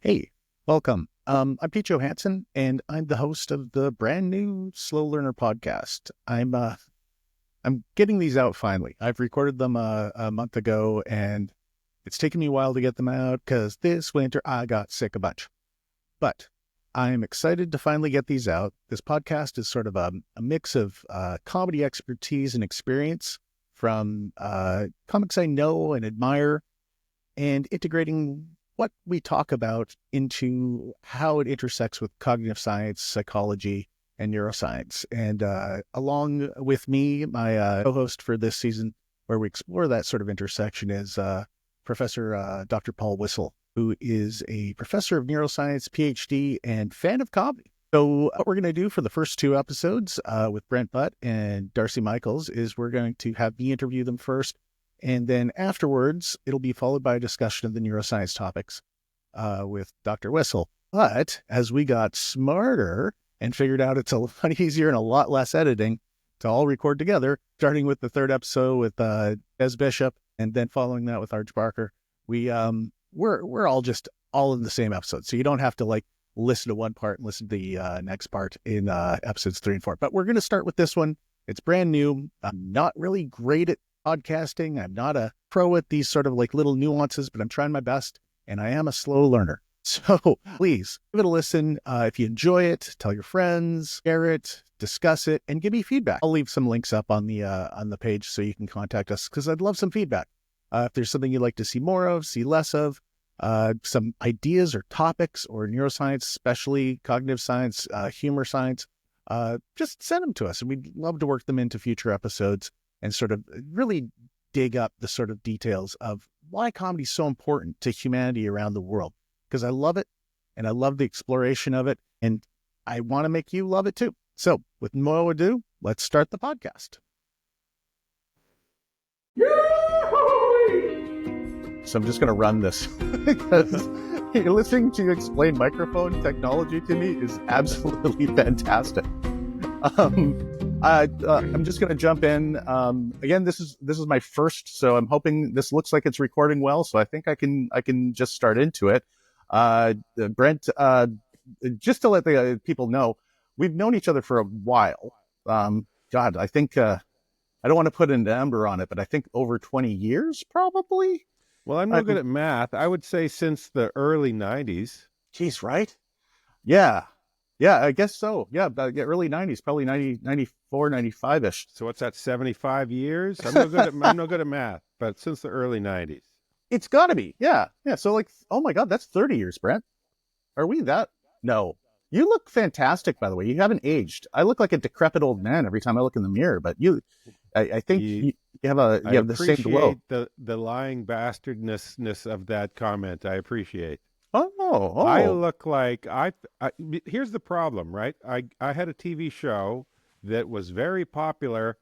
Hey, welcome. I'm Pete Johansson, and I'm the host of the brand new Slow Learner podcast. I'm getting these out finally. I've recorded them a month ago, and it's taken me a while to get them out because this winter I got sick a bunch. But I'm excited to finally get these out. This podcast is sort of a mix of comedy expertise and experience from comics I know and admire, and integrating what we talk about into how it intersects with cognitive science, psychology, and neuroscience. And along with me, my co-host for this season, where we explore that sort of intersection, is Professor Dr. Paul Whissell, who is a professor of neuroscience, PhD, and fan of comedy. So what we're going to do for the first two episodes with Brent Butt and Darcy Michaels is we're going to have me interview them first, and then afterwards, it'll be followed by a discussion of the neuroscience topics with Dr. Whissell. But as we got smarter and figured out it's a lot easier and a lot less editing to all record together, starting with the third episode with Des Bishop, and then following that with Arch Barker, we're all in the same episode. So you don't have to listen to one part and listen to the next part in episodes 3 and 4. But we're going to start with this one. It's brand new. I'm not really great at podcasting. I'm not a pro at these sort of little nuances, but I'm trying my best, and I am a slow learner. So please give it a listen. If you enjoy it, tell your friends, share it, discuss it, and give me feedback. I'll leave some links up on the page so you can contact us, because I'd love some feedback. If there's something you'd like to see more of, see less of, some ideas or topics or neuroscience, especially cognitive science, humor science, just send them to us, and we'd love to work them into future episodes and sort of really dig up the sort of details of why comedy is so important to humanity around the world. Because I love it, and I love the exploration of it, and I want to make you love it too. So with no ado, let's start the podcast. So I'm just going to run this because listening to you explain microphone technology to me is absolutely fantastic. I'm just going to jump in. Again, this is my first, so I'm hoping this looks like it's recording well. So I think I can just start into it. Brent, just to let the people know, we've known each other for a while. God, I think I don't want to put an number on it, but I think over 20 years, probably. Well, I'm no good at math. I would say since the early 90s. Geez, right? Yeah. Yeah, I guess so. Yeah, early 90s, probably 90, 94, 95-ish. So what's that, 75 years? I'm no good at math, but since the early 90s. It's got to be. Yeah. Yeah, so oh my God, that's 30 years, Brent. Are we that? No. You look fantastic, by the way. You haven't aged. I look like a decrepit old man every time I look in the mirror, but I think you have the same glow. The lying bastardness of that comment. I appreciate. Oh. I look like here's the problem, right? I had a TV show that was very popular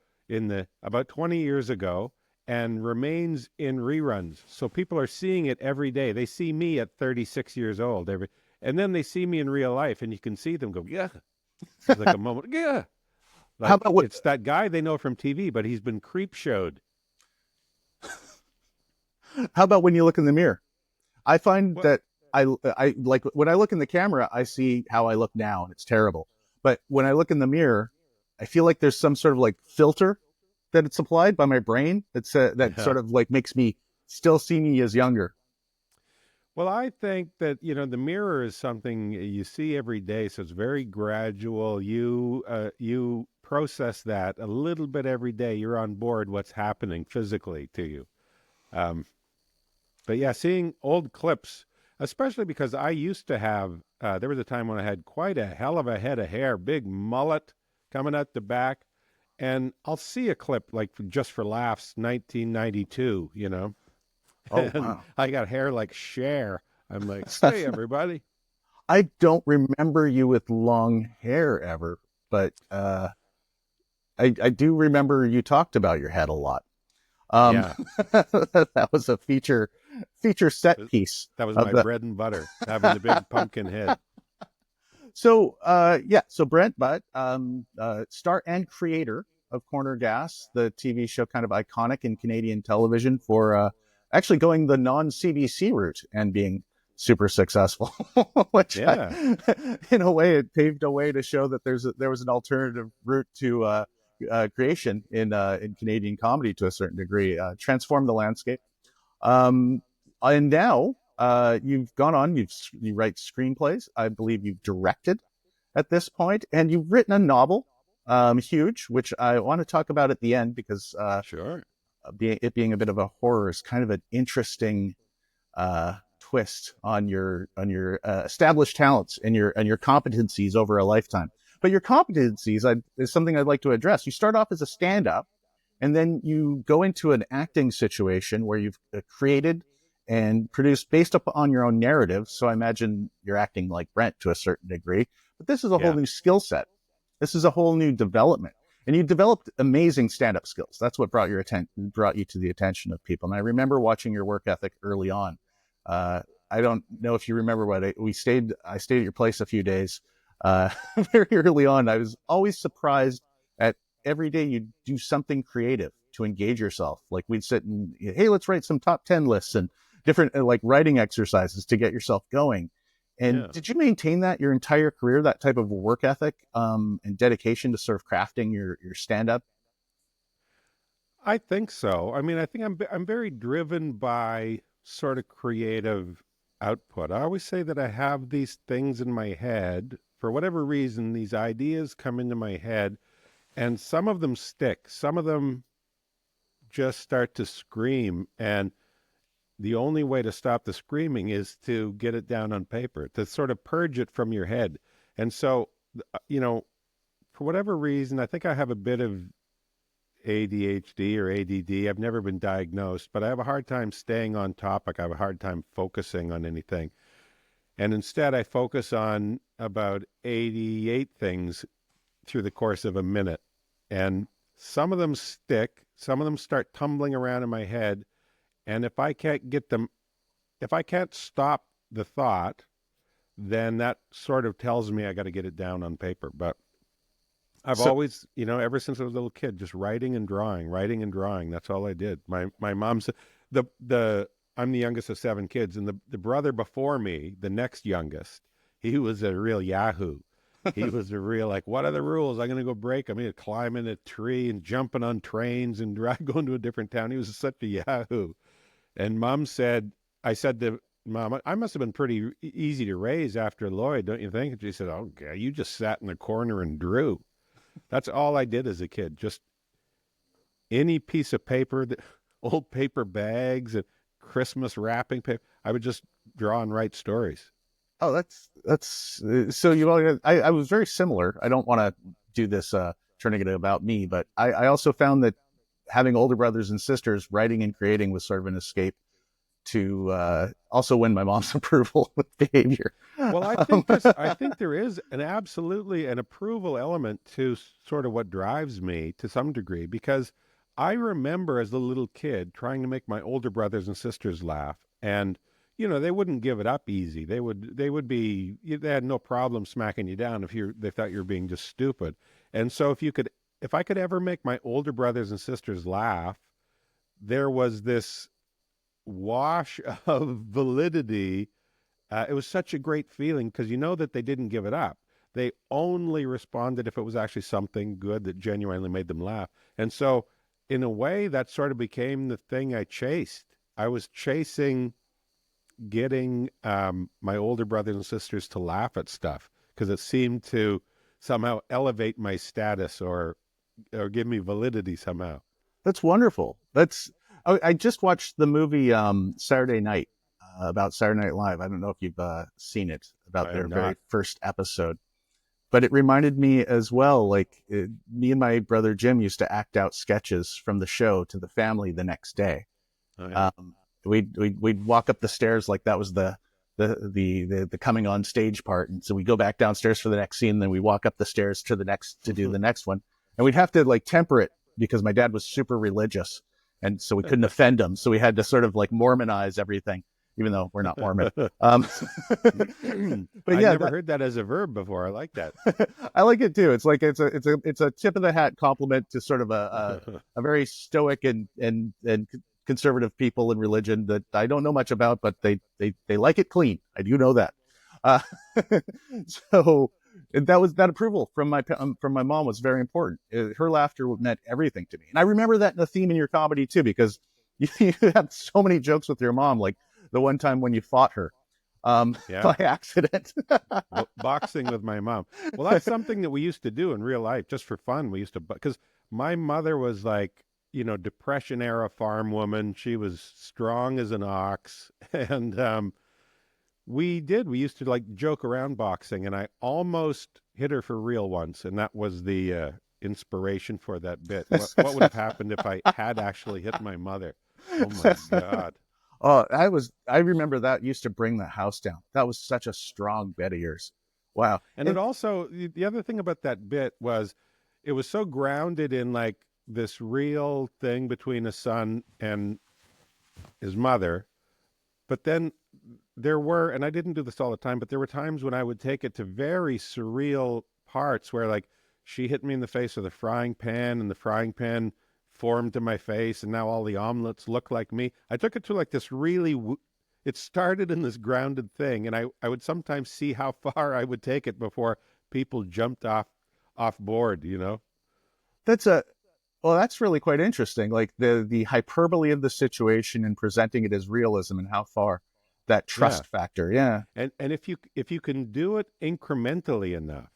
about 20 years ago and remains in reruns. So people are seeing it every day. They see me at 36 years old and then they see me in real life, and you can see them go, yeah. It's like a moment, yeah. Like, how about it's that guy they know from TV, but he's been creep showed. How about when you look in the mirror? I find that I like when I look in the camera, I see how I look now, and it's terrible. But when I look in the mirror, I feel like there's some sort of filter that it's applied by my brain that sort of makes me still see me as younger. Well, I think that, the mirror is something you see every day, so it's very gradual. You process that a little bit every day. You're on board what's happening physically to you. But yeah, seeing old clips, especially because I used to have, there was a time when I had quite a hell of a head of hair, big mullet coming out the back, and I'll see a clip just for laughs, 1992, Oh, wow. I got hair like Cher. I'm like, hey, everybody. I don't remember you with long hair ever, but I do remember you talked about your head a lot. Yeah. That was a feature set piece. That was my bread and butter, having the big pumpkin head. So, so Brent Butt, star and creator of Corner Gas, the TV show kind of iconic in Canadian television for actually going the non-CBC route and being super successful, which Yeah, in a way, it paved a way to show that there was an alternative route to creation in Canadian comedy to a certain degree, transformed the landscape. And now you've gone on, you write screenplays. I believe you've directed at this point, and you've written a novel, huge, which I want to talk about at the end because sure. it being a bit of a horror is kind of an interesting twist on your established talents and your competencies over a lifetime. But your competencies is something I'd like to address. You start off as a stand-up, and then you go into an acting situation where you've created and produced based upon your own narrative. So I imagine you're acting like Brent to a certain degree, but this is a whole Yeah. new skill set. This is a whole new development. And you developed amazing stand-up skills. That's what brought you to the attention of people. And I remember watching your work ethic early on. I don't know if you remember I stayed at your place a few days, very early on. I was always surprised at every day you do something creative to engage yourself. Like we'd sit and, hey, let's write some top 10 lists and different like writing exercises to get yourself going. And Yeah. did you maintain that your entire career, that type of work ethic and dedication to sort of crafting your stand up? I think so. I mean, I think I'm very driven by sort of creative output. I always say that I have these things in my head for whatever reason. These ideas come into my head, and some of them stick. Some of them just start to scream, and the only way to stop the screaming is to get it down on paper, to sort of purge it from your head. And so, you know, for whatever reason, I think I have a bit of ADHD or ADD. I've never been diagnosed, but I have a hard time staying on topic. I have a hard time focusing on anything. And instead, I focus on about 88 things through the course of a minute. And some of them stick, some of them start tumbling around in my head. And if I can't stop the thought, then that sort of tells me I got to get it down on paper. But I've So, always, ever since I was a little kid, just writing and drawing, writing and drawing. That's all I did. My mom said the I'm the youngest of seven kids, and the brother before me, the next youngest, he was a real yahoo. He was a real like, what are the rules? I'm gonna go break. I'm gonna climb in a tree and jumping on trains and going to a different town. He was such a yahoo. And I said to mom, I must have been pretty easy to raise after Lloyd, don't you think? And she said, okay, you just sat in the corner and drew. That's all I did as a kid. Just any piece of paper, old paper bags and Christmas wrapping paper. I would just draw and write stories. oh, that's so you all. I was very similar. I don't want to do this turning it about me, but I also found that having older brothers and sisters, writing and creating was sort of an escape to also win my mom's approval with behavior. Well, Um, I think there is an absolutely an approval element to sort of what drives me to some degree, because I remember as a little kid trying to make my older brothers and sisters laugh, and they wouldn't give it up easy. They had no problem smacking you down if they thought you were being just stupid. And so if I could ever make my older brothers and sisters laugh, there was this wash of validity. It was such a great feeling because you know that they didn't give it up. They only responded if it was actually something good that genuinely made them laugh. And so, in a way, that sort of became the thing I chased. I was chasing getting my older brothers and sisters to laugh at stuff because it seemed to somehow elevate my status or give me validity somehow. that's wonderful. I just watched the movie Saturday Night about Saturday Night Live. I don't know if you've seen it about I their have very not. first episode, but it reminded me as well. Me and my brother Jim used to act out sketches from the show to the family the next day. Oh yeah. Um, we'd walk up the stairs like that was the coming on stage part, and so we go back downstairs for the next scene, and then we walk up the stairs to do the next one, and we'd have to like temper it because my dad was super religious, and so we couldn't offend him, so we had to sort of like Mormonize everything, even though we're not Mormon. Um, but I yeah, never heard that as a verb before. I like that. I like it too. It's like it's a tip of the hat compliment to sort of a very stoic and conservative people in religion that I don't know much about, but they like it clean. I do know that. Uh, so and that approval from my mom was very important. Her laughter meant everything to me, and I remember that in the theme in your comedy too, because you have so many jokes with your mom, like the one time when you fought her Yeah. by accident. Boxing with my mom. Well, that's something that we used to do in real life just for fun. We used to, because my mother was like, Depression era farm woman. She was strong as an ox. And we used to like joke around boxing, and I almost hit her for real once. And that was the inspiration for that bit. What would have happened if I had actually hit my mother? Oh my God. Oh, I remember that used to bring the house down. That was such a strong bit of yours. Wow. And it also, the other thing about that bit was it was so grounded in like this real thing between a son and his mother. But then there were, and I didn't do this all the time, but there were times when I would take it to very surreal parts where like she hit me in the face with a frying pan and the frying pan formed to my face and now all the omelets look like me. I took it to like this it started in this grounded thing, and I would sometimes see how far I would take it before people jumped off board, that's a well, that's really quite interesting. Like the hyperbole of the situation and presenting it as realism and how far that Yeah. trust factor. Yeah. And if you can do it incrementally enough,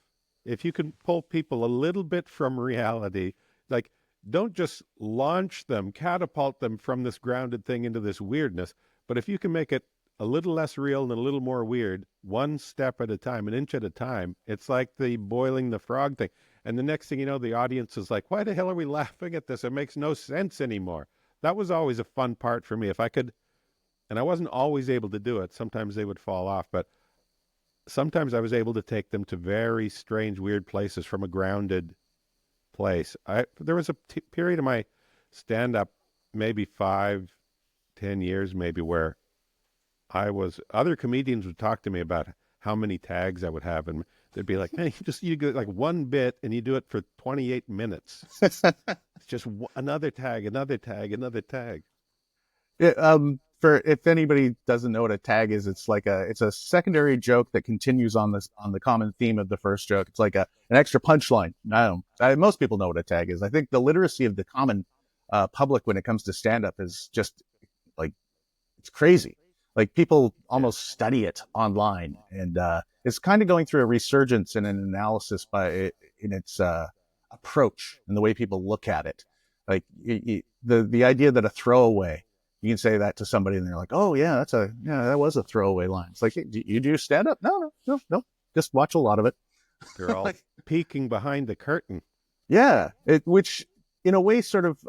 if you can pull people a little bit from reality, like don't just launch them, catapult them from this grounded thing into this weirdness, but if you can make it a little less real and a little more weird, one step at a time, an inch at a time, it's like the boiling the frog thing. And the next thing you know, the audience is like, why the hell are we laughing at this? It makes no sense anymore. That was always a fun part for me. If I could, and I wasn't always able to do it. Sometimes they would fall off, but sometimes I was able to take them to very strange, weird places from a grounded place. There was a period of my stand up, maybe 5, 10 years, maybe, where other comedians would talk to me about how many tags I would have, and they'd be like, "Man, you get like one bit, and you do it for 28 minutes. It's just another tag, another tag, another tag." For if anybody doesn't know what a tag is, it's a secondary joke that continues on the common theme of the first joke. It's like an extra punchline. Most people know what a tag is. I think the literacy of the common public when it comes to stand up is just like it's crazy. Like people almost study it online, and it's kind of going through a resurgence and an analysis in its approach and the way people look at it. Like the idea that a throwaway, you can say that to somebody and they're like, "Oh yeah, that was a throwaway line." It's like, do you do stand up? No. Just watch a lot of it. They're all Like, peeking behind the curtain. yeah, which in a way sort of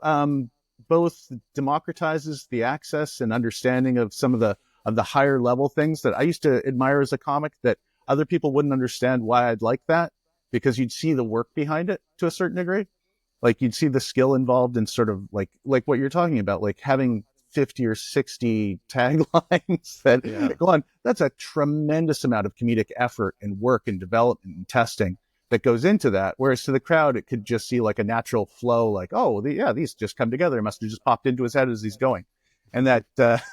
both democratizes the access and understanding of some of the higher level things that I used to admire as a comic that other people wouldn't understand why I'd like that, because you'd see the work behind it to a certain degree. Like you'd see the skill involved in sort of like what you're talking about, like having 50 or 60 taglines that go on. That's a tremendous amount of comedic effort and work and development and testing that goes into that. Whereas to the crowd, it could just see like a natural flow, like, oh, these just come together. It must have just popped into his head as he's going. And that that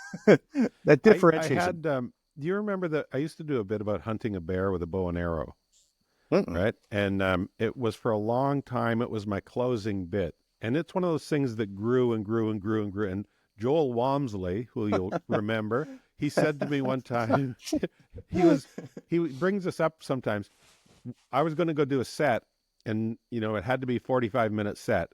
I differentiation. had, do you remember that I used to do a bit about hunting a bear with a bow and arrow, Mm-mm. right? And it was for a long time, it was my closing bit. And it's one of those things that grew and grew and grew and grew. And Joel Walmsley, who you'll remember, he said to me one time, he brings us up sometimes. I was going to go do a set, and it had to be a 45-minute set,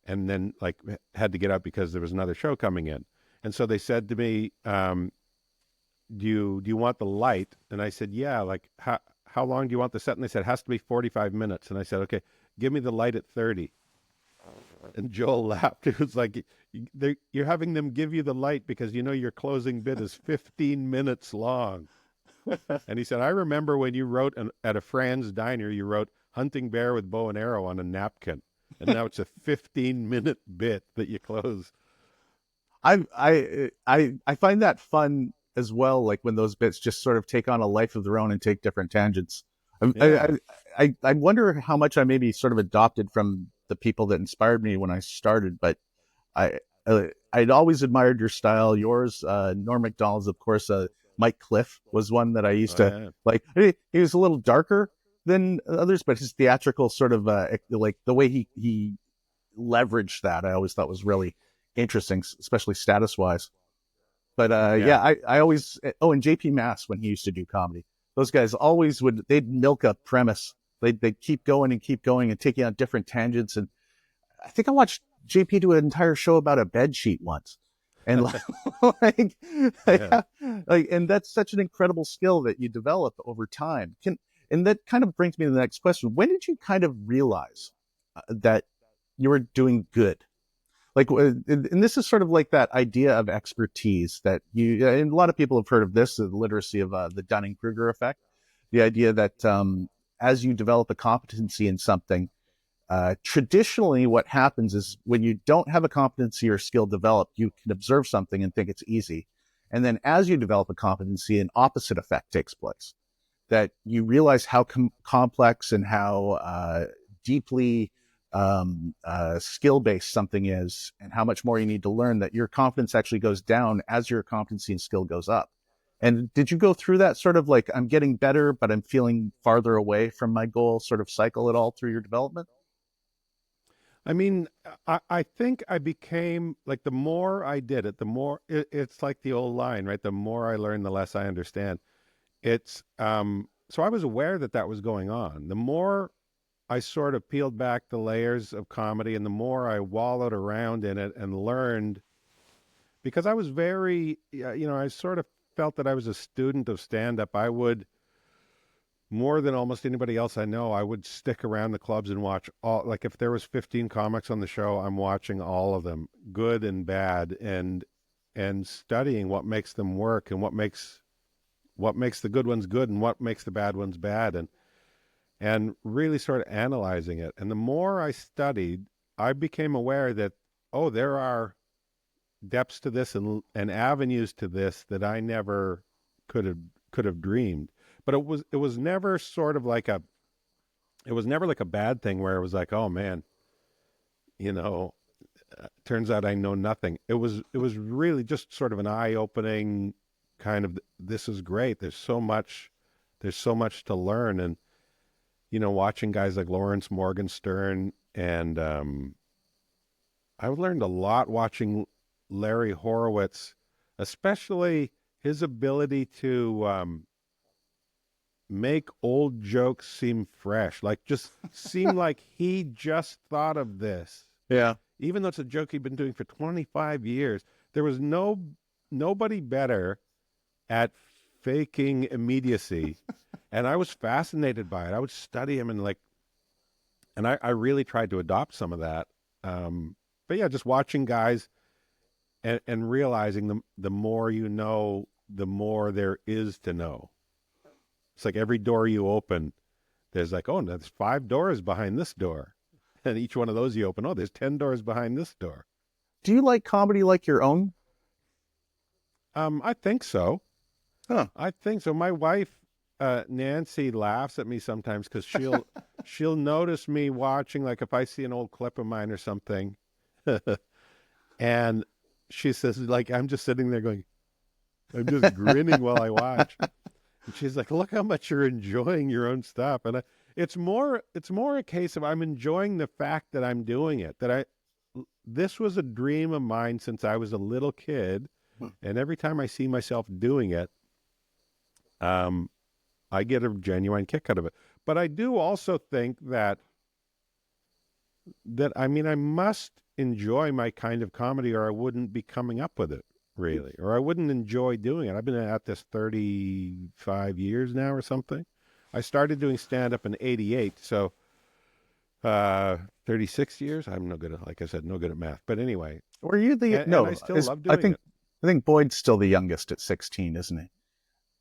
and then like had to get up because there was another show coming in. And so they said to me, do you want the light? And I said, yeah. Like how long do you want the set? And they said, it has to be 45 minutes. And I said, okay, give me the light at 30. And Joel laughed. It was like, you're having them give you the light because your closing bit is 15 minutes long. And he said, I remember when you wrote at a Fran's diner, you wrote hunting bear with bow and arrow on a napkin. And now it's a 15-minute bit that you close. I find that fun as well. Like when those bits just sort of take on a life of their own and take different tangents. Yeah. I wonder how much I maybe sort of adopted from the people that inspired me when I started, but I I'd always admired your style. Yours, Norm Macdonald's, of course. Mike Cliff was one that I used Oh to yeah, like. He was a little darker than others, but his theatrical sort of like the way he leveraged that, I always thought was really interesting, especially status wise. But yeah. yeah, I always and JP Mass when he used to do comedy, those guys always they'd milk a premise. They'd keep going and taking on different tangents. And I think I watched JP do an entire show about a bed sheet once. And like, Yeah. yeah, like, and that's such an incredible skill that you develop over time. And that kind of brings me to the next question. When did you kind of realize that you were doing good? Like, and this is sort of like that idea of expertise that and a lot of people have heard of this, the literacy of the Dunning-Kruger effect, the idea that as you develop a competency in something, traditionally what happens is when you don't have a competency or skill developed, you can observe something and think it's easy. And then as you develop a competency, an opposite effect takes place, that you realize how complex and how deeply skill based something is, and how much more you need to learn, that your confidence actually goes down as your competency and skill goes up. And did you go through that sort of like, I'm getting better, but I'm feeling farther away from my goal sort of cycle at all through your development? I mean, I think I became like the more I did it, the more it's like the old line, right? The more I learn, the less I understand. It's so I was aware that that was going on. The more I sort of peeled back the layers of comedy, and the more I wallowed around in it and learned, because I was very, I sort of felt that I was a student of stand up. I would, more than almost anybody else I know, I would stick around the clubs and watch all, like if there was 15 comics on the show, I'm watching all of them, good and bad, and studying what makes them work, and what makes the good ones good and what makes the bad ones bad, and really sort of analyzing it. And the more I studied, I became aware that, oh, there are depths to this, and avenues to this that I never could have dreamed. But it was never sort of like a it was never like a bad thing where it was like, oh man, you know, turns out I know nothing. It was really just sort of an eye opening kind of, this is great. There's so much to learn. And watching guys like Lawrence Morgenstern, and I've learned a lot watching Larry Horowitz, especially his ability to make old jokes seem fresh, like just seem like he just thought of this, Yeah. even though it's a joke he'd been doing for 25 years. There was nobody better at faking immediacy, and I was fascinated by it. I would study him, and I really tried to adopt some of that. But yeah, just watching guys, and realizing the more you know, the more there is to know. It's like every door you open, there's like, oh, there's 5 doors behind this door. And each one of those you open, oh, there's 10 doors behind this door. Do you like comedy like your own? I think so. Huh. I think so. My wife, Nancy, laughs at me sometimes because she'll notice me watching, like if I see an old clip of mine or something, and she says, like, I'm just sitting there going, I'm just grinning while I watch. And she's like, look how much you're enjoying your own stuff. And it's more a case of I'm enjoying the fact that I'm doing it, this was a dream of mine since I was a little kid. And every time I see myself doing it, I get a genuine kick out of it. But I do also think that I mean, I must enjoy my kind of comedy, or I wouldn't be coming up with it, really, or I wouldn't enjoy doing it. I've been at this 35 years now or something. I started doing stand up in 88, so 36 years. I'm no good at, like I said, no good at math. But anyway, Were you the and I no? still Is love doing it. I think Boyd's still the youngest at 16, isn't he?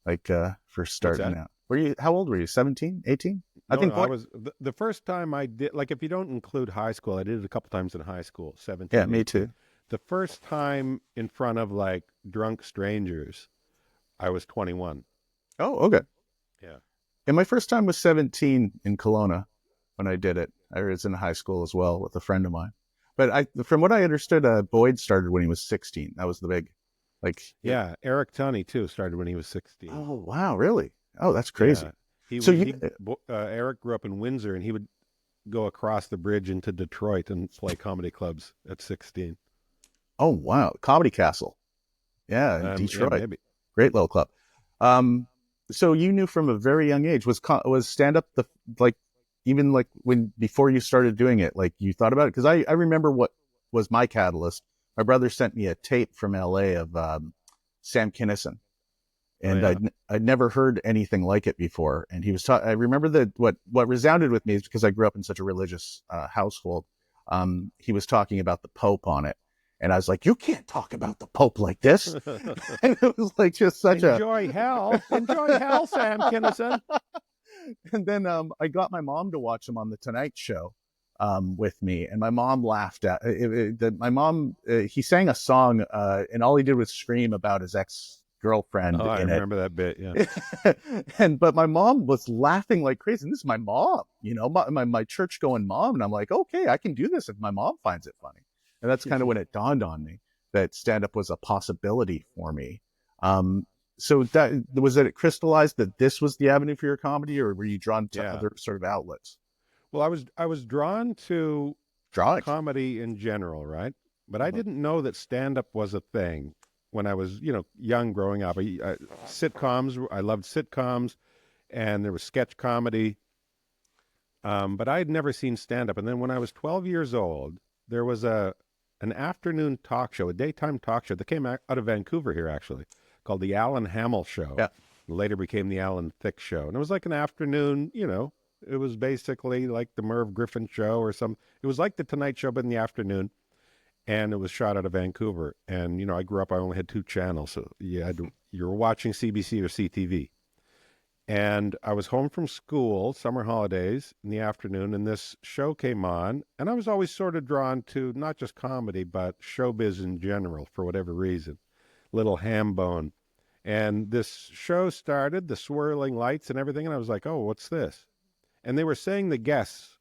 Like for What's starting that? out. Were you? How old were you? 17, 18? I No, think no, I Boyd. was the first time I did, like, if you don't include high school, I did it a couple times in high school, Yeah, 17, me 18. too. The first time in front of like drunk strangers, I was 21. Oh, okay. Yeah. And my first time was 17 in Kelowna when I did it. I was in high school as well with a friend of mine. But from what I understood, Boyd started when he was 16. That was the big, like, Yeah, Eric Tunney too started when he was 16. oh wow, really? Oh, that's crazy. Yeah, he So would. you, Eric grew up in Windsor, and he would go across the bridge into Detroit and play comedy clubs at 16. oh wow, Comedy Castle, yeah, in Yeah, Detroit, maybe. great little club. Um, so you knew from a very young age was stand up the like even like when before you started doing it, like you thought about it? Because I remember what was my catalyst. My brother sent me a tape from L.A. of Sam Kinison, Oh and yeah. I'd never heard anything like it before. And he was I remember that what resounded with me is because I grew up in such a religious household. He was talking about the Pope on it, and I was like, "You can't talk about the Pope like this." And it was like just such a. Enjoy hell, Sam Kinison. And then I got my mom to watch him on the Tonight Show with me, and my mom laughed at my mom. He sang a song, and all he did was scream about his ex girlfriend Oh, I in it. remember that bit. Yeah. And but my mom was laughing like crazy. And this is my mom, my church going mom, and I'm like, okay, I can do this if my mom finds it funny. And that's kind of when it dawned on me that stand up was a possibility for me. So that was it crystallized that this was the avenue for your comedy, or were you drawn to Yeah. other sort of outlets? Well, I was drawn to Drawing. comedy in general, right? But I Uh-huh. didn't know that stand up was a thing when I was, young growing up. Sitcoms, I loved sitcoms, and there was sketch comedy. But I had never seen stand up. And then when I was 12 years old, there was an afternoon talk show, a daytime talk show that came out of Vancouver here, actually, called The Alan Hamel Show. Yeah. Later became The Alan Thicke Show. And it was like an afternoon, it was basically like the Merv Griffin Show or some. It was like the Tonight Show, but in the afternoon. And it was shot out of Vancouver. And, I grew up, I only had two channels. So you were watching CBC or CTV. And I was home from school, summer holidays in the afternoon, and this show came on. And I was always sort of drawn to not just comedy, but showbiz in general for whatever reason. Little ham bone. And this show started, the swirling lights and everything. And I was like, oh, what's this? And they were saying the guests.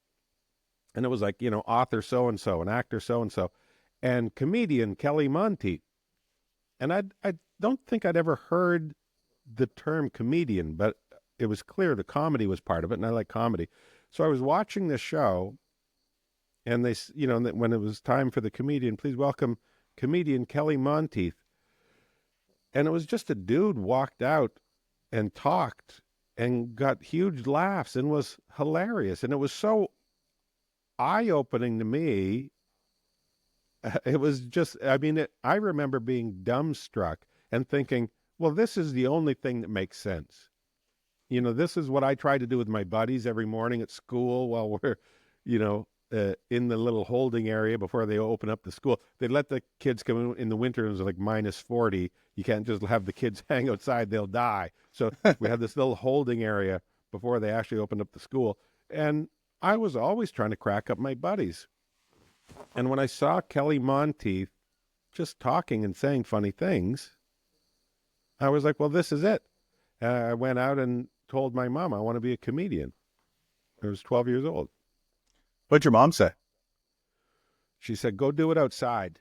And it was like, author so and so, and actor so and comedian Kelly Monteith. And I don't think I'd ever heard the term comedian, but it was clear the comedy was part of it, and I like comedy. So I was watching this show, and they, when it was time for the comedian, please welcome comedian Kelly Monteith. And it was just a dude walked out and talked and got huge laughs and was hilarious. And it was so eye-opening to me. It was just, I remember being dumbstruck and thinking, well, this is the only thing that makes sense. This is what I try to do with my buddies every morning at school while we're, in the little holding area before they open up the school. They let the kids come in the winter, and it was like -40. You can't just have the kids hang outside, they'll die. So we have this little holding area before they actually opened up the school. And I was always trying to crack up my buddies. And when I saw Kelly Monteith just talking and saying funny things, I was like, well, this is it. I went out and told my mom I want to be a comedian. I was 12 years old. What'd your mom say? She said, go do it outside.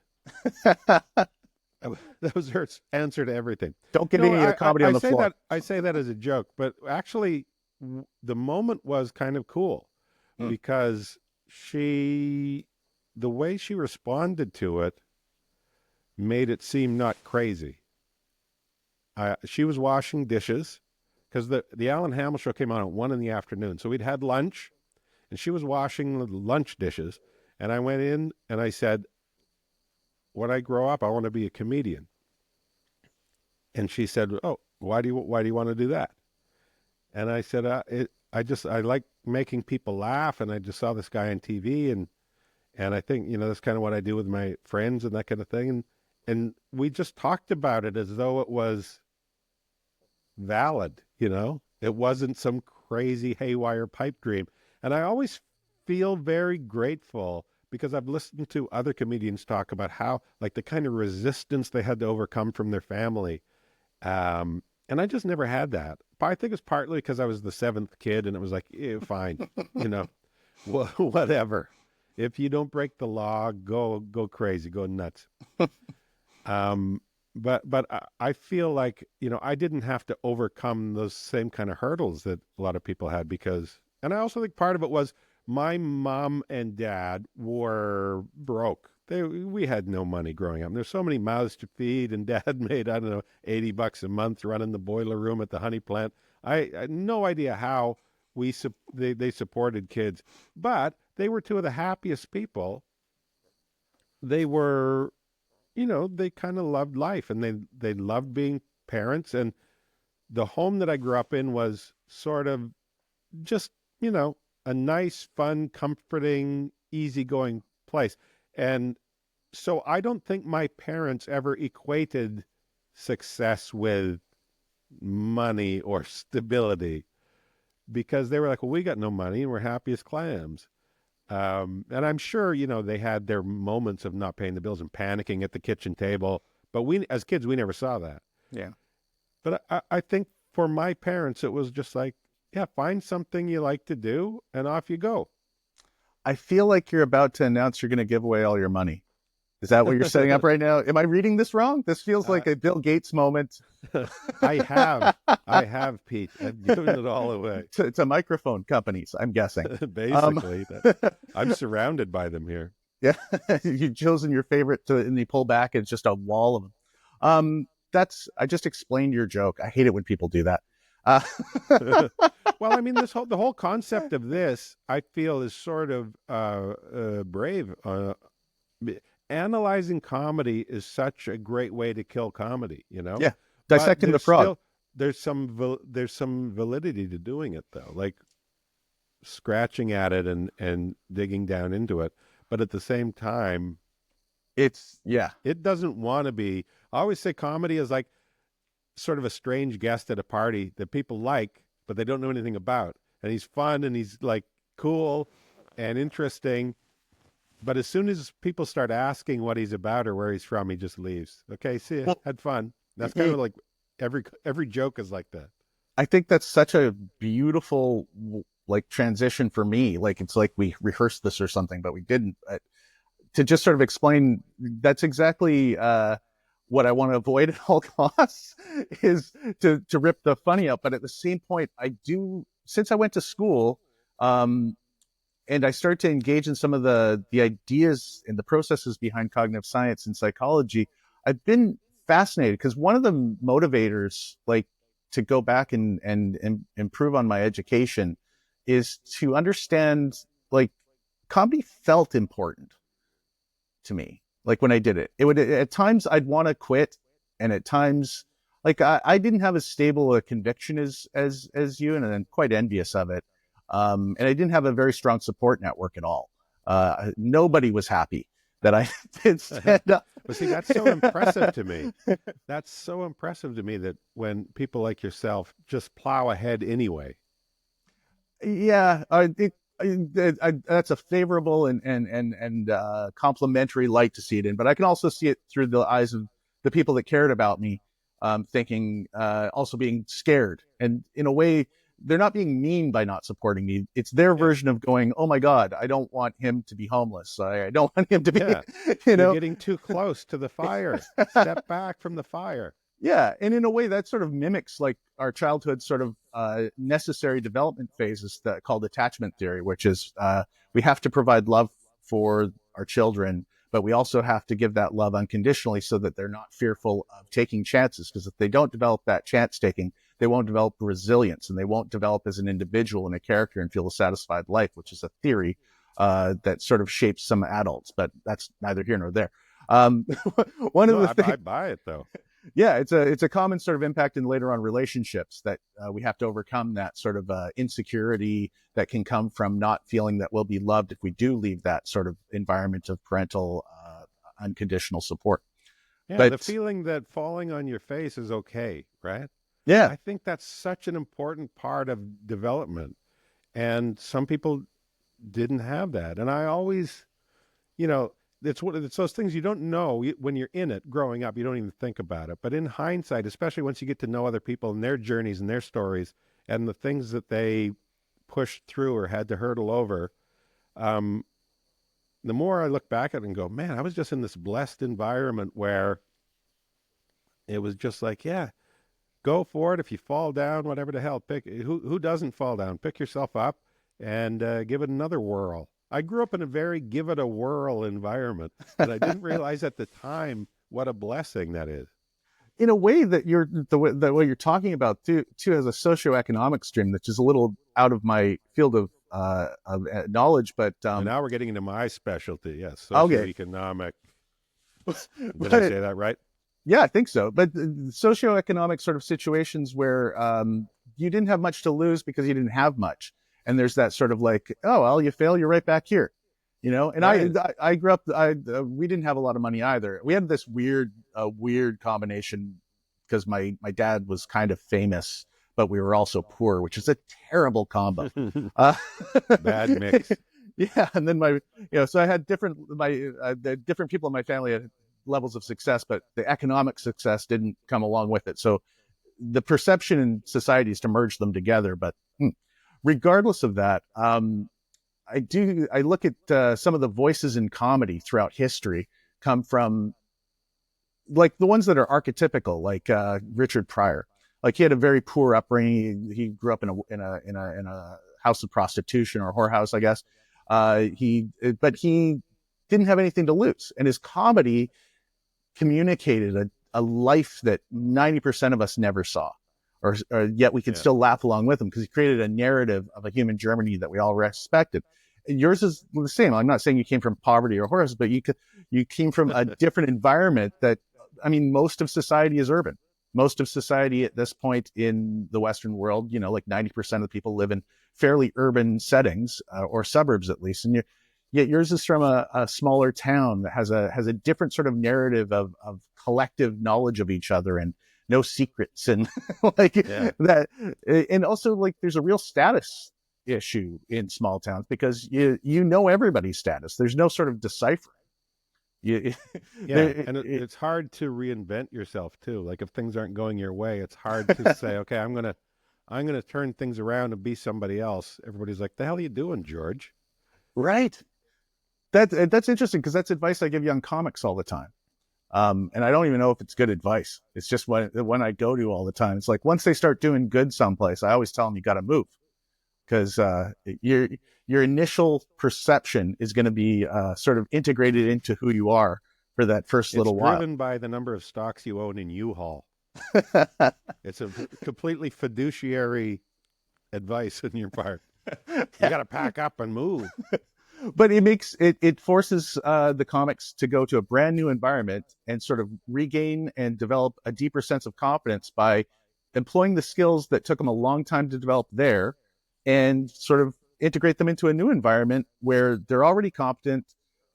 That was her answer to everything. Don't get any of the comedy on the floor. I say that as a joke, but actually the moment was kind of cool because the way she responded to it made it seem not crazy. She was washing dishes because the Alan Hamel Show came on at 1 p.m. So we'd had lunch, and she was washing the lunch dishes. And I went in and I said, when I grow up, I want to be a comedian. And she said, oh, why do you want to do that? And I said, I like making people laugh, and I just saw this guy on TV, and I think, that's kind of what I do with my friends and that kind of thing. And we just talked about it as though it was valid, It wasn't some crazy haywire pipe dream. And I always feel very grateful because I've listened to other comedians talk about how, like, the kind of resistance they had to overcome from their family. And I just never had that. But I think it's partly because I was the seventh kid, and it was like, fine, whatever. If you don't break the law, go crazy, go nuts. Um, but I feel like, I didn't have to overcome those same kind of hurdles that a lot of people had because, and I also think part of it was my mom and dad were broke. We had no money growing up. There's so many mouths to feed, and dad made, I don't know, $80 a month running the boiler room at the honey plant. I had no idea how they supported kids, but they were two of the happiest people. They were, they kind of loved life, and they loved being parents. And the home that I grew up in was sort of just, a nice, fun, comforting, easygoing place. And so I don't think my parents ever equated success with money or stability because they were like, well, we got no money and we're happy as clams. And I'm sure, they had their moments of not paying the bills and panicking at the kitchen table. But we, as kids, we never saw that. Yeah. But I think for my parents, it was just like, yeah, find something you like to do and off you go. I feel like you're about to announce you're going to give away all your money. Is that what you're setting up right now? Am I reading this wrong? This feels Uh, like a Bill Gates moment. I have, Pete. I've given it all away. To microphone companies, I'm guessing. Basically, I'm surrounded by them here. Yeah, you've chosen your favorite and you pull back, and it's just a wall of them. I just explained your joke. I hate it when people do that. Uh, Well, I mean, the whole concept of this, I feel, is sort of brave. Analyzing comedy is such a great way to kill comedy, yeah, But dissecting the frog. there's some validity to doing it though, like scratching at it and digging down into it. But at the same time, It's yeah, it doesn't want to be. I always say comedy is like sort of a strange guest at a party that people like, but they don't know anything about. And he's fun and he's like cool and interesting. But as soon as people start asking what he's about or where he's from, he just leaves. Okay, see ya. well, Had fun. That's kind of like every joke is like that. I think that's such a beautiful like transition for me. Like it's like we rehearsed this or something, but we didn't. To just sort of explain, that's exactly what I want to avoid at all costs is to rip the funny out. But at the same point, I do, since I went to school, um, and I started to engage in some of the ideas and the processes behind cognitive science and psychology, I've been fascinated because one of the motivators, like to go back and improve on my education, is to understand like comedy felt important to me. Like when I did it, it would at times I'd want to quit, and at times like I didn't have as stable a conviction as you, and I'm quite envious of it. And I didn't have a very strong support network at all. Nobody was happy that I did stand up. But see, that's so impressive to me. That's so impressive to me that when people like yourself just plow ahead anyway. Yeah, that's a favorable and complimentary light to see it in. But I can also see it through the eyes of the people that cared about me, thinking, also being scared. And in a way, they're not being mean by not supporting me. It's their Yeah. version of going, "Oh my God, I don't want him to be homeless. I don't want him to be, Yeah. you You're know." getting too close to the fire. Step back from the fire. Yeah, and in a way that sort of mimics like our childhood sort of necessary development phases that called attachment theory, which is we have to provide love for our children, but we also have to give that love unconditionally so that they're not fearful of taking chances. Because if they don't develop that chance taking, they won't develop resilience, and they won't develop as an individual and a character and feel a satisfied life, which is a theory that sort of shapes some adults, but that's neither here nor there. Um, one of No, the things, I buy it though. yeah, it's a common sort of impact in later on relationships that we have to overcome that sort of insecurity that can come from not feeling that we'll be loved if we do leave that sort of environment of parental unconditional support. Yeah, the But feeling that falling on your face is okay, right? yeah, I think that's such an important part of development. And some people didn't have that. And I always, you know, it's those things you don't know when you're in it growing up. You don't even think about it. But in hindsight, especially once you get to know other people and their journeys and their stories and the things that they pushed through or had to hurdle over, um, the more I look back at it and go, man, I was just in this blessed environment where it was just like, yeah, go for it. If you fall down, whatever the hell, pick who doesn't fall down. Pick yourself up and give it another whirl. I grew up in a very give it a whirl environment, and I didn't realize at the time what a blessing that is. In a way that the way you're talking about too has a socioeconomic stream, which is a little out of my field of knowledge. But And now we're getting into my specialty. Yes, okay, socioeconomic. Did I but say that right? yeah, I think so. But socioeconomic sort of situations where you didn't have much to lose because you didn't have much, and there's that sort of like, oh well, you fail, you're right back here, you know. And Right. I grew up, we didn't have a lot of money either. We had this weird combination because my dad was kind of famous, but we were also poor, which is a terrible combo. Uh, Bad mix. yeah, and then so I had the different people in my family had levels of success, but the economic success didn't come along with it. So the perception in society is to merge them together. But regardless of that, I look at some of the voices in comedy throughout history come from like the ones that are archetypical, like Richard Pryor. Like he had a very poor upbringing. He grew up in a house of prostitution or whorehouse, I guess. But he didn't have anything to lose, and his comedy communicated a life that 90% of us never saw, or yet we could Yeah. still laugh along with him because he created a narrative of a human Germany that we all respected. Yours is the same. I'm not saying you came from poverty or horrors, but you came from a different environment that, I mean, most of society is urban. Most of society at this point in the Western world, like 90% of the people live in fairly urban settings or suburbs at least. And yet yours is from a smaller town that has a different sort of narrative of collective knowledge of each other and no secrets and like Yeah. that. And also like there's a real status issue in small towns because you know everybody's status. There's no sort of deciphering. You, Yeah, and it's hard to reinvent yourself too. Like if things aren't going your way, it's hard to say, "Okay, I'm gonna turn things around and be somebody else." Everybody's like, "The hell are you doing, George?" right. That's interesting because that's advice I give young comics all the time. And I don't even know if it's good advice. It's just when I go to all the time. It's like once they start doing good someplace, I always tell them you got to move because your initial perception is going to be sort of integrated into who you are for that first It's little while. driven by the number of stocks you own in U-Haul. It's a completely fiduciary advice on your part. You got to pack up and move. But it forces the comics to go to a brand new environment and sort of regain and develop a deeper sense of confidence by employing the skills that took them a long time to develop there and sort of integrate them into a new environment where they're already competent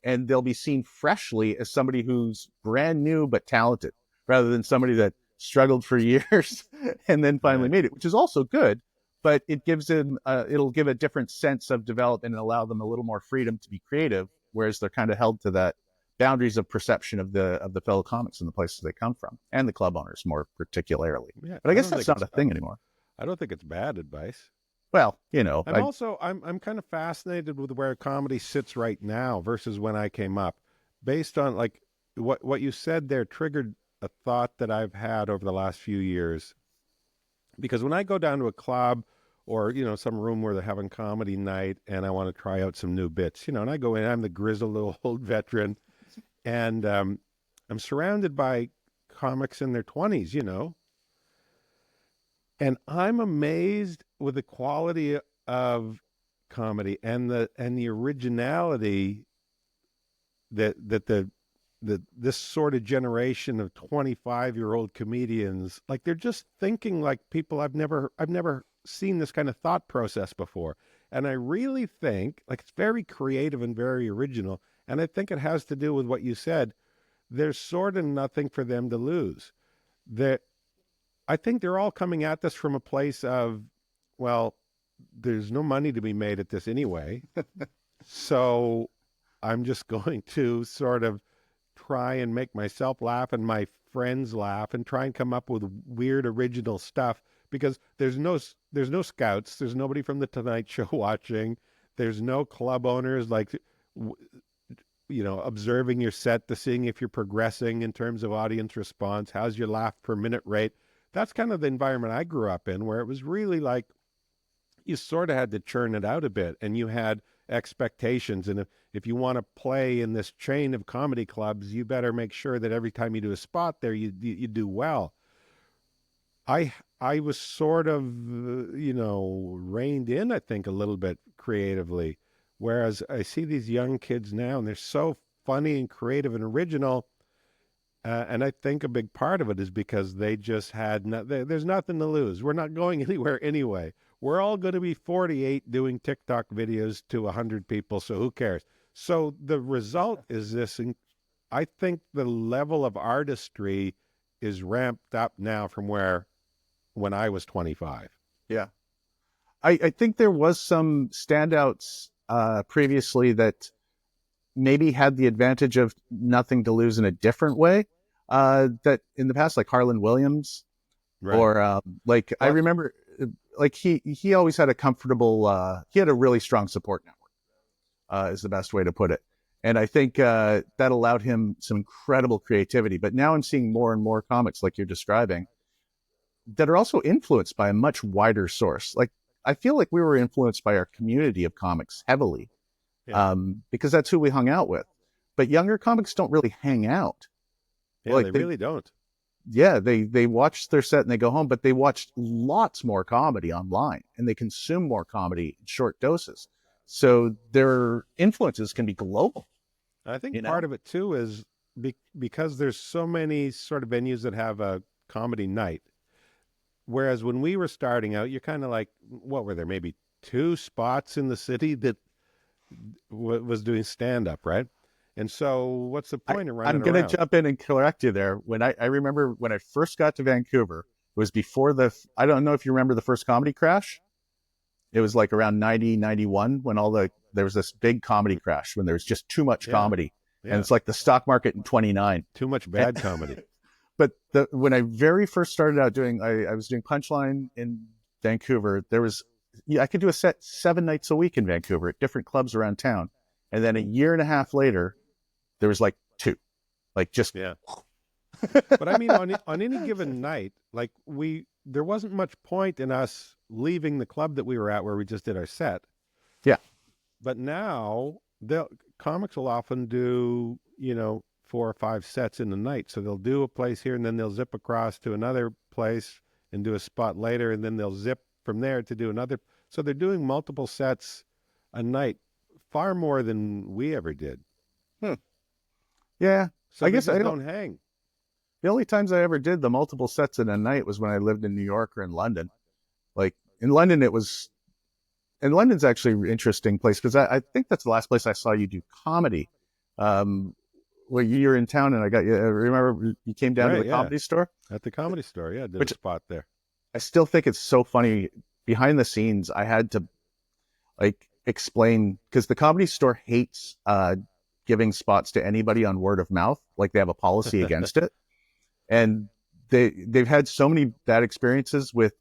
and they'll be seen freshly as somebody who's brand new but talented rather than somebody that struggled for years and then finally Right. made it, which is also good, but it gives them it'll give a different sense of development and allow them a little more freedom to be creative, whereas they're kind of held to that boundaries of perception of the fellow comics and the places they come from and the club owners more particularly. Yeah, But I guess that's not a thing anymore. I don't think it's bad advice. Well, And also, I'm kind of fascinated with where comedy sits right now versus when I came up, based on like what you said there triggered a thought that I've had over the last few years. Because when I go down to a club or some room where they're having comedy night and I want to try out some new bits, and I go in, I'm the grizzled old veteran, and I'm surrounded by comics in their 20s, and I'm amazed with the quality of comedy and the originality that this sort of generation of 25-year-old comedians, like they're just thinking like people I've never seen this kind of thought process before. And I really think like it's very creative and very original, and I think it has to do with what you said. There's sort of nothing for them to lose. That I think they're all coming at this from a place of, well, there's no money to be made at this anyway. So I'm just going to sort of try and make myself laugh and my friends laugh and try and come up with weird original stuff because there's no scouts, there's nobody from the Tonight Show watching, there's no club owners like observing your set to seeing if you're progressing in terms of audience response. How's your laugh per minute rate? That's kind of the environment I grew up in, where it was really like you sort of had to churn it out a bit, and you had expectations. And if you want to play in this chain of comedy clubs, you better make sure that every time you do a spot there, you do well. I was sort of, reined in, I think, a little bit creatively. Whereas I see these young kids now, and they're so funny and creative and original. And I think a big part of it is because they just had, there's nothing to lose. We're not going anywhere anyway. We're all going to be 48 doing TikTok videos to 100 people, so who cares? So the result is this. I think the level of artistry is ramped up now from where when I was 25. Yeah. I think there was some standouts previously that maybe had the advantage of nothing to lose in a different way. That in the past, like Harlan Williams, Right. or I remember, like he always had a comfortable. He had a really strong support network. Is the best way to put it. And I think that allowed him some incredible creativity. But now I'm seeing more and more comics like you're describing that are also influenced by a much wider source. Like I feel like we were influenced by our community of comics heavily, because that's who we hung out with. But younger comics don't really hang out. Yeah, like, they really don't. Yeah, they watch their set and they go home, but they watch lots more comedy online and they consume more comedy in short doses. So their influences can be global. I think part of it too is because there's so many sort of venues that have a comedy night. Whereas when we were starting out, you're kind of like, what were there? Maybe 2 spots in the city that was doing stand up, right? And so what's the point of running I'm going to jump in and correct you there. When I remember when I first got to Vancouver, it was before I don't know if you remember the first comedy crash. It was like around 90, 91 when there was this big comedy crash when there was just too much comedy. Yeah. And it's like the stock market in 29. Too much bad comedy. But when I very first started out I was doing Punchline in Vancouver. I could do a set 7 nights a week in Vancouver at different clubs around town. And then a year and a half later, there was like 2, like just. Yeah. But I mean, on any given night, like there wasn't much point in us leaving the club that we were at where we just did our set. Yeah. But now the comics will often do, 4 or 5 sets in the night. So they'll do a place here and then they'll zip across to another place and do a spot later. And then they'll zip from there to do another. So they're doing multiple sets a night, far more than we ever did. Yeah. So I guess I don't hang. The only times I ever did the multiple sets in a night was when I lived in New York or in London. Like in London, and London's actually an interesting place because I think that's the last place I saw you do comedy. Well, you're in town and I got you. Remember you came down to the Comedy Store? At the Comedy Store, yeah. Did a spot there. I still think it's so funny. Behind the scenes, I had to explain because the Comedy Store hates giving spots to anybody on word of mouth. Like they have a policy against it. And they've had so many bad experiences with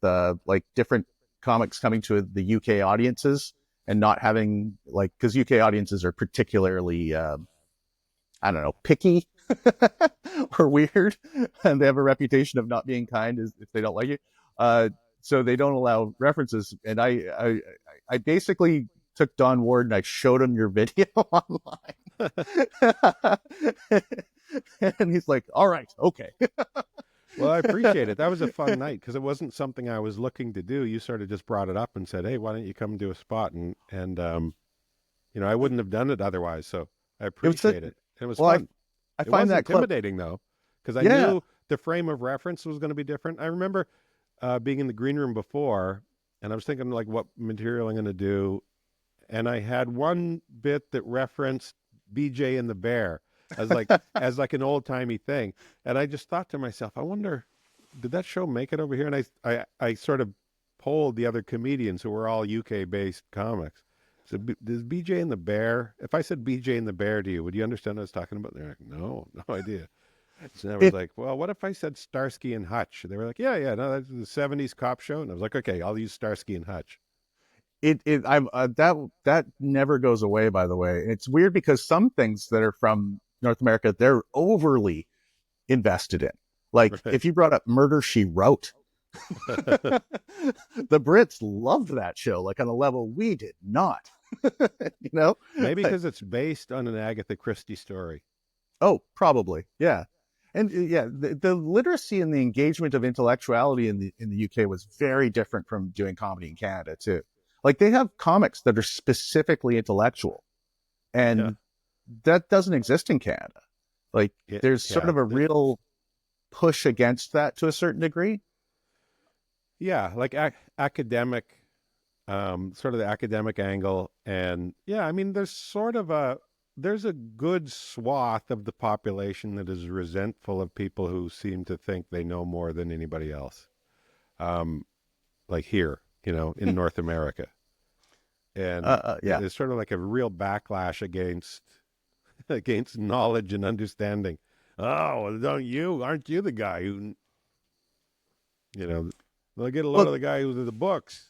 different comics coming to the UK audiences and not having because UK audiences are particularly picky or weird, and they have a reputation of not being kind if they don't like you. So they don't allow references. And I basically took Don Ward and I showed him your video online. And he's like, all right, okay. Well, I appreciate it. That was a fun night because it wasn't something I was looking to do. You sort of just brought it up and said, hey, why don't you come do a spot? And I wouldn't have done it otherwise. So I appreciate it. It was fun. I find that intimidating though, because I knew the frame of reference was going to be different. I remember being in the green room before, and I was thinking what material I'm going to do. And I had one bit that referenced BJ and the Bear as an old timey thing. And I just thought to myself, I wonder, did that show make it over here? And I sort of polled the other comedians who were all UK based comics. So does BJ and the Bear, if I said BJ and the Bear to you, would you understand what I was talking about? They're like, no idea. So I was like, well, what if I said Starsky and Hutch? They were like, yeah, no, that's the 70s cop show. And I was like, okay, I'll use Starsky and Hutch. I'm that never goes away. By the way, it's weird because some things that are from North America, they're overly invested in. Like Right. if you brought up Murder She Wrote, the Brits loved that show, like on a level we did not. you know? Maybe because it's based on an Agatha Christie story. Oh, probably, yeah. And yeah, the literacy and the engagement of intellectuality in the UK was very different from doing comedy in Canada too. Like they have comics that are specifically intellectual, Yeah. and that doesn't exist in Canada. Like there's sort Yeah. of a real push against that to a certain degree. Yeah. Like academic, sort of the academic angle. And yeah, I mean, there's a good swath of the population that is resentful of people who seem to think they know more than anybody else. Um, like here, in North America. And Yeah. there's sort of like a real backlash against against knowledge and understanding. Oh, well, aren't you the guy who, you know, they'll get a load Well, of the guy who's in the books.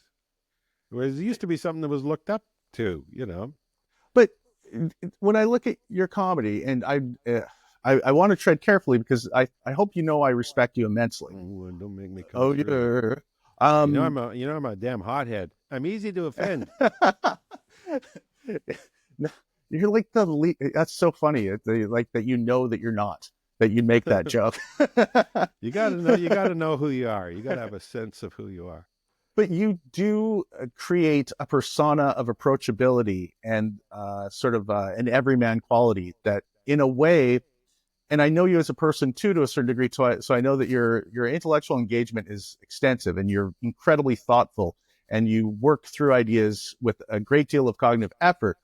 Whereas it used to be something that was looked up to. but when I look at your comedy, and I want to tread carefully because I hope you know I respect you immensely. Oh, don't make me come Oh through. yeah. Um, I'm a damn hothead. I'm easy to offend. you're like that's so funny. Like that you know that you're not that you make that joke. You gotta know who you are. You gotta have a sense of who you are. But you do create a persona of approachability and sort of an everyman quality that, in a way, and I know you as a person too to a certain degree. So I know that your intellectual engagement is extensive and you're incredibly thoughtful and you work through ideas with a great deal of cognitive effort.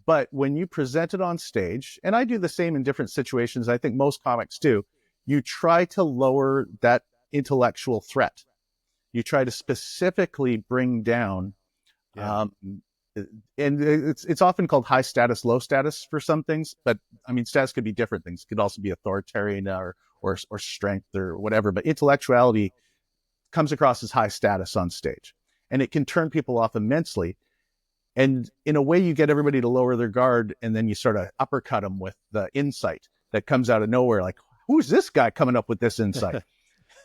But when you present it on stage, and I do the same in different situations, I think most comics do, you try to lower that intellectual threat. You try to specifically bring down, Yeah. um, and it's often called high status, low status for some things. But I mean, status could be different things. It could also be authoritarian or strength or whatever. But intellectuality comes across as high status on stage, and it can turn people off immensely. And in a way, you get everybody to lower their guard, and then you sort of uppercut them with the insight that comes out of nowhere. Like, who's this guy coming up with this insight?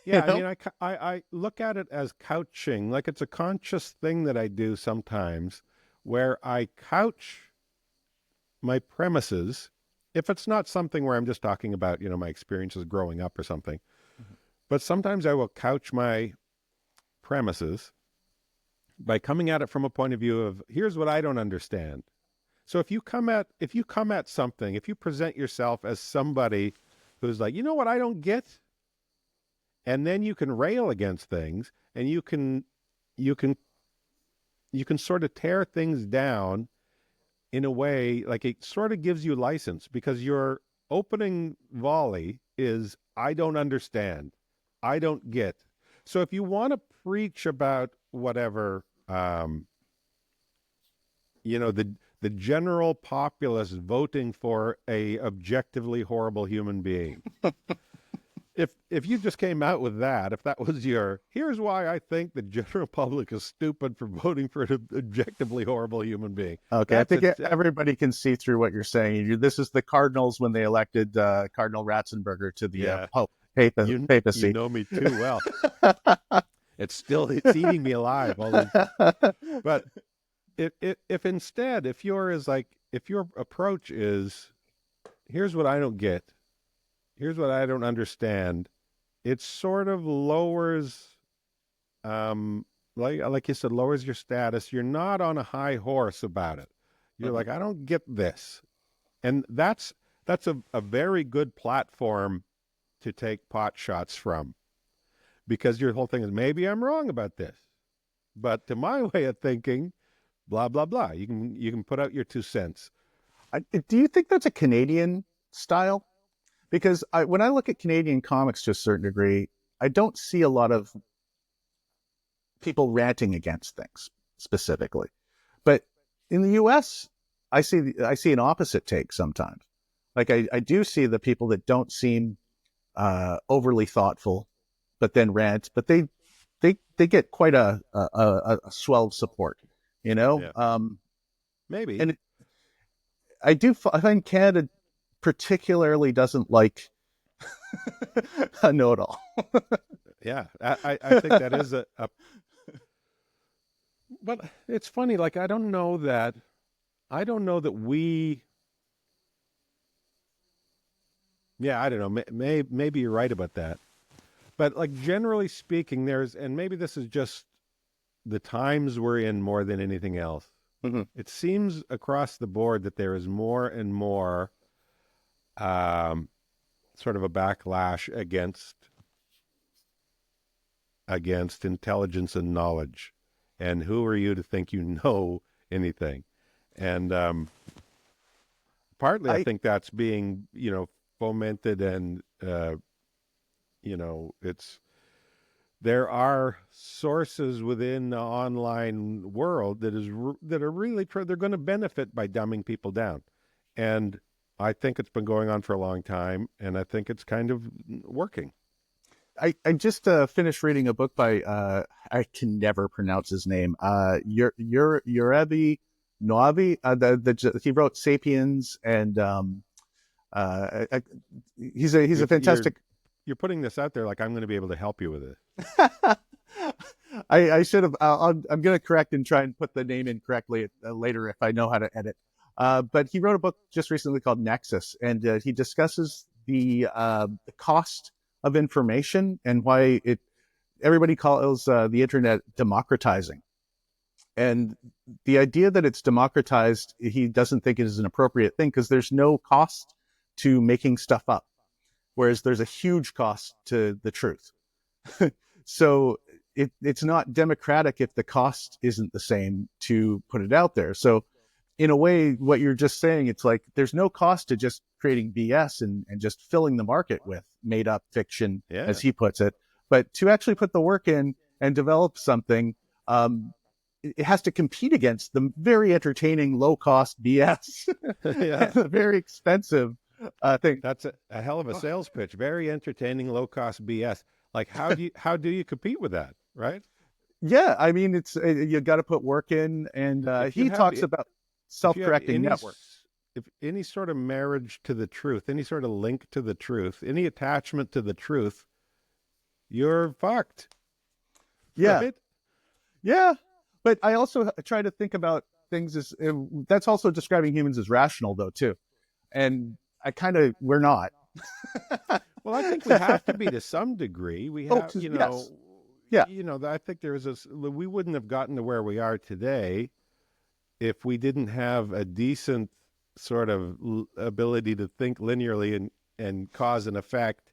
Yeah, You I know? mean, I look at it as couching, like it's a conscious thing that I do sometimes where I couch my premises. If it's not something where I'm just talking about, my experiences growing up or something, but sometimes I will couch my premises by coming at it from a point of view of here's what I don't understand. So if you come at something, if you present yourself as somebody who's like, you know what I don't get, and then you can rail against things and you can you can sort of tear things down in a way like it sort of gives you license because your opening volley is I don't understand, I don't get. So if you want to preach about whatever, the general populace voting for a objectively horrible human being, if you just came out with that, if that was your, here's why I think the general public is stupid for voting for an objectively horrible human being. Okay, I That's think a everybody can see through what you're saying. This is the Cardinals when they elected Cardinal Ratzenberger to the yeah. You papacy. know me too well. It's eating me alive. All these, but if instead if your approach is here's what I don't get, here's what I don't understand, it sort of lowers, like you said, lowers your status. You're not on a high horse about it. You're Mhm. like, I don't get this. And that's a very good platform to take pot shots from, because your whole thing is maybe I'm wrong about this. But to my way of thinking, blah blah blah. You can put out your 2 cents. Do you think that's a Canadian style? Because when I look at Canadian comics to a certain degree, I don't see a lot of people ranting against things specifically. But in the U.S., I see an opposite take sometimes. Like I do see the people that don't seem overly thoughtful, but then rant, but they get quite a swell of support. you know? Yeah. Maybe. And I find Canada particularly doesn't like a know-it-all. Yeah. I think that is but it's funny. Like, I don't know that we, yeah, I don't know. Maybe you're right about that. But like generally speaking, and maybe this is just the times we're in more than anything else. Mhm. It seems across the board that there is more and more um, sort of a backlash against intelligence and knowledge. And who are you to think you know anything? And partly, I I think that's being, fomented, and it's there are sources within the online world that are really they're going to benefit by dumbing people down, and I think it's been going on for a long time, and I think it's kind of working. I just finished reading a book by I can never pronounce his name. Yurevi Noavi. He wrote *Sapiens*, and he's You're a fantastic. you're putting this out there like I'm going to be able to help you with it. I should have. I'm going to correct and try and put the name in correctly later if I know how to edit. But he wrote a book just recently called *Nexus*, and he discusses the cost of information and why everybody calls the internet democratizing. And the idea that it's democratized, he doesn't think it is an appropriate thing because there's no cost to making stuff up, whereas there's a huge cost to the truth. So it's not democratic if the cost isn't the same to put it out there. So in a way, what you're just saying, it's like there's no cost to just creating BS and just filling the market with made up fiction, Yeah. as he puts it. But to actually put the work in and develop something, it has to compete against the very entertaining, low cost BS, Yeah. and the very expensive thing. That's a hell of a sales pitch. Very entertaining, low cost BS. Like, how do you compete with that, right? Yeah, I mean, it's you got to put work in, and If you he have talks about if you have self-correcting networks. if any sort of marriage to the truth, any sort of link to the truth, any attachment to the truth, you're fucked. Yeah, Right? yeah. But I also try to think about things as that's also describing humans as rational, though, too. And we're not. Well, I think we have to be to some degree. We have, Yes, yeah, I think we wouldn't have gotten to where we are today if we didn't have a decent sort of ability to think linearly and cause and effect.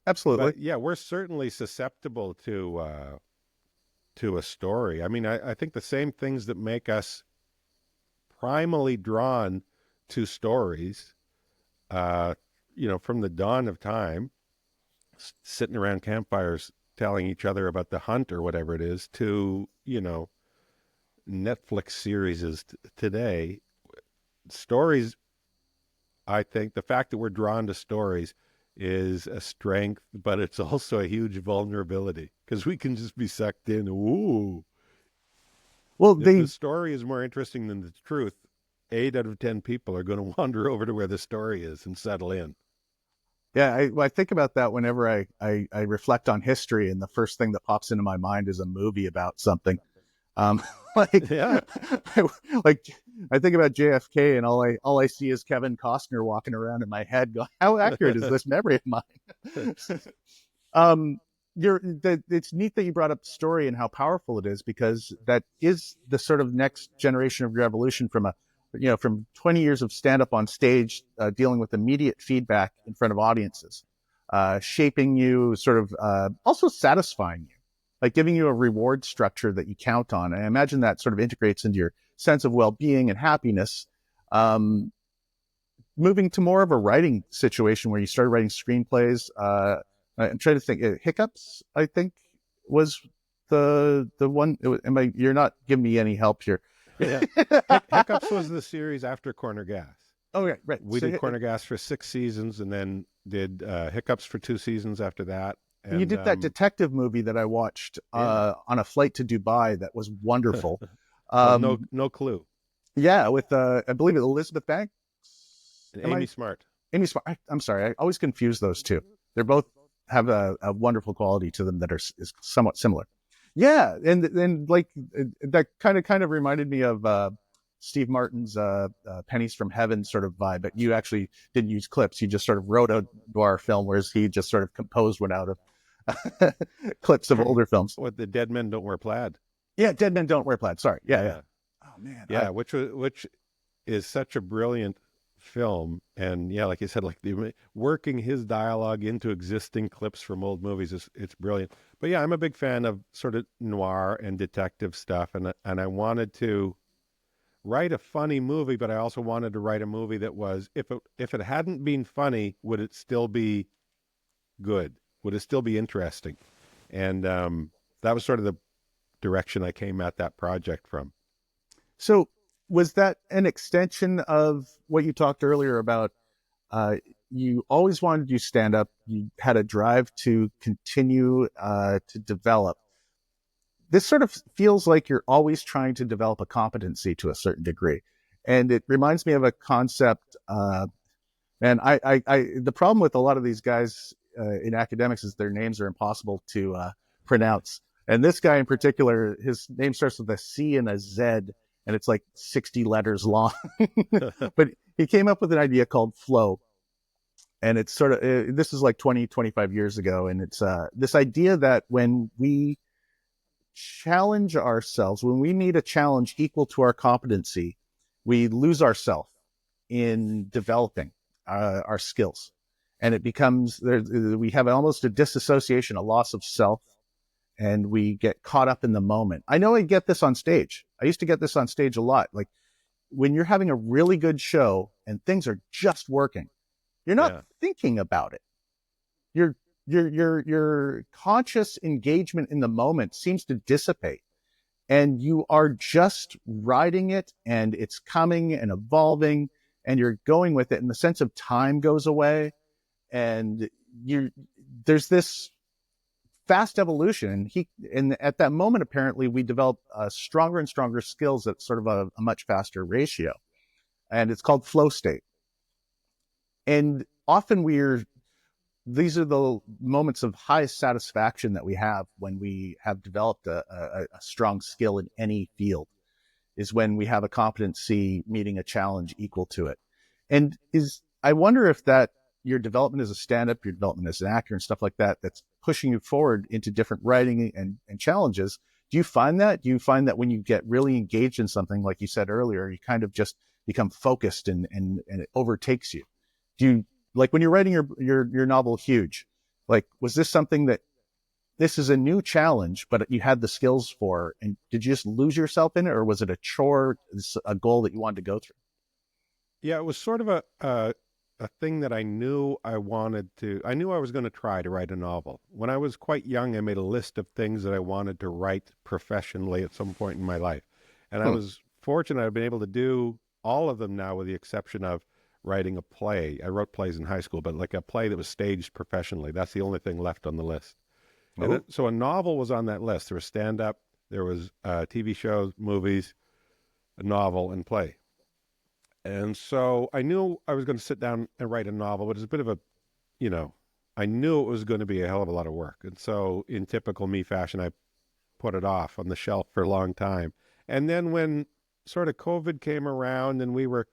absolutely. But yeah, we're certainly susceptible to a story. I mean, I think the same things that make us primally drawn to stories, from the dawn of time, sitting around campfires telling each other about the hunt or whatever it is, to, Netflix series is today. Stories, I think the fact that we're drawn to stories is a strength, but it's also a huge vulnerability because we can just be sucked in. Ooh. Well, If the story is more interesting than the truth, 8 out of 10 people are going to wander over to where the story is and settle in. yeah, I think about that whenever I reflect on history, and the first thing that pops into my mind is a movie about something. Um, like, Yeah. like I think about JFK, and all I see is Kevin Costner walking around in my head, going, "How accurate is this memory of mine?" um, it's neat that you brought up the story and how powerful it is, because that is the sort of next generation of your evolution from 20 years of stand up on stage, dealing with immediate feedback in front of audiences, shaping you, sort of also satisfying you, like giving you a reward structure that you count on. And I imagine that sort of integrates into your sense of well-being and happiness. Moving to more of a writing situation where you started writing screenplays. I'm trying to think. Hiccups, I think, was the one. You're not giving me any help here. Yeah. Hiccups was the series after Corner Gas. Oh, yeah, right. We did Corner Gas for 6 seasons, and then did Hiccups for 2 seasons after that. And you did that detective movie that I watched on a flight to Dubai that was wonderful. Oh, no, Um, no clue. yeah, with I believe it Elizabeth Banks. And Am Amy I Smart. Amy Smart? I'm sorry, I always confuse those two. They're both have a wonderful quality to them that is somewhat similar. Yeah, and like that kind of reminded me of Steve Martin's Pennies from Heaven sort of vibe, but you actually didn't use clips. You just sort of wrote a noir film, whereas he just sort of composed one out of clips of older films. What, the dead men don't wear plaid? Yeah, Dead Men Don't Wear Plaid. Sorry. Yeah, yeah. Yeah, Oh man, yeah. Which is such a brilliant film, and yeah, like you said, like the working his dialogue into existing clips from old movies is it's brilliant. But yeah, I'm a big fan of sort of noir and detective stuff, and I wanted to write a funny movie, but I also wanted to write a movie that was, if it hadn't been funny, would it still be good? Would it still be interesting? And that was sort of the direction I came at that project from. So was that an extension of what you talked earlier about? Uh, you always wanted to do stand up. You had a drive to continue to develop. This sort of feels like you're always trying to develop a competency to a certain degree, and it reminds me of a concept. And the problem with a lot of these guys in academics is their names are impossible to pronounce. And this guy in particular, his name starts with a C and a Z, and it's like 60 letters long. But he came up with an idea called flow. And it's sort of, this is like 20, 25 years ago. And it's this idea that when we challenge ourselves, when we meet a challenge equal to our competency, we lose ourselves in developing our skills. And it becomes, we have almost a disassociation, a loss of self, and we get caught up in the moment. I know I get this on stage. I used to get this on stage a lot. Like when you're having a really good show and things are just working, you're not Yeah. thinking about it. Your your conscious engagement in the moment seems to dissipate, and you are just riding it, and it's coming and evolving, and you're going with it, and the sense of time goes away, and you there's this fast evolution. And at that moment, apparently, we develop stronger and stronger skills at sort of a much faster ratio, and it's called flow state. And often these are the moments of highest satisfaction that we have when we have developed a strong skill in any field, is when we have a competency meeting a challenge equal to it. And I wonder if that your development as a stand-up, your development as an actor and stuff like that, that's pushing you forward into different writing and challenges. Do you find that? Do you find that when you get really engaged in something, like you said earlier, you kind of just become focused and it overtakes you? Do you, like when you're writing your novel Huge, like was this something that this is a new challenge, but you had the skills for, and did you just lose yourself in it, or was it a chore, a goal that you wanted to go through? Yeah, it was sort of a thing that I knew I wanted to. I knew I was going to try to write a novel. When I was quite young, I made a list of things that I wanted to write professionally at some point in my life, and I Hmm. was fortunate I've been able to do all of them now, with the exception of writing a play. I wrote plays in high school, but like a play that was staged professionally. That's the only thing left on the list. Oh, So a novel was on that list. There was stand up, there was TV shows, movies, a novel, and play. And so I knew I was going to sit down and write a novel, but it's a bit of a, you know, I knew it was going to be a hell of a lot of work. And so in typical me fashion, I put it off on the shelf for a long time. And then when sort of COVID came around and we were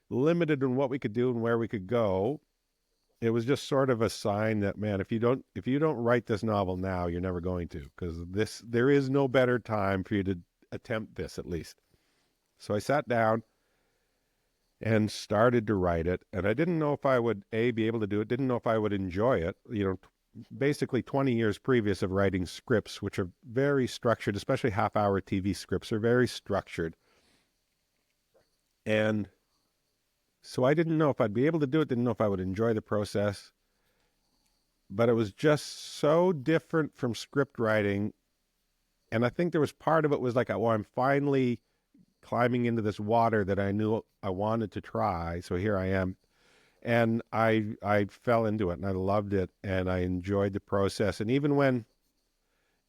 limited in what we could do and where we could go, it was just sort of a sign that, man, if you don't write this novel now, you're never going to, because there is no better time for you to attempt this, at least. So I sat down and started to write it, and I didn't know if I would be able to do it, didn't know if I would enjoy it. Basically 20 years previous of writing scripts, which are very structured, especially half-hour TV scripts, are very structured. And so I didn't know if I'd be able to do it, didn't know if I would enjoy the process, but it was just so different from script writing. And I think there was part of it was like, oh, I'm finally climbing into this water that I knew I wanted to try. So here I am. And I fell into it, and I loved it, and I enjoyed the process. And even when,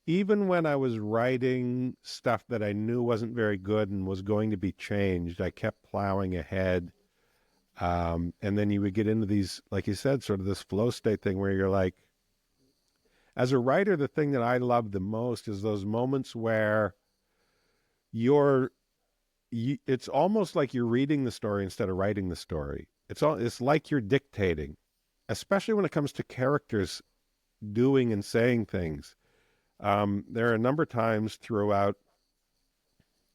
even when I was writing stuff that I knew wasn't very good and was going to be changed, I kept plowing ahead. And then you would get into these, like you said, sort of this flow state thing where you're like, as a writer, the thing that I love the most is those moments where you're, it's almost like you're reading the story instead of writing the story. It's like you're dictating, especially when it comes to characters doing and saying things. There are a number of times throughout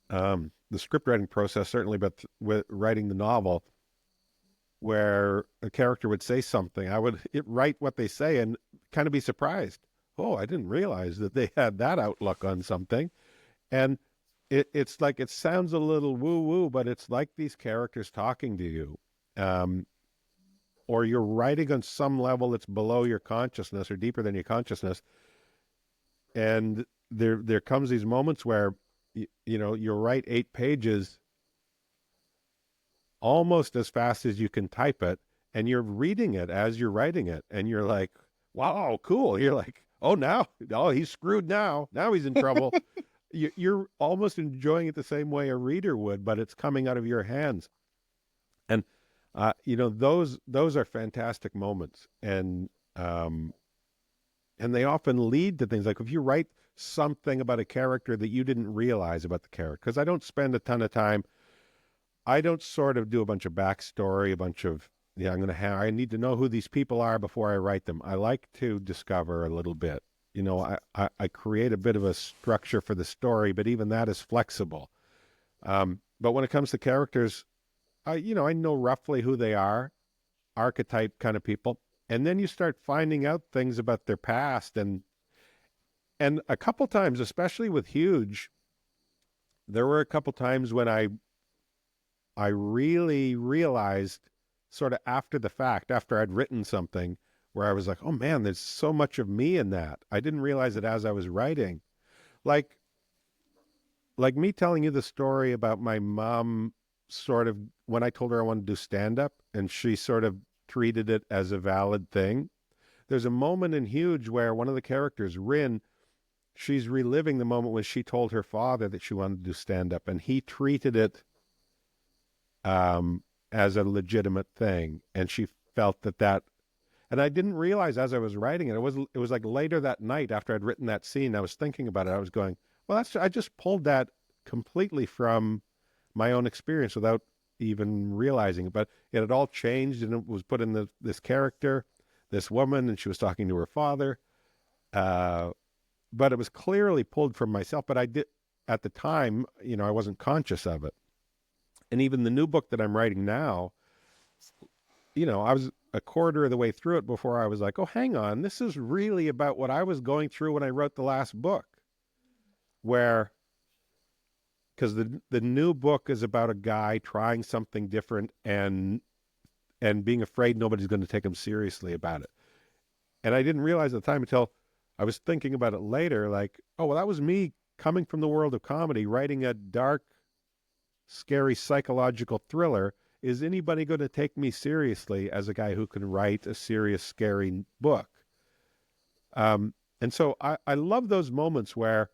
the script writing process, certainly, but with writing the novel, where a character would say something, I would write what they say and kind of be surprised. Oh, I didn't realize that they had that outlook on something. And it's like, it sounds a little woo-woo, but it's like these characters talking to you. Or you're writing on some level that's below your consciousness or deeper than your consciousness. And there comes these moments where, you'll write 8 pages almost as fast as you can type it, and you're reading it as you're writing it, and you're like, wow, cool. You're like, oh, he's screwed now. Now he's in trouble. You're almost enjoying it the same way a reader would, but it's coming out of your hands. And, those are fantastic moments. And they often lead to things like if you write something about a character that you didn't realize about the character, because I don't spend a ton of time. I don't sort of do a bunch of backstory, a bunch of, I need to know who these people are before I write them. I like to discover a little bit. I create a bit of a structure for the story, but even that is flexible. But when it comes to characters, I know roughly who they are, archetype kind of people. And then you start finding out things about their past. And a couple times, especially with Huge, there were a couple times when I really realized sort of after the fact, after I'd written something, where I was like, oh man, there's so much of me in that. I didn't realize it as I was writing. Like me telling you the story about my mom, sort of when I told her I wanted to do stand-up and she sort of treated it as a valid thing. There's a moment in Huge where one of the characters, Rin, she's reliving the moment when she told her father that she wanted to do stand-up, and he treated it as a legitimate thing, and she felt that, and I didn't realize as I was writing it. It was like later that night after I'd written that scene, I was thinking about it. I was going, well, I just pulled that completely from my own experience without even realizing it. But it had all changed, and it was put in this character, this woman, and she was talking to her father. But it was clearly pulled from myself. But I did at the time, I wasn't conscious of it. And even the new book that I'm writing now, I was a quarter of the way through it before I was like, oh, hang on, this is really about what I was going through when I wrote the last book. Because the new book is about a guy trying something different and being afraid nobody's going to take him seriously about it. And I didn't realize at the time until I was thinking about it later, like, oh, well, that was me coming from the world of comedy, writing a dark, scary psychological thriller. Is anybody going to take me seriously as a guy who can write a serious, scary book? And so I love those moments where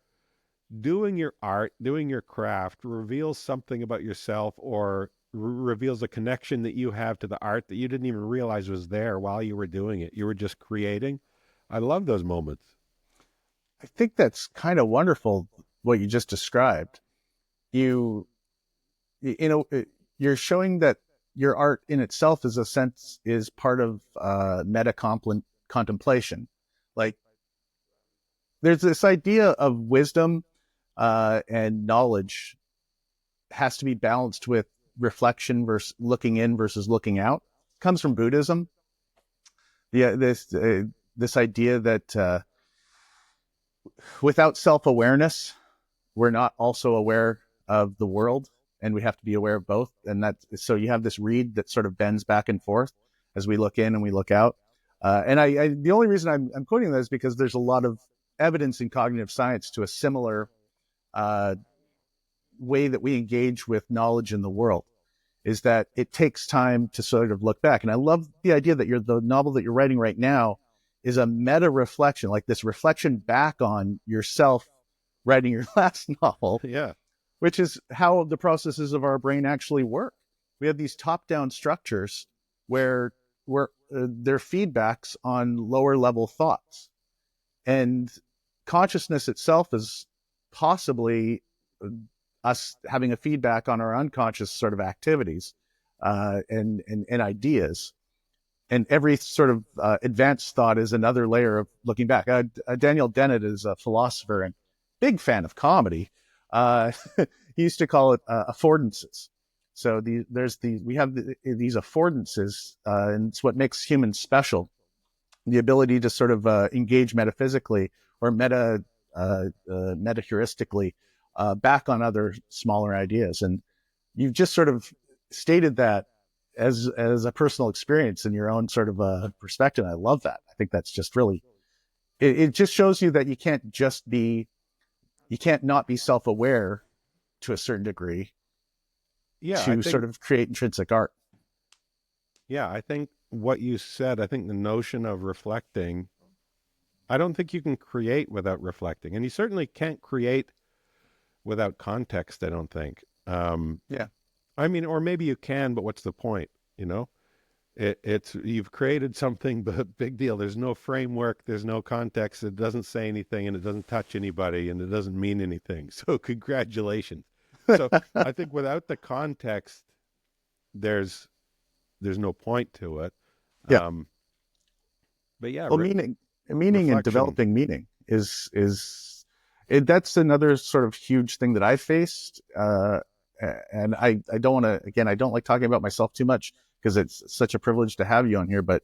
doing your art, doing your craft reveals something about yourself, or reveals a connection that you have to the art that you didn't even realize was there while you were doing it. You were just creating. I love those moments. I think that's kind of wonderful what you just described. You're showing that your art in itself is part of meta contemplation. Like, there's this idea of wisdom and knowledge has to be balanced with reflection versus looking in versus looking out. It comes from Buddhism. Yeah, this idea that without self-awareness, we're not also aware of the world, and we have to be aware of both. And so you have this reed that sort of bends back and forth as we look in and we look out. And the only reason I'm quoting that is because there's a lot of evidence in cognitive science to a similar way that we engage with knowledge in the world, is that it takes time to sort of look back. And I love the idea that the novel that you're writing right now is a meta reflection, like this reflection back on yourself writing your last novel, Yeah. which is how the processes of our brain actually work. We have these top-down structures where they're feedbacks on lower level thoughts, and consciousness itself is possibly us having a feedback on our unconscious sort of activities and ideas. And every sort of advanced thought is another layer of looking back. Daniel Dennett is a philosopher and big fan of comedy. He used to call it affordances. So we have these affordances, and it's what makes humans special. The ability to sort of engage metaphysically or meta heuristically back on other smaller ideas. And you've just sort of stated that as a personal experience in your own sort of perspective. I love that. I think that's just really, it just shows you that you can't not be self-aware to a certain degree to sort of create intrinsic art. Yeah, I think what you said, I think the notion of reflecting, I don't think you can create without reflecting. And you certainly can't create without context, I don't think. Yeah. I mean, or maybe you can, but what's the point? You know, it's you've created something, but big deal. There's no framework, there's no context. It doesn't say anything, and it doesn't touch anybody, and it doesn't mean anything. So congratulations. So I think without the context, there's no point to it. Yeah. But yeah, well, meaning and developing meaning is that's another sort of huge thing that I faced. And I don't want to, again, I don't like talking about myself too much because it's such a privilege to have you on here, but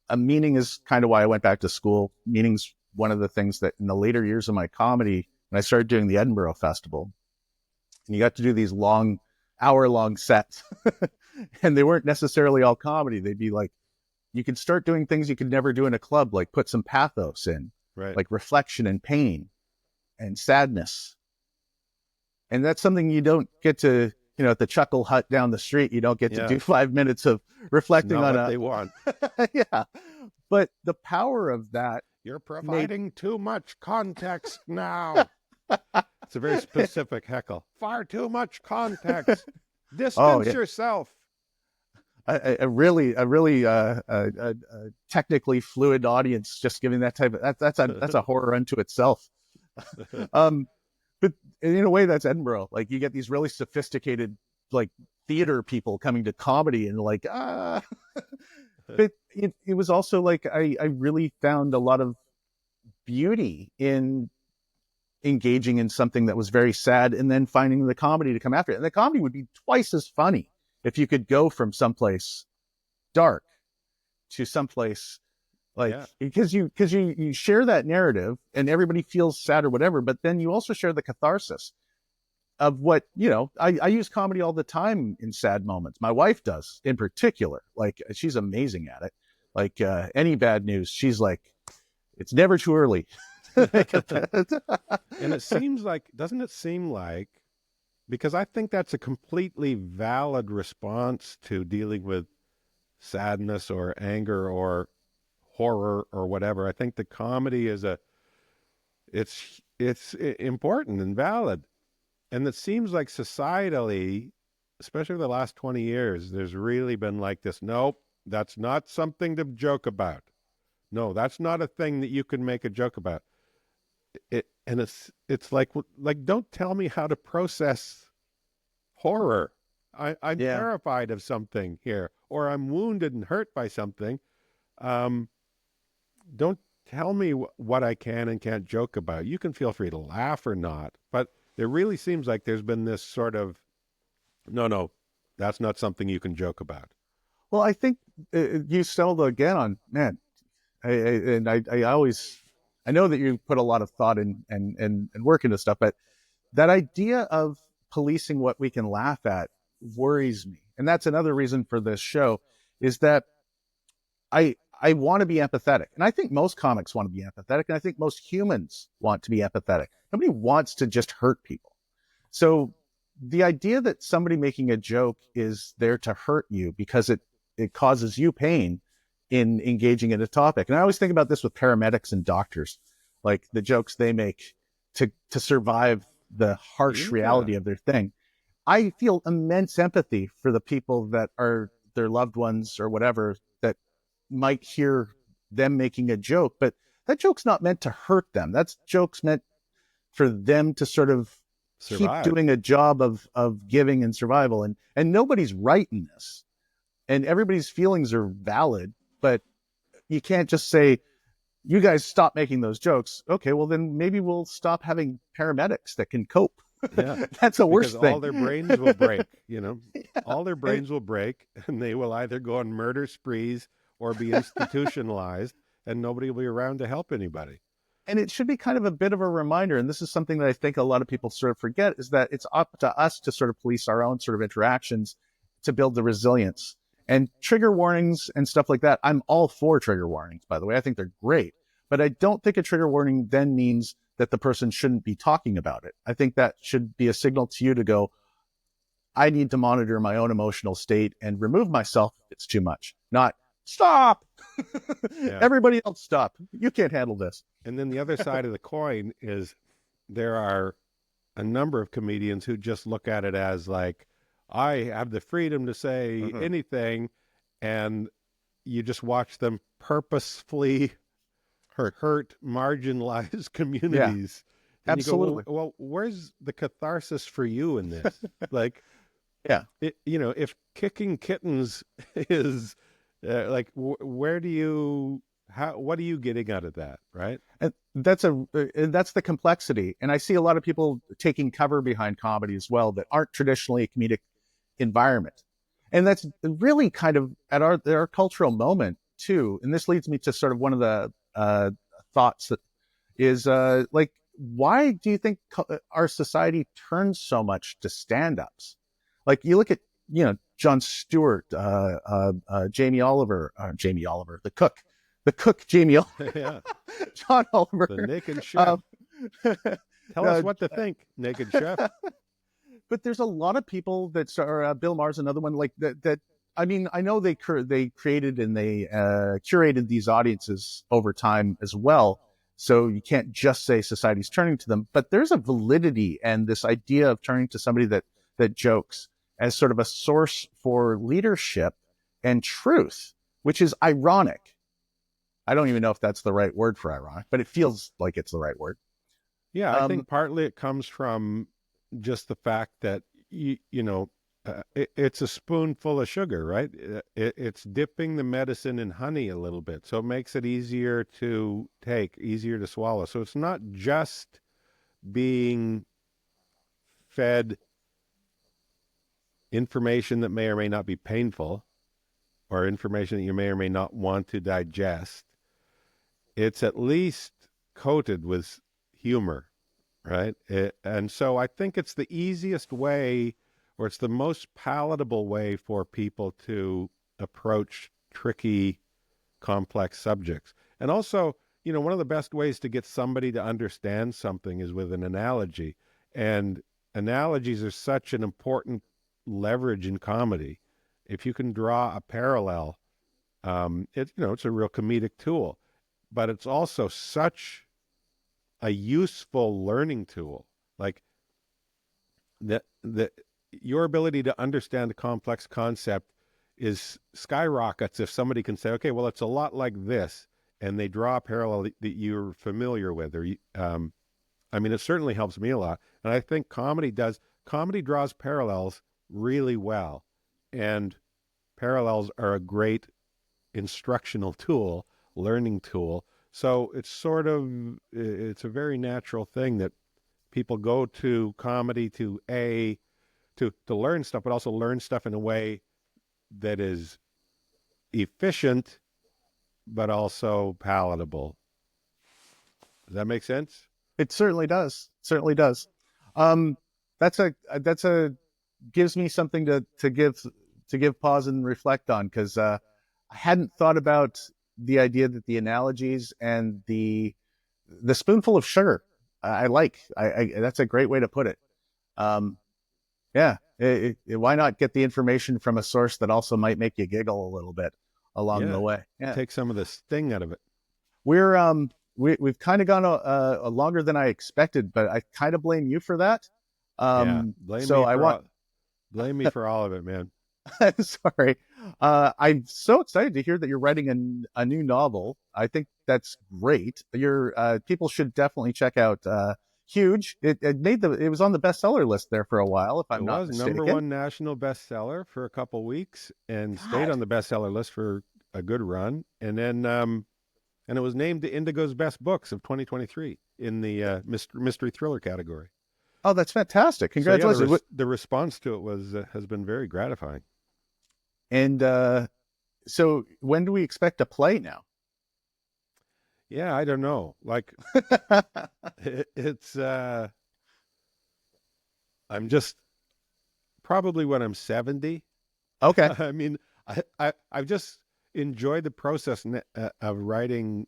a meaning is kind of why I went back to school. Meaning's one of the things that in the later years of my comedy, when I started doing the Edinburgh Festival, and you got to do these hour-long sets, and they weren't necessarily all comedy. They'd be like, you could start doing things you could never do in a club, like put some pathos in, right, like reflection and pain and sadness. And that's something you don't get to, at the Chuckle Hut down the street. You don't get to do 5 minutes of reflecting on what they want. Yeah. But the power of that. You're providing too much context now. It's a very specific heckle. Far too much context. Distance yourself. A really technically fluid audience just giving that type of that's a horror unto itself. But in a way, that's Edinburgh. Like you get these really sophisticated like theater people coming to comedy and like But it was also like I really found a lot of beauty in engaging in something that was very sad and then finding the comedy to come after it. And the comedy would be twice as funny if you could go from someplace dark to someplace because you share that narrative and everybody feels sad or whatever, but then you also share the catharsis of what, I use comedy all the time in sad moments. My wife does in particular. Like she's amazing at it. Like any bad news, she's like, it's never too early. And it seems like, doesn't it seem like, because I think that's a completely valid response to dealing with sadness or anger or horror or whatever. I think the comedy is it's important and valid. And it seems like societally, especially the last 20 years, there's really been like this, nope, that's not something to joke about. No, that's not a thing that you can make a joke about. And it's like, don't tell me how to process horror. I'm terrified of something here, or I'm wounded and hurt by something. Don't tell me what I can and can't joke about. You can feel free to laugh or not, but it really seems like there's been this sort of, no, that's not something you can joke about. Well, I think you settled again on, man, I always, I know that you put a lot of thought and work into stuff, but that idea of policing what we can laugh at worries me. And that's another reason for this show is that I want to be empathetic. And I think most comics want to be empathetic. And I think most humans want to be empathetic. Nobody wants to just hurt people. So the idea that somebody making a joke is there to hurt you because it causes you pain in engaging in a topic. And I always think about this with paramedics and doctors, like the jokes they make to survive the harsh Yeah. reality of their thing. I feel immense empathy for the people that are their loved ones or whatever that might hear them making a joke, but that joke's not meant to hurt them. That's jokes meant for them to sort of keep Survive. doing a job of giving and survival. And nobody's right in this. And everybody's feelings are valid, but you can't just say, you guys stop making those jokes. Okay, well then maybe we'll stop having paramedics that can cope. Yeah. That's a worse Because all thing. their brains will break, Yeah. all their And, brains will break and they will either go on murder sprees or be institutionalized and nobody will be around to help anybody. and it should be kind of a bit of a reminder, and this is something that I think a lot of people sort of forget, is that it's up to us to sort of police our own sort of interactions to build the resilience. And trigger warnings and stuff like that, I'm all for trigger warnings, by the way. I think they're great. But I don't think a trigger warning then means that the person shouldn't be talking about it. I think that should be a signal to you to go, I need to monitor my own emotional state and remove myself if it's too much. Not stop. Yeah. Everybody else stop. You can't handle this. And then the other side of the coin is there are a number of comedians who just look at it as like, I have the freedom to say anything. And you just watch them purposefully hurt marginalized communities. Yeah, And you go, absolutely. well, where's the catharsis for you in this? Like, Yeah. if kicking kittens is like, where do you, what are you getting out of that? Right. And that's the complexity. And I see a lot of people taking cover behind comedy as well that aren't traditionally a comedic environment. And that's really kind of at our cultural moment too. And this leads me to sort of one of the thoughts that is like, why do you think our society turns so much to stand-ups? Like you look at, Jon Stewart, Jamie Oliver, the cook, Yeah. John Oliver. The naked chef. Tell us what to uh, think, naked chef. but there's a lot of people that are Bill Maher's another one like that. I mean, I know they created and they curated these audiences over time as well. So you can't just say society's turning to them, but there's a validity and this idea of turning to somebody that jokes as sort of a source for leadership and truth, which is ironic. I don't even know if that's the right word for ironic, but it feels like it's the right word. Yeah, I Um, think partly it comes from just the fact that it's a spoonful of sugar, right? It's dipping the medicine in honey a little bit, so it makes it easier to take, easier to swallow. So it's not just being fed information that may or may not be painful, or information that you may or may not want to digest. It's at least coated with humor, right? And so I think it's the easiest way, or it's the most palatable way for people to approach tricky, complex subjects. And also, one of the best ways to get somebody to understand something is with an analogy. And analogies are such an important leverage in comedy. If you can draw a parallel, it's a real comedic tool, but it's also such a useful learning tool. Like that your ability to understand a complex concept is skyrockets if somebody can say, okay, well, it's a lot like this, and they draw a parallel that you're familiar with. I mean, it certainly helps me a lot, and I think comedy draws parallels really well, and parallels are a great instructional tool, learning tool. So it's a very natural thing that people go to comedy to learn stuff, but also learn stuff in a way that is efficient, but also palatable. Does that make sense? it certainly does. Certainly does. Um, that's a gives me something to give pause and reflect on because I hadn't thought about the idea that the analogies and the spoonful of sugar I like. That's a great way to put it. Um, yeah, why not get the information from a source that also might make you giggle a little bit? along the Yeah. way. Yeah. Take some of the sting out of it. We've kind of gone a longer than I expected, but I kind of blame you for that. Yeah. So I want Blame me for all of it, man. sorry. I'm so excited to hear that you're writing a new novel. I think that's great. People should definitely check out Huge. It was on the bestseller list there for a while, if It I'm not was number mistaken. one national bestseller for a couple weeks and stayed God. on the bestseller list for a good run. And it was named to Indigo's Best Books of 2023 in the mystery thriller category. Oh, that's fantastic. So yeah, Congratulations. the response to it has been very gratifying. And so when do we expect a play now? Yeah, I don't know. Like it's I'm just probably when I'm 70. Okay. I mean, I've just enjoyed the process of writing,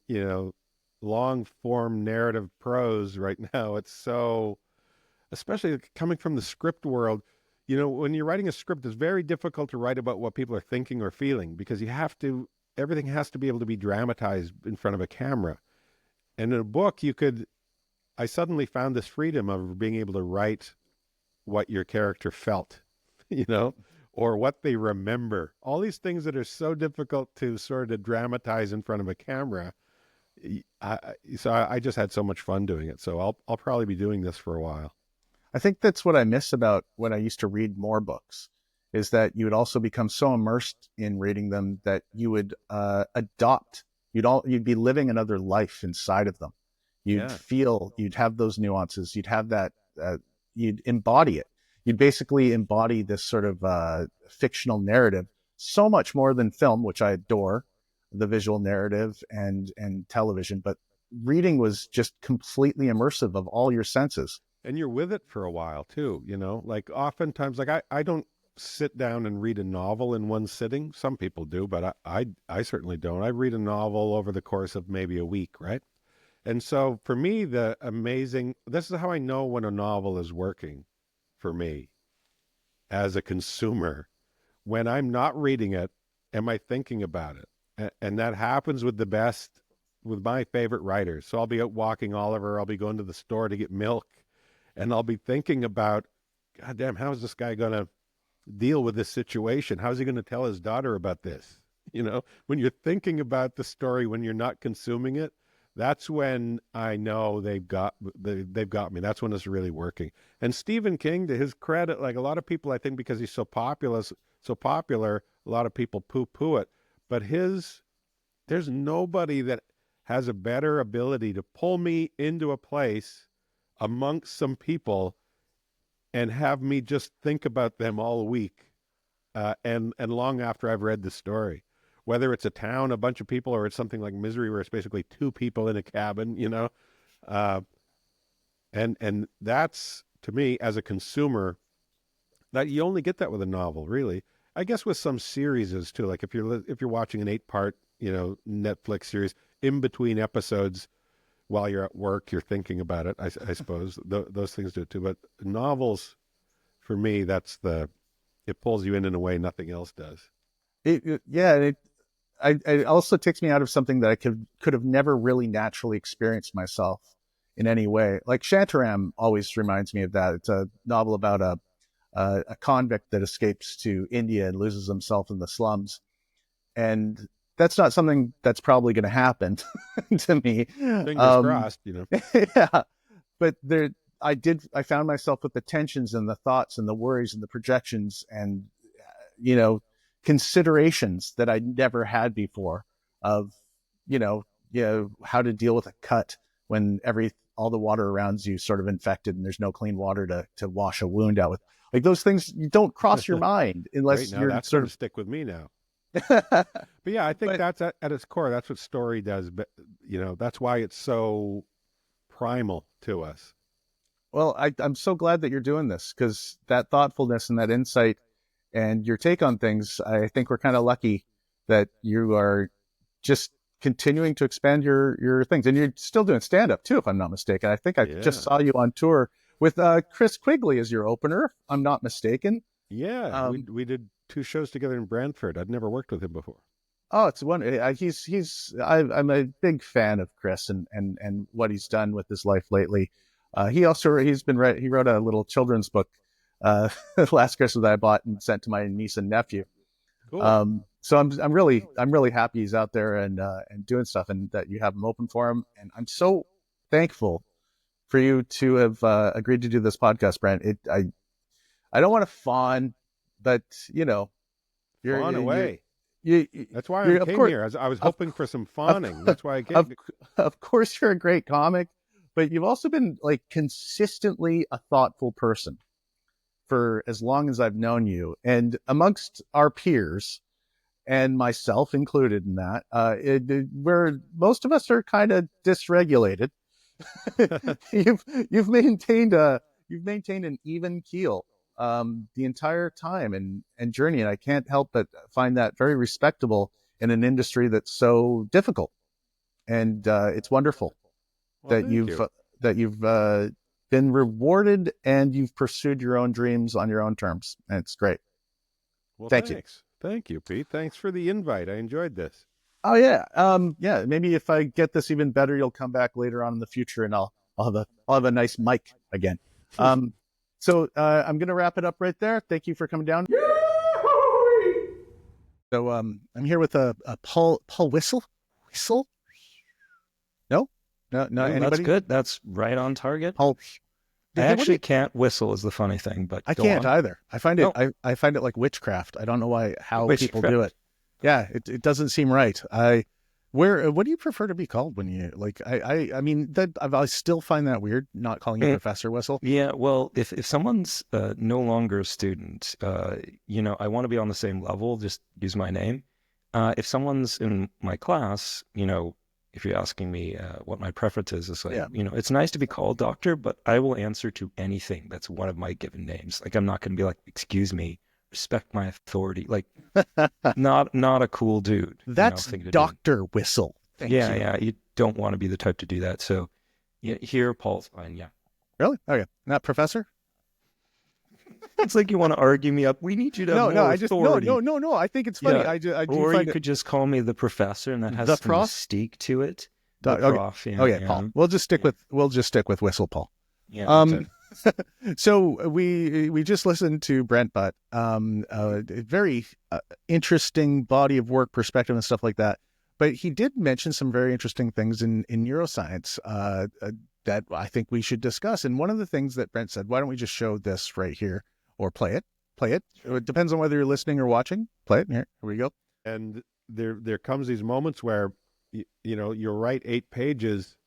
long form narrative prose right now. It's so, especially coming from the script world, when you're writing a script, it's very difficult to write about what people are thinking or feeling because everything has to be able to be dramatized in front of a camera. And in a book, I suddenly found this freedom of being able to write what your character felt, you know, or what they remember. All these things that are so difficult to sort of dramatize in front of a camera. So I just had so much fun doing it. So I'll probably be doing this for a while. I think that's what I miss about when I used to read more books, is that you would also become so immersed in reading them that you would adopt. You'd be living another life inside of them. Yeah. You'd have those nuances. You'd have that. You'd embody it. You'd basically embody this sort of fictional narrative so much more than film, which I adore, the visual narrative and television. But reading was just completely immersive of all your senses. And you're with it for a while too, like oftentimes, like I don't sit down and read a novel in one sitting. Some people do, but I certainly don't. I read a novel over the course of maybe a week, right? And so for me, this is how I know when a novel is working for me as a consumer. When I'm not reading it, am I thinking about it? And that happens with my favorite writers. So I'll be out walking Oliver, I'll be going to the store to get milk, and I'll be thinking about, God damn, how is this guy going to deal with this situation? How's he going to tell his daughter about this? When you're thinking about the story, when you're not consuming it, that's when I know they've got me. That's when it's really working. And Stephen King, to his credit, like a lot of people, I think because he's so popular, a lot of people poo-poo it. But there's nobody that has a better ability to pull me into a place amongst some people and have me just think about them all week, and long after I've read the story. Whether it's a town, a bunch of people, or it's something like Misery, where it's basically two people in a cabin, and that's, to me as a consumer, that you only get that with a novel, really. I guess with some series too, like if you're watching an 8-part, Netflix series, in between episodes, while you're at work, you're thinking about it. I suppose those things do it too. But novels, for me, it pulls you in a way nothing else does. It also takes me out of something that I could have never really naturally experienced myself in any way. Like Shantaram always reminds me of that. It's a novel about a convict that escapes to India and loses himself in the slums, and that's not something that's probably going to happen to me. Fingers crossed, Yeah, but I found myself with the tensions and the thoughts and the worries and the projections and you know considerations that I never had before of how to deal with a cut when all the water around you sort of infected and there's no clean water to wash a wound out with. Like those things you don't cross your mind Great. unless Now you're that's sort going to of stick with me now. But yeah, I think but that's at its core. That's what story does. But that's why it's so primal to us. well, I'm so glad that you're doing this because that thoughtfulness and that insight and your take on things, I think we're kind of lucky that you are just continuing to expand your things. And you're still doing stand up too, if I'm not mistaken. I think I just Yeah. saw you on tour with Chris Quigley as your opener, if I'm not mistaken. Yeah. We Um, we did 2 shows together in Brantford. I'd never worked with him before. Oh, it's one. I'm a big fan of Chris and what he's done with his life lately. He wrote a little children's book uh, last Christmas that I bought and sent to my niece and nephew. Cool. So I'm really happy he's out there and doing stuff, and that you have him open for him. And I'm so thankful for you to have agreed to do this podcast, Brent. I don't want to fawn, but you know, Fawn you're away. you, That's why I you're of came course here. I was of, hoping for some of, fawning. That's why I came. of of course you're a great comic, but you've also been like consistently a thoughtful person for as long as I've known you, and amongst our peers and myself included in that, where most of us are kind of dysregulated. you've maintained an even keel the entire time and journey, and I can't help but find that very respectable in an industry that's so difficult. And it's wonderful Well, that thank you. you've been rewarded and you've pursued your own dreams on your own terms, and it's great. Well, Thank you. thanks. Thank you, Pete. Thanks for the invite. I enjoyed this. Oh yeah, yeah. Maybe if I get this even better, you'll come back later on in the future, and I'll have a nice mic again. Um, I'm gonna wrap it up right there. Thank you for coming down. So I'm here with a Paul Whissell. Whissell? No, no. No, that's Anybody? good. That's right on target. Paul. I Hey, what do actually you- can't whistle is the funny thing, but I go can't on. either. I find it. No. I find it like witchcraft. I don't know how people Witchcraft. do it. Yeah, it doesn't seem right. What do you prefer to be called when you like? I mean that I still find that weird. Not calling you Mm. Professor Whissell. Yeah, well, if someone's no longer a student, I want to be on the same level, just use my name. If someone's in my class, if you're asking me what my preference is, it's like, Yeah. it's nice to be called doctor, but I will answer to anything that's one of my given names. Like, I'm not going to be like, excuse me, respect my authority. Like, not a cool dude. That's thing to do. Dr. Whissell. Thank you. Yeah, you don't want to be the type to do that. So, yeah, here, Paul's fine. Yeah. Really? Okay. Not Professor? It's like you want to argue me up. We need you to have No. more I just authority. no. I think it's funny. Yeah. I do Or find you it. could just call me the professor, and that has The some prof? mystique to it. Okay. The prof, yeah. Okay, yeah. Paul. We'll just stick with Whissell, Paul. Yeah. So we just listened to Brent Butt, a very interesting body of work, perspective, and stuff like that. But he did mention some very interesting things in neuroscience that I think we should discuss. And one of the things that Brent said, why don't we just show this right here or play it? Play it. It depends on whether you're listening or watching. Play it. Here we go. And there comes these moments where you'll write 8 pages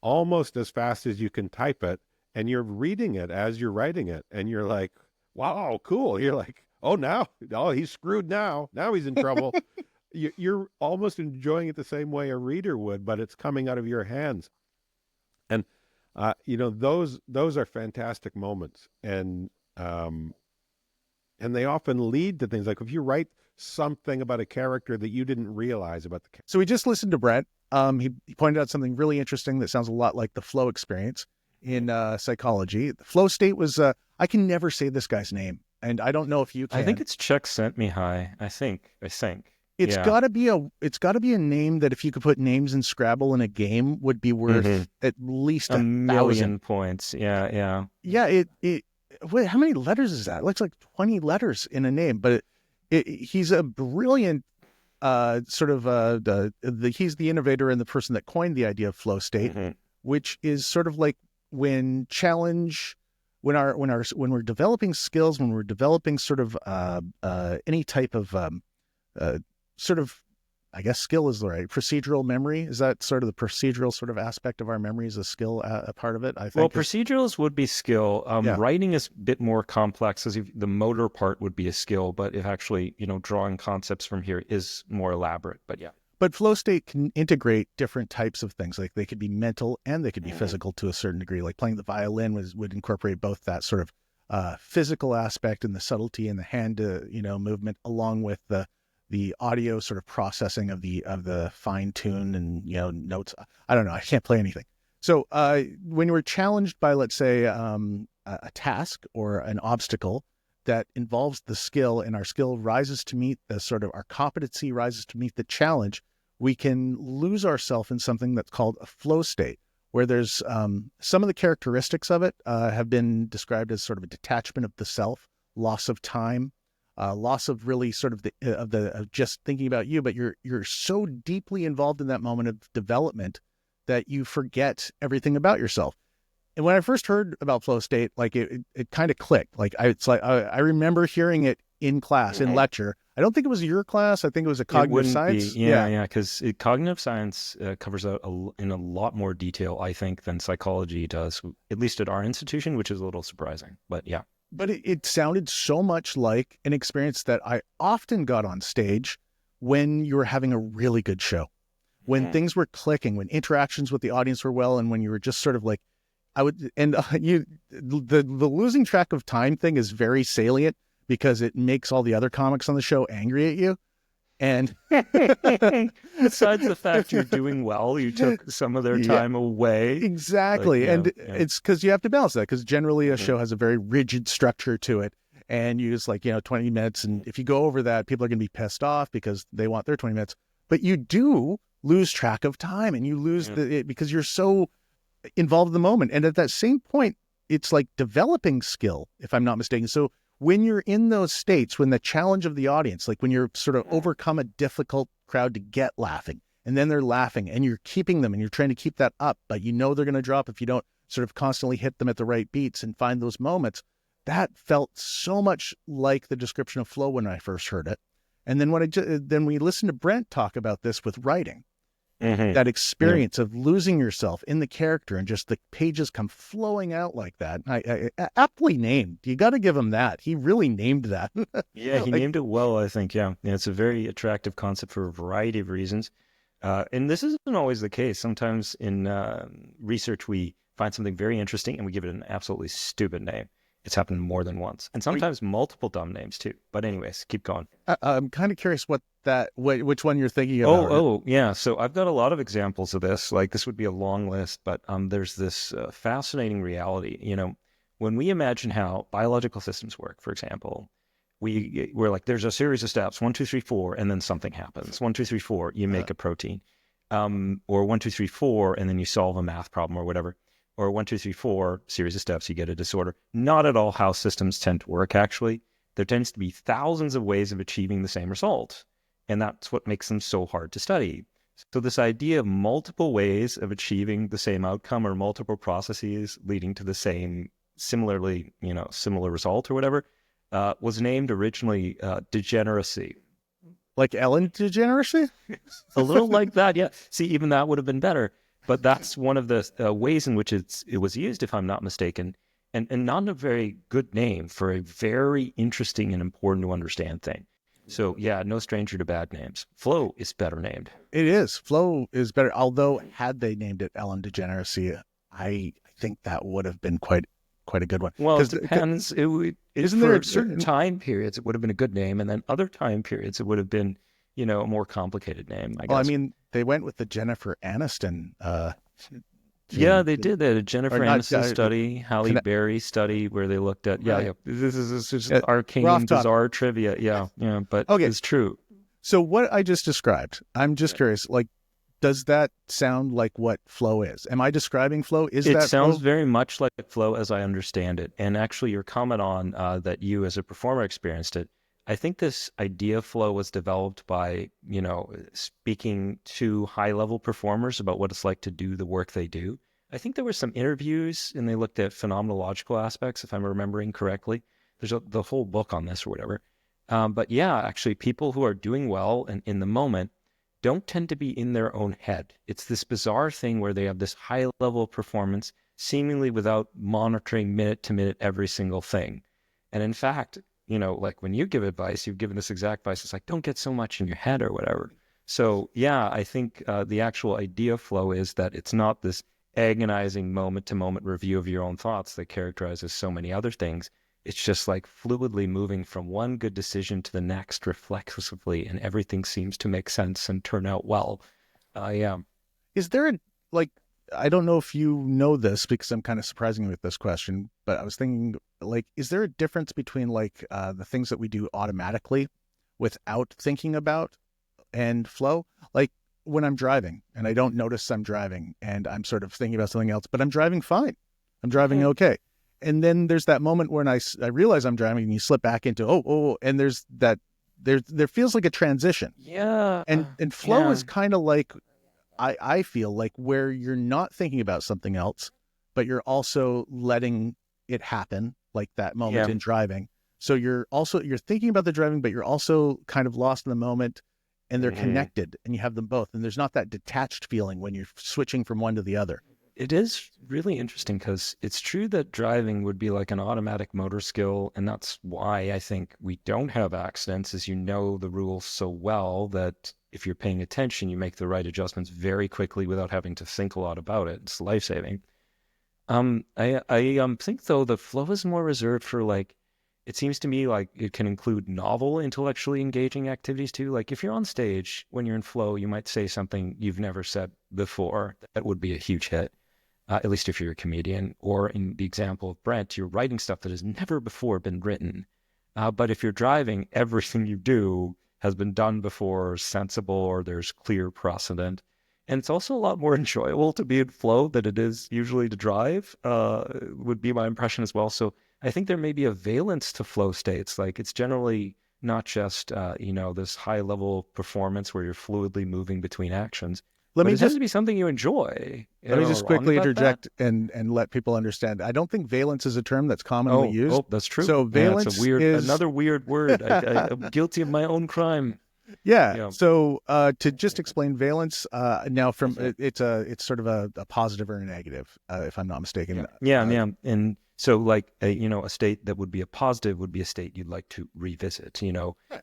almost as fast as you can type it, and you're reading it as you're writing it, and you're like, wow, cool. You're like, oh, he's screwed now. Now he's in trouble. You're almost enjoying it the same way a reader would, but it's coming out of your hands. And those are fantastic moments, and they often lead to things like if you write something about a character that you didn't realize about the character. So we just listened to Brent. He pointed out something really interesting that sounds a lot like the flow experience in psychology. The flow state was, I can never say this guy's name, and I don't know if you can. I think it's Chuck sent me high. I think. It's got to be a name that if you could put names in Scrabble in a game would be worth at least a 1,000 million points. Yeah. Yeah. Wait, how many letters is that? It looks like 20 letters in a name, but he's a brilliant he's the innovator and the person that coined the idea of flow state, which is sort of like when we're developing skills, when we're developing sort of any type of sort of, I guess skill is the right procedural memory. Is that sort of the procedural sort of aspect of our memory is a skill, a part of it? I think. Well, procedurals would be skill. Yeah. Writing is a bit more complex, as the motor part would be a skill, but if actually, drawing concepts from here is more elaborate. But yeah. But flow state can integrate different types of things. Like they could be mental and they could be physical to a certain degree. Like playing the violin would incorporate both that sort of physical aspect and the subtlety and the hand movement, along with the audio sort of processing of the fine tune and notes. I don't know. I can't play anything. So when you were challenged by, let's say, a task or an obstacle, that involves the skill, and our skill rises to meet the sort of, our competency rises to meet the challenge, we can lose ourselves in something that's called a flow state, where there's some of the characteristics of it have been described as sort of a detachment of the self, loss of time, loss of really sort of of just thinking about you, but you're so deeply involved in that moment of development that you forget everything about yourself. And when I first heard about flow state, like it kind of clicked. Like I remember hearing it in class, in lecture. I don't think it was your class. I think it was a cognitive science. Yeah, because cognitive science covers out in a lot more detail, I think, than psychology does, at least at our institution, which is a little surprising. But yeah. But it sounded so much like an experience that I often got on stage when you were having a really good show, when things were clicking, when interactions with the audience were well, and when you were just sort of like, the losing track of time thing is very salient because it makes all the other comics on the show angry at you. And besides the fact you're doing well, you took some of their time away. Exactly. It's because you have to balance that, because generally a show has a very rigid structure to it. And you just 20 minutes. And if you go over that, people are going to be pissed off because they want their 20 minutes. But you do lose track of time, and you lose it because you're so involved in the moment. And at that same point, it's like developing skill, if I'm not mistaken. So when you're in those states, when the challenge of the audience, like when you're sort of overcome a difficult crowd to get laughing, and then they're laughing and you're keeping them and you're trying to keep that up, but you know they're going to drop if you don't sort of constantly hit them at the right beats and find those moments. That felt so much like the description of flow when I first heard it. And then then we listened to Brent talk about this with writing. That experience of losing yourself in the character and just the pages come flowing out like that. I aptly named. You got to give him that. He really named that. Yeah, he named it well, I think. Yeah, it's a very attractive concept for a variety of reasons. And this isn't always the case. Sometimes in research, we find something very interesting and we give it an absolutely stupid name. It's happened more than once, and sometimes multiple dumb names too. But anyways, keep going. I'm kind of curious which one you're thinking about. Yeah. So I've got a lot of examples of this. Like, this would be a long list, but there's this fascinating reality. When we imagine how biological systems work, for example, we're like, there's a series of steps, 1, 2, 3, 4, and then something happens. 1, 2, 3, 4, you make a protein, or 1, 2, 3, 4, and then you solve a math problem or whatever. Or 1, 2, 3, 4, series of steps, you get a disorder. Not at all how systems tend to work, actually. There tends to be thousands of ways of achieving the same result. And that's what makes them so hard to study. So this idea of multiple ways of achieving the same outcome, or multiple processes leading to the same, similar result or whatever, was named originally degeneracy. Like Ellen degeneracy? A little like that, yeah. See, even that would have been better. But that's one of the ways in which it was used, if I'm not mistaken, and not a very good name for a very interesting and important to understand thing. So yeah, no stranger to bad names. Flow is better named. It is. Flow is better. Although had they named it Ellen degeneracy, I think that would have been quite a good one. Well, it depends. Isn't there certain time periods it would have been a good name, and then other time periods it would have been, a more complicated name, I guess. Well, I mean, they went with the Jennifer Aniston. Yeah, they did. They had a Jennifer Aniston study, Halle Berry study, where they looked at, this is just arcane, bizarre trivia. Yeah, but it's true. So what I just described, I'm just curious, like, does that sound like what flow is? Am I describing flow? It sounds very much like flow as I understand it. And actually, your comment on that you as a performer experienced it, I think this idea of flow was developed by, speaking to high-level performers about what it's like to do the work they do. I think there were some interviews, and they looked at phenomenological aspects, if I'm remembering correctly. There's the whole book on this or whatever. But yeah, actually, people who are doing well and in the moment don't tend to be in their own head. It's this bizarre thing where they have this high-level performance, seemingly without monitoring minute to minute every single thing. And in fact, like when you give advice, you've given this exact advice. It's like, don't get so much in your head or whatever. So yeah, I think the actual idea of flow is that it's not this agonizing moment-to-moment review of your own thoughts that characterizes so many other things. It's just like fluidly moving from one good decision to the next reflexively, and everything seems to make sense and turn out well. Yeah. Is there I don't know if you know this because I'm kind of surprising you with this question, but I was thinking, like, is there a difference between like the things that we do automatically without thinking about and flow? Like when I'm driving and I don't notice I'm driving and I'm sort of thinking about something else, but I'm driving fine. I'm driving okay. And then there's that moment when I realize I'm driving and you slip back into, and there's that, there feels like a transition. Yeah. And flow is kind of like, I feel like where you're not thinking about something else, but you're also letting it happen, like that moment in driving. So you're thinking about the driving, but you're also kind of lost in the moment, and they're connected, and you have them both. And there's not that detached feeling when you're switching from one to the other. It is really interesting because it's true that driving would be like an automatic motor skill. And that's why I think we don't have accidents, is you know the rules so well that if you're paying attention, you make the right adjustments very quickly without having to think a lot about it. It's life-saving. I think though the flow is more reserved for like, it seems to me like it can include novel, intellectually engaging activities too. Like if you're on stage, when you're in flow, you might say something you've never said before. That would be a huge hit. At least if you're a comedian, or in the example of Brent, you're writing stuff that has never before been written. But if you're driving, everything you do has been done before, sensible, or there's clear precedent. And it's also a lot more enjoyable to be in flow than it is usually to drive, would be my impression as well. So I think there may be a valence to flow states. Like it's generally not just, this high level performance where you're fluidly moving between actions. But it has to be something you enjoy. Let me just quickly interject and let people understand. I don't think valence is a term that's commonly used. Oh, that's true. So valence is another weird word. I'm guilty of my own crime. Yeah. So to just explain valence, now from it's sort of a positive or a negative, if I'm not mistaken. Yeah. And so like a state that would be a positive would be a state you'd like to revisit.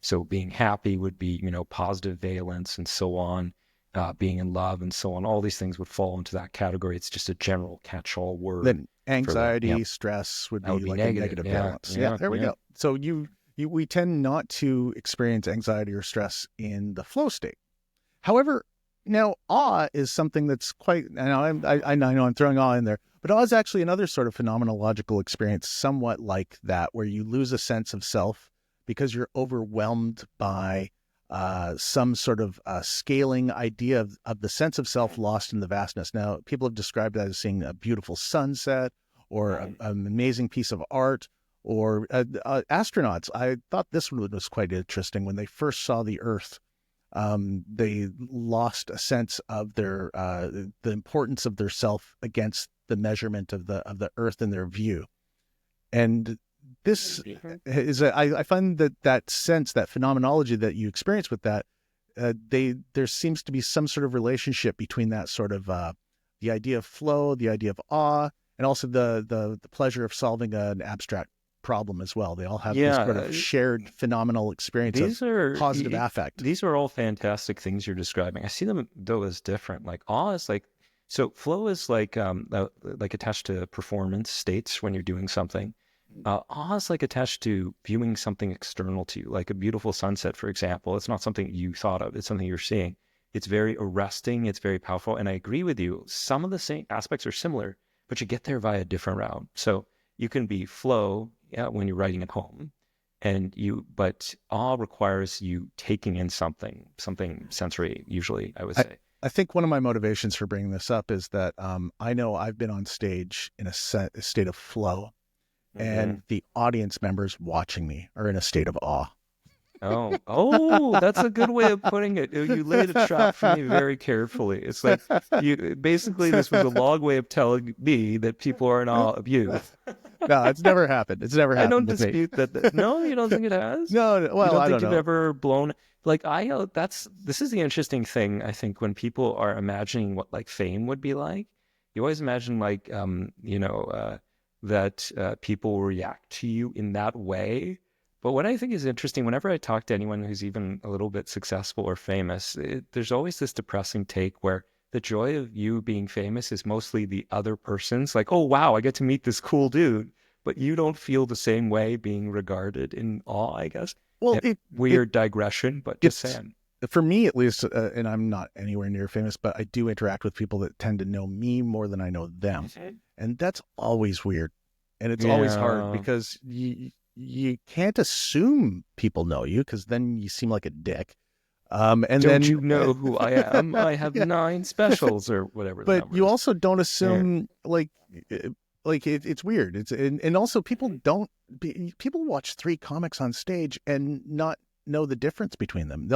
So being happy would be positive valence and so on. Being in love and so on, all these things would fall into that category. It's just a general catch-all word. Then anxiety, stress would be like a negative balance. There we go. So we tend not to experience anxiety or stress in the flow state. However, now awe is something that's quite, I know I'm throwing awe in there, but awe is actually another sort of phenomenological experience, somewhat like that, where you lose a sense of self because you're overwhelmed by some sort of scaling idea of the sense of self lost in the vastness. Now, people have described that as seeing a beautiful sunset or an amazing piece of art, or astronauts. I thought this one was quite interesting. When they first saw the Earth, they lost a sense of their the importance of their self against the measurement of the Earth in their view. And this is I find that sense, that phenomenology that you experience with that, there seems to be some sort of relationship between that sort of the idea of flow, the idea of awe, and also the pleasure of solving an abstract problem as well. They all have this sort of shared phenomenal experience of positive affect. These are all fantastic things you're describing. I see them though as different. Like awe is like, so flow is like attached to performance states when you're doing something. Awe is like attached to viewing something external to you, like a beautiful sunset, for example. It's not something you thought of. It's something you're seeing. It's very arresting. It's very powerful. And I agree with you. Some of the same aspects are similar, but you get there via a different route. So you can be flow, when you're writing at home, but awe requires you taking in something sensory, usually, I would say. I think one of my motivations for bringing this up is that I know I've been on stage in a state of flow. And the audience members watching me are in a state of awe. Oh, that's a good way of putting it. You laid a trap for me very carefully. It's like basically this was a long way of telling me that people are in awe of you. No, it's never happened. It's never happened. I don't dispute that. No, you don't think it has? No, well, I don't think you've ever blown. Like this is the interesting thing. I think when people are imagining what like fame would be like, you always imagine like that people will react to you in that way. But what I think is interesting, whenever I talk to anyone who's even a little bit successful or famous, there's always this depressing take where the joy of you being famous is mostly the other person's. Like, oh, wow, I get to meet this cool dude. But you don't feel the same way being regarded in awe, I guess. Well, weird digression, but just saying. for me at least, and I'm not anywhere near famous, but I do interact with people that tend to know me more than I know them. And that's always weird. And it's always hard because you can't assume people know you because then you seem like a dick. And Don't then you know who I am? I have 9 specials or whatever. The but number you is. also don't assume it's weird. It's and also people people watch 3 comics on stage and not know the difference between them.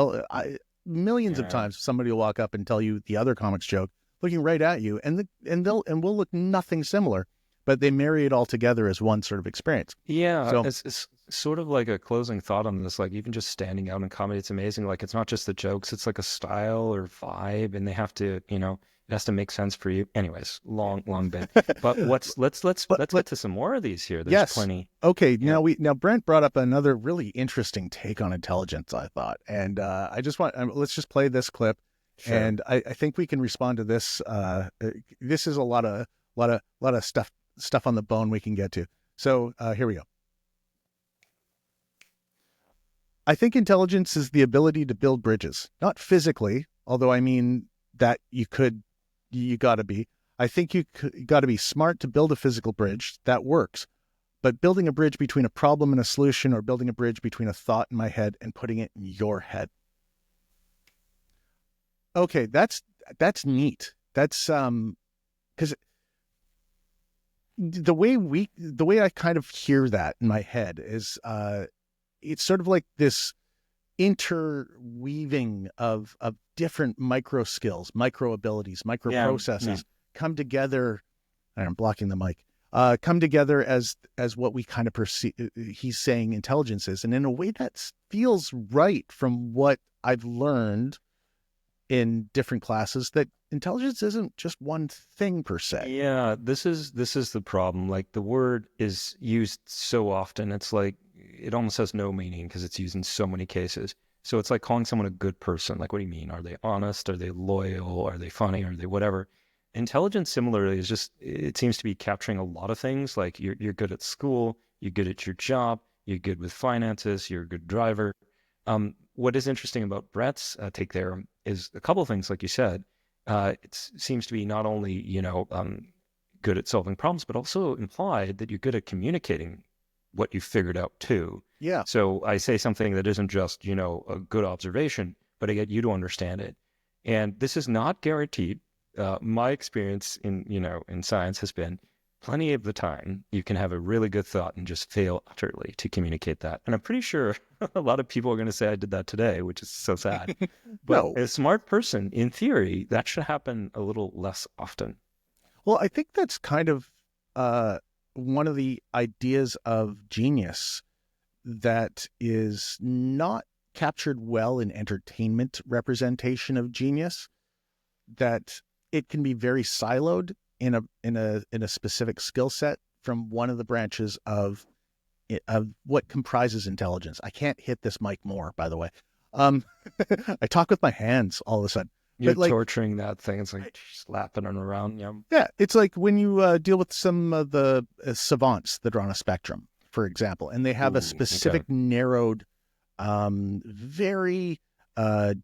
Millions of times somebody will walk up and tell you the other comic's joke, looking right at you, and we'll look nothing similar, but they marry it all together as one sort of experience. Yeah, So it's sort of like a closing thought on this. Like even just standing out in comedy, it's amazing. Like it's not just the jokes; it's like a style or vibe, and they have to, it has to make sense for you. Anyways, long bit. But let's get to some more of these here. There's yes, plenty. Okay, now Brent brought up another really interesting take on intelligence, I thought, and let's just play this clip, Sure. and I think we can respond to this. This is a lot of stuff on the bone we can get to. So here we go. I think intelligence is the ability to build bridges, not physically, although I mean that you got to be. I think you got to be smart to build a physical bridge. That works. But building a bridge between a problem and a solution, or building a bridge between a thought in my head and putting it in your head. Okay, that's neat. That's because the way I kind of hear that in my head is it's sort of like this interweaving of different micro skills, micro abilities, micro processes come together. I'm blocking the mic. Come together as what we kind of perceive. He's saying intelligence is, and in a way that feels right from what I've learned in different classes, that intelligence isn't just one thing per se. Yeah, this is the problem. Like the word is used so often, it's like it almost has no meaning because it's used in so many cases. So it's like calling someone a good person. Like, what do you mean? Are they honest? Are they loyal? Are they funny? Are they whatever? Intelligence, similarly, is just, it seems to be capturing a lot of things. Like you're good at school, you're good at your job, you're good with finances, you're a good driver. What is interesting about Brett's take there is a couple of things, like you said. It seems to be not only, good at solving problems, but also implied that you're good at communicating what you figured out too. Yeah. So I say something that isn't just, a good observation, but I get you to understand it. And this is not guaranteed. My experience in science has been plenty of the time you can have a really good thought and just fail utterly to communicate that. And I'm pretty sure a lot of people are going to say I did that today, which is so sad. But No. A smart person, in theory, that should happen a little less often. Well, I think that's kind of one of the ideas of genius that is not captured well in entertainment representation of genius, that it can be very siloed in a specific skill set from one of the branches of what comprises intelligence. I can't hit this mic more, by the way. I talk with my hands all of a sudden. You're torturing that thing. It's like slapping it around. Yeah, it's like when you deal with some of the savants that are on a spectrum, for example, and they have a specific narrowed, very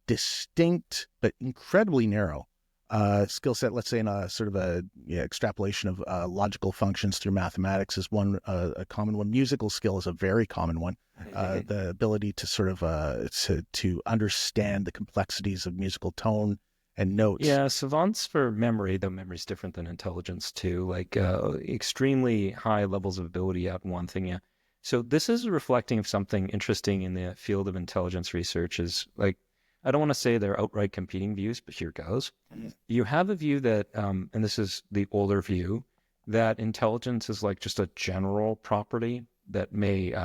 distinct but incredibly narrow skill set. Let's say in a sort of a extrapolation of logical functions through mathematics is one, a common one. Musical skill is a very common one. The ability to sort of to understand the complexities of musical tone and notes. Yeah, savants for memory, though memory is different than intelligence too, like extremely high levels of ability at one thing. Yeah. So this is reflecting of something interesting in the field of intelligence research is like, I don't want to say they're outright competing views, but here goes. You have a view that, and this is the older view, that intelligence is like just a general property that may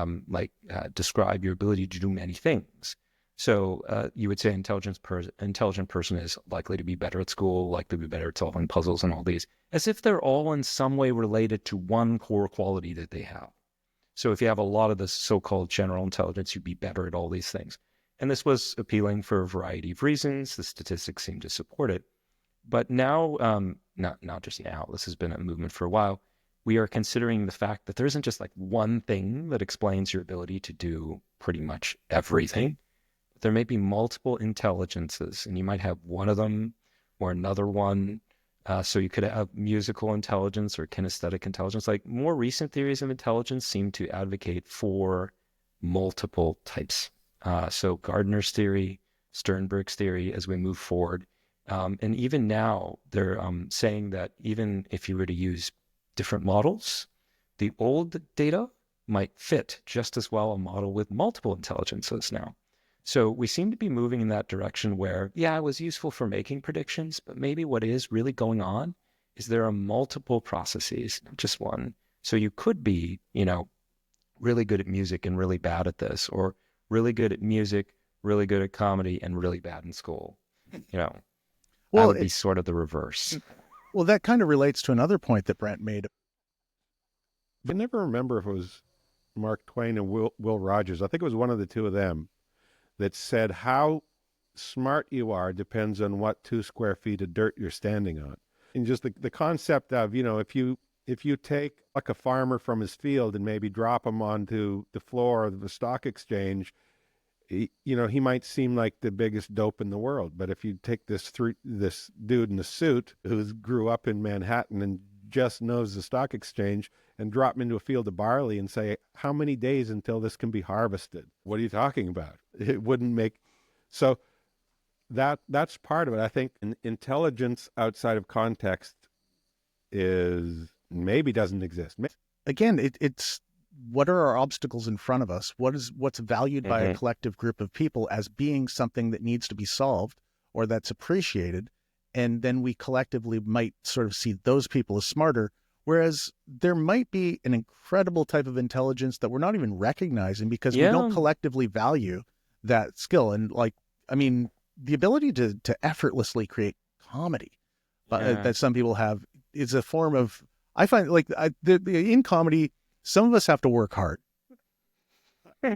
describe your ability to do many things. So you would say intelligent person is likely to be better at school, likely to be better at solving puzzles and all these, as if they're all in some way related to one core quality that they have. So if you have a lot of this so-called general intelligence, you'd be better at all these things. And this was appealing for a variety of reasons. The statistics seem to support it. But now, not just now, this has been a movement for a while, we are considering the fact that there isn't just like one thing that explains your ability to do pretty much everything. there may be multiple intelligences, and you might have one of them or another one. So you could have musical intelligence or kinesthetic intelligence. Like more recent theories of intelligence seem to advocate for multiple types. So Gardner's theory, Sternberg's theory, as we move forward. And even now, they're saying that even if you were to use different models, the old data might fit just as well a model with multiple intelligences now. So we seem to be moving in that direction where, yeah, it was useful for making predictions, but maybe what is really going on is there are multiple processes, not just one. So you could be, really good at music and really bad at this, or really good at music, really good at comedy, and really bad in school. That would be sort of the reverse. Well, that kind of relates to another point that Brent made. I never remember if it was Mark Twain and Will Rogers. I think it was one of the two of them that said how smart you are depends on what 2 square feet of dirt you're standing on. And just the concept of, if you take like a farmer from his field and maybe drop him onto the floor of the stock exchange, he might seem like the biggest dope in the world. But if you take this dude in a suit who grew up in Manhattan and just knows the stock exchange and drop him into a field of barley and say, how many days until this can be harvested? What are you talking about? It wouldn't make... So that's part of it. I think intelligence outside of context maybe doesn't exist. Again, it's what are our obstacles in front of us? What's valued by a collective group of people as being something that needs to be solved or that's appreciated? And then we collectively might sort of see those people as smarter, whereas there might be an incredible type of intelligence that we're not even recognizing because we don't collectively value that skill. And the ability to effortlessly create comedy that some people have is a form of, I find in comedy, some of us have to work hard.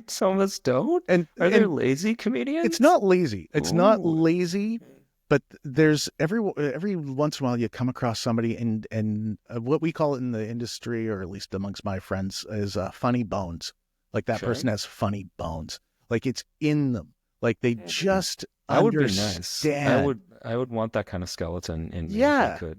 Some of us don't. And are there lazy comedians? It's not lazy. It's not lazy. But there's every once in a while you come across somebody and what we call it in the industry, or at least amongst my friends, is funny bones. Like that person has funny bones. Like it's in them. Like they just understand. Would be nice. I would want that kind of skeleton in me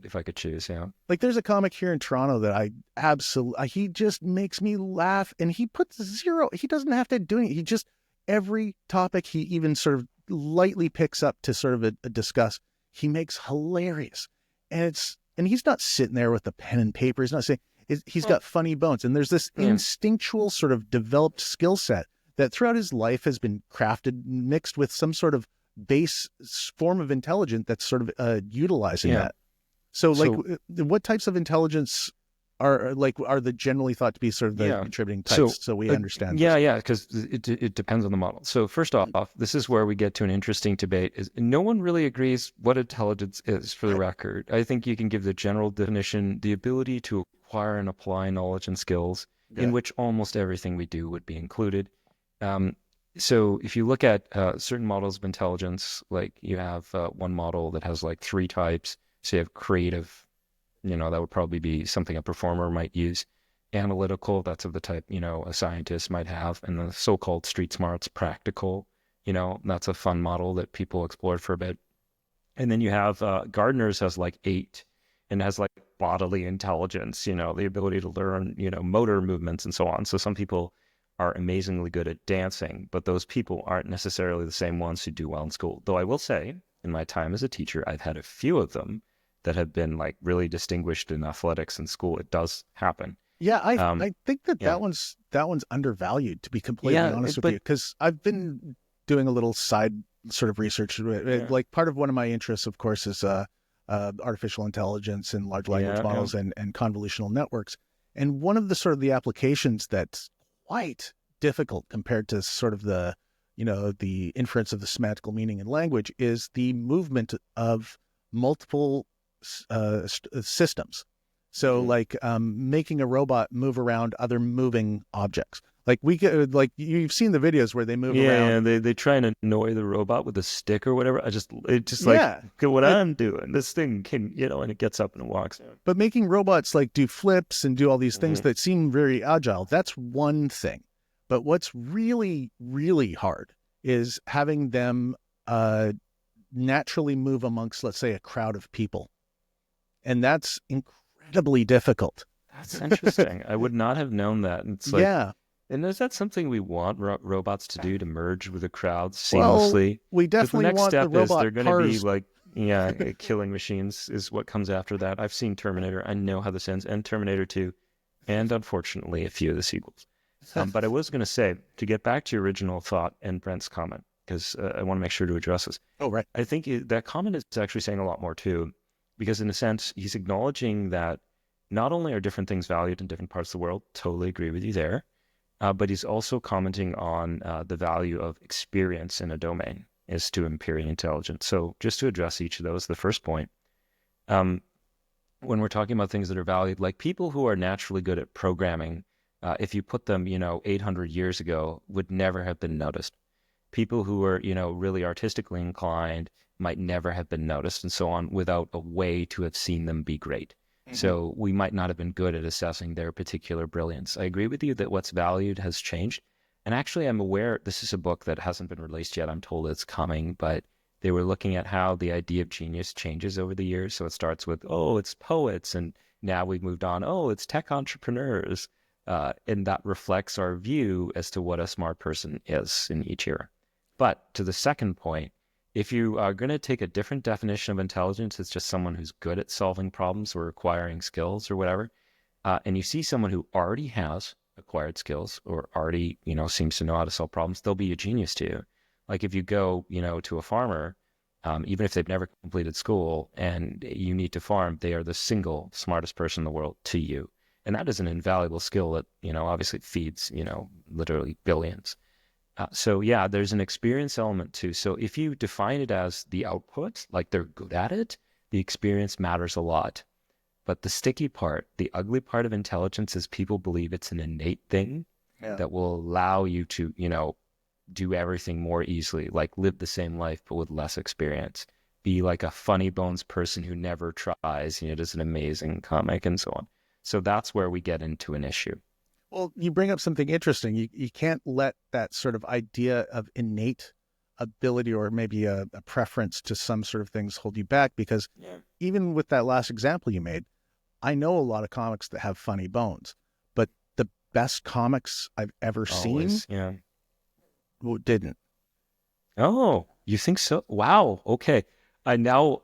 if I could choose. Yeah. Like there's a comic here in Toronto that I absolutely, he just makes me laugh, and he puts zero. He doesn't have to do anything. He just, every topic he even sort of lightly picks up to sort of discuss, he makes hilarious. And he's not sitting there with a pen and paper. He's not saying, he's got funny bones. And there's this instinctual sort of developed skill set that throughout his life has been crafted, mixed with some sort of base form of intelligence that's sort of utilizing that. So what types of intelligence are the generally thought to be sort of the contributing types, so we understand. Because it depends on the model. So first off, this is where we get to an interesting debate. Is no one really agrees what intelligence is, for the record. I think you can give the general definition: the ability to acquire and apply knowledge and skills, in which almost everything we do would be included. So if you look at certain models of intelligence, like you have one model that has like 3 types. So you have creative, that would probably be something a performer might use. Analytical, that's of the type, a scientist might have. And the so-called street smarts, practical, that's a fun model that people explored for a bit. And then you have Gardner's has like 8 and has like bodily intelligence, the ability to learn, motor movements and so on. So some people are amazingly good at dancing, but those people aren't necessarily the same ones who do well in school. Though I will say, in my time as a teacher, I've had a few of them that have been like really distinguished in athletics in school. It does happen. Yeah, I think that one's undervalued, to be completely honest with you, because I've been doing a little side sort of research. Like part of one of my interests, of course, is artificial intelligence and large language models and convolutional networks. And one of the sort of the applications that's quite difficult compared to sort of the inference of the semantical meaning in language is the movement of multiple systems. So making a robot move around other moving objects. Like you've seen the videos where they move around. Yeah, they try and annoy the robot with a stick or whatever. What I'm doing. This thing can, and it gets up and it walks. But making robots like do flips and do all these things that seem very agile, that's one thing. But what's really, really hard is having them naturally move amongst, let's say, a crowd of people. And that's incredibly difficult. That's interesting. I would not have known that. And it's like, Yeah. and is that something we want robots to do, to merge with the crowd Well, seamlessly? we 'Cause the definitely next want the step is robot they're going to be cars. like, killing machines is what comes after that. I've seen Terminator. I know how this ends, and Terminator 2, and unfortunately a few of the sequels. But I was going to say, to get back to your original thought and Brent's comment, because I want to make sure to address this. Oh, right. I think that comment is actually saying a lot more too, because in a sense, he's acknowledging that not only are different things valued in different parts of the world, totally agree with you there, but he's also commenting on the value of experience in a domain as to imperial intelligence. So just to address each of those, the first point, when we're talking about things that are valued, like people who are naturally good at programming, if you put them, 800 years ago, would never have been noticed. People who are, really artistically inclined might never have been noticed, and so on, without a way to have seen them be great. Mm-hmm. So we might not have been good at assessing their particular brilliance. I agree with you that what's valued has changed. And actually, I'm aware, this is a book that hasn't been released yet. I'm told it's coming, but they were looking at how the idea of genius changes over the years. So it starts with, oh, it's poets, and now we've moved on, oh, it's tech entrepreneurs. And that reflects our view as to what a smart person is in each era. But to the second point, if you are going to take a different definition of intelligence, it's just someone who's good at solving problems or acquiring skills or whatever, and you see someone who already has acquired skills or already, seems to know how to solve problems, they'll be a genius to you. Like if you go, to a farmer, even if they've never completed school and you need to farm, they are the single smartest person in the world to you. And that is an invaluable skill that, obviously feeds, literally billions. So yeah, there's an experience element too. So if you define it as the output, like they're good at it, the experience matters a lot. But the sticky part, the ugly part of intelligence is people believe it's an innate thing that will allow you to, do everything more easily, like live the same life, but with less experience. Be like a funny bones person who never tries, does an amazing comic and so on. So that's where we get into an issue. Well, you bring up something interesting. You can't let that sort of idea of innate ability or maybe a preference to some sort of things hold you back, because even with that last example you made, I know a lot of comics that have funny bones, but the best comics I've ever seen didn't. Oh, you think so? Wow. Okay. I doubt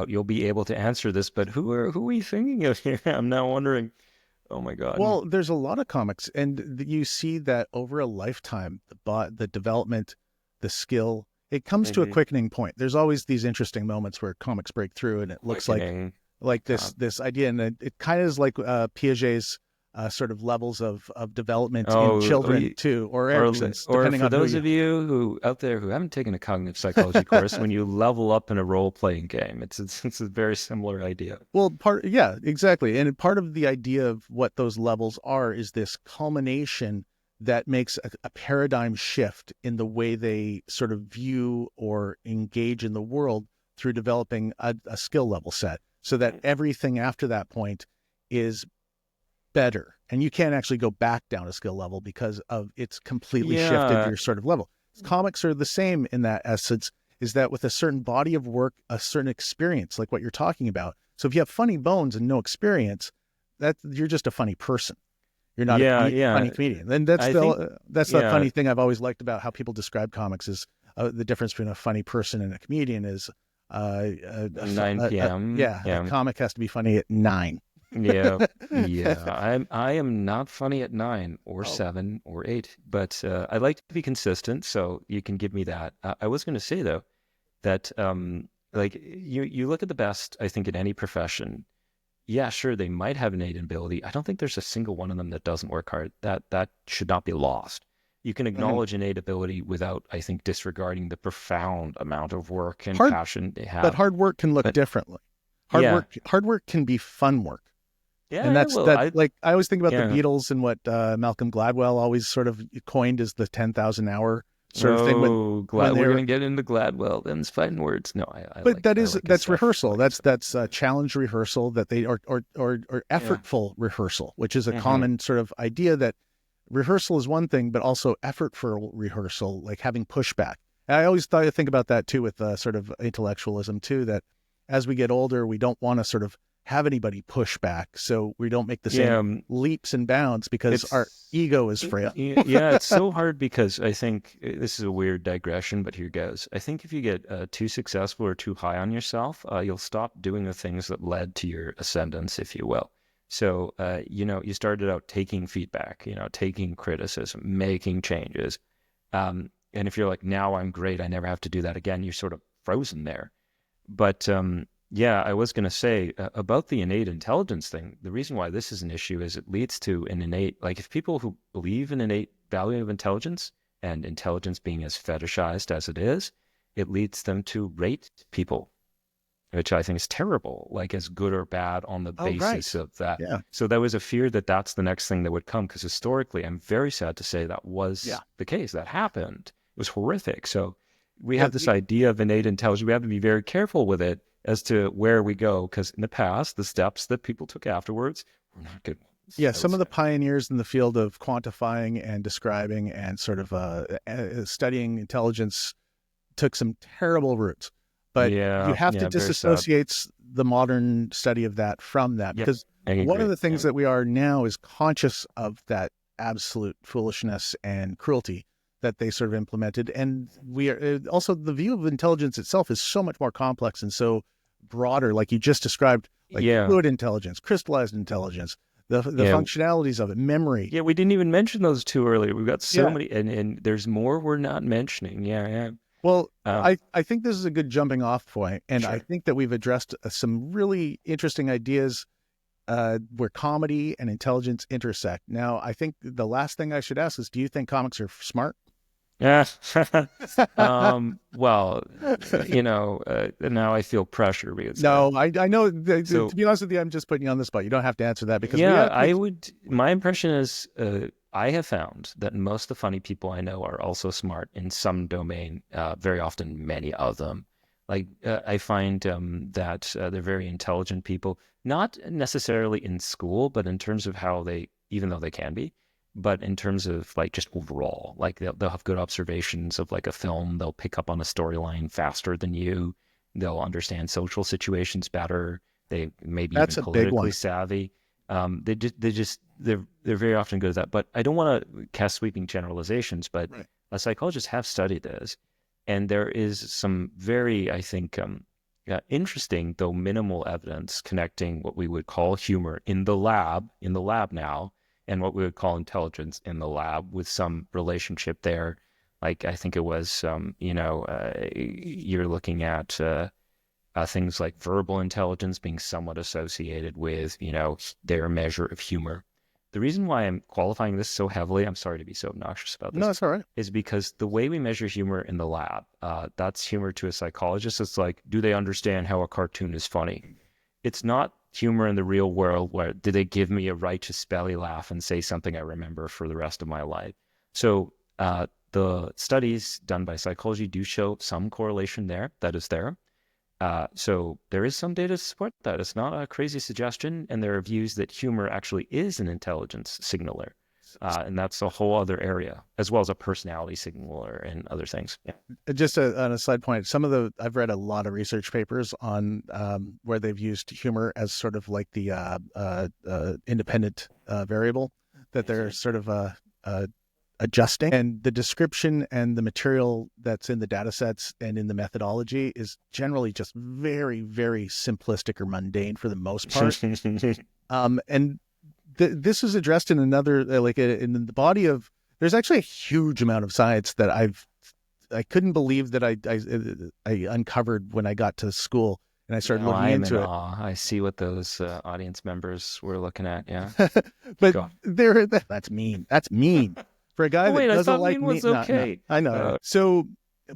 you'll be able to answer this, but who are you thinking of here? I'm now wondering. Oh my God. Well, there's a lot of comics, and you see that over a lifetime, the development, the skill, it comes to a quickening point. There's always these interesting moments where comics break through, and it looks like this idea, and it kind of is like Piaget's sort of levels of development in children too, or Erickson's, depending for on those of you who out there who haven't taken a cognitive psychology course, when you level up in a role-playing game, it's a very similar idea. Well, exactly. And part of the idea of what those levels are is this culmination that makes a paradigm shift in the way they sort of view or engage in the world through developing a skill level set, so that everything after that point is better. And you can't actually go back down a skill level because of it's completely shifted your sort of level. Comics are the same in that essence, is that with a certain body of work, a certain experience, like what you're talking about. So if you have funny bones and no experience, you're just a funny person. You're not a funny comedian. And that's the funny thing I've always liked about how people describe comics is the difference between a funny person and a comedian is 9 p.m. A comic has to be funny at 9. I am not funny at 9 or 7 or 8, but I like to be consistent, so you can give me that. I was going to say though that like you look at the best, I think, in any profession. Yeah, sure, they might have innate ability. I don't think there's a single one of them that doesn't work hard. That should not be lost. You can acknowledge innate ability without, I think, disregarding the profound amount of work and passion they have. But hard work can look differently. Hard work can be fun work. Yeah, and I always think about the Beatles and what Malcolm Gladwell always sort of coined as the 10,000 hour sort of thing. We're going to get into Gladwell. Them's fighting words. No, that's rehearsal. That's challenge rehearsal that they or effortful rehearsal, which is a common sort of idea that rehearsal is one thing, but also effort for rehearsal, like having pushback. And I always think about that too with sort of intellectualism too, that as we get older, we don't want to sort of have anybody push back, so we don't make the same leaps and bounds because our ego is frail. Yeah, it's so hard because I think this is a weird digression, but here goes. I think if you get too successful or too high on yourself, you'll stop doing the things that led to your ascendance, if you will. So, you started out taking feedback, taking criticism, making changes. And if you're like, now I'm great, I never have to do that again, you're sort of frozen there. But yeah, I was going to say about the innate intelligence thing, the reason why this is an issue is it leads to an innate, like if people who believe in innate value of intelligence and intelligence being as fetishized as it is, it leads them to rate people, which I think is terrible, like as good or bad on the basis of that. Yeah. So there was a fear that that's the next thing that would come, because historically, I'm very sad to say that was the case. That happened. It was horrific. So we have this idea of innate intelligence. We have to be very careful with it as to where we go, because in the past, the steps that people took afterwards were not good ones. Yeah, some of the pioneers in the field of quantifying and describing and sort of studying intelligence took some terrible routes. But you have to disassociate the modern study of that from that, because one of the things that we are now is conscious of that absolute foolishness and cruelty that they sort of implemented. And we are also, the view of intelligence itself is so much more complex and so broader, like you just described, like fluid intelligence, crystallized intelligence, the functionalities of it, memory. Yeah, we didn't even mention those two earlier. We've got so many, and there's more we're not mentioning. Well, I think this is a good jumping off point, and I think that we've addressed some really interesting ideas where comedy and intelligence intersect. Now, I think the last thing I should ask is, do you think comics are smart? Yeah. Well, now I feel pressure because I know. To be honest with you, I'm just putting you on the spot. You don't have to answer that because I would. My impression is, I have found that most of the funny people I know are also smart in some domain. Very often, many of them. Like I find that they're very intelligent people, not necessarily in school, but in terms of how they, even though they can be. But in terms of like just overall, like they'll have good observations of like a film. They'll pick up on a storyline faster than you. They'll understand social situations better. They may be even politically savvy. They're very often good at that. But I don't want to cast sweeping generalizations, but psychologists have studied this. And there is some very, I think, interesting, though minimal evidence connecting what we would call humor in the lab now, and what we would call intelligence in the lab, with some relationship there. Like I think it was, you're looking at things like verbal intelligence being somewhat associated with, their measure of humor. The reason why I'm qualifying this so heavily, I'm sorry to be so obnoxious about this. No, it's all right. Is because the way we measure humor in the lab, that's humor to a psychologist. It's like, do they understand how a cartoon is funny? It's not humor in the real world where do they give me a righteous belly laugh and say something I remember for the rest of my life. So the studies done by psychology do show some correlation there. That is there. So there is some data to support that. It's not a crazy suggestion, and there are views that humor actually is an intelligence signaler, and that's a whole other area, as well as a personality signaler and other things. Yeah. Just on a side point, I've read a lot of research papers on where they've used humor as sort of like the independent variable that they're sort of adjusting, and the description and the material that's in the data sets and in the methodology is generally just very, very simplistic or mundane for the most part. And this is addressed in another, in the body of, there's actually a huge amount of science that I couldn't believe that I uncovered when I got to school and I started looking into it. I see what those audience members were looking at. Yeah. But that's mean. That's mean. For a guy that doesn't like meat, okay. I know. So,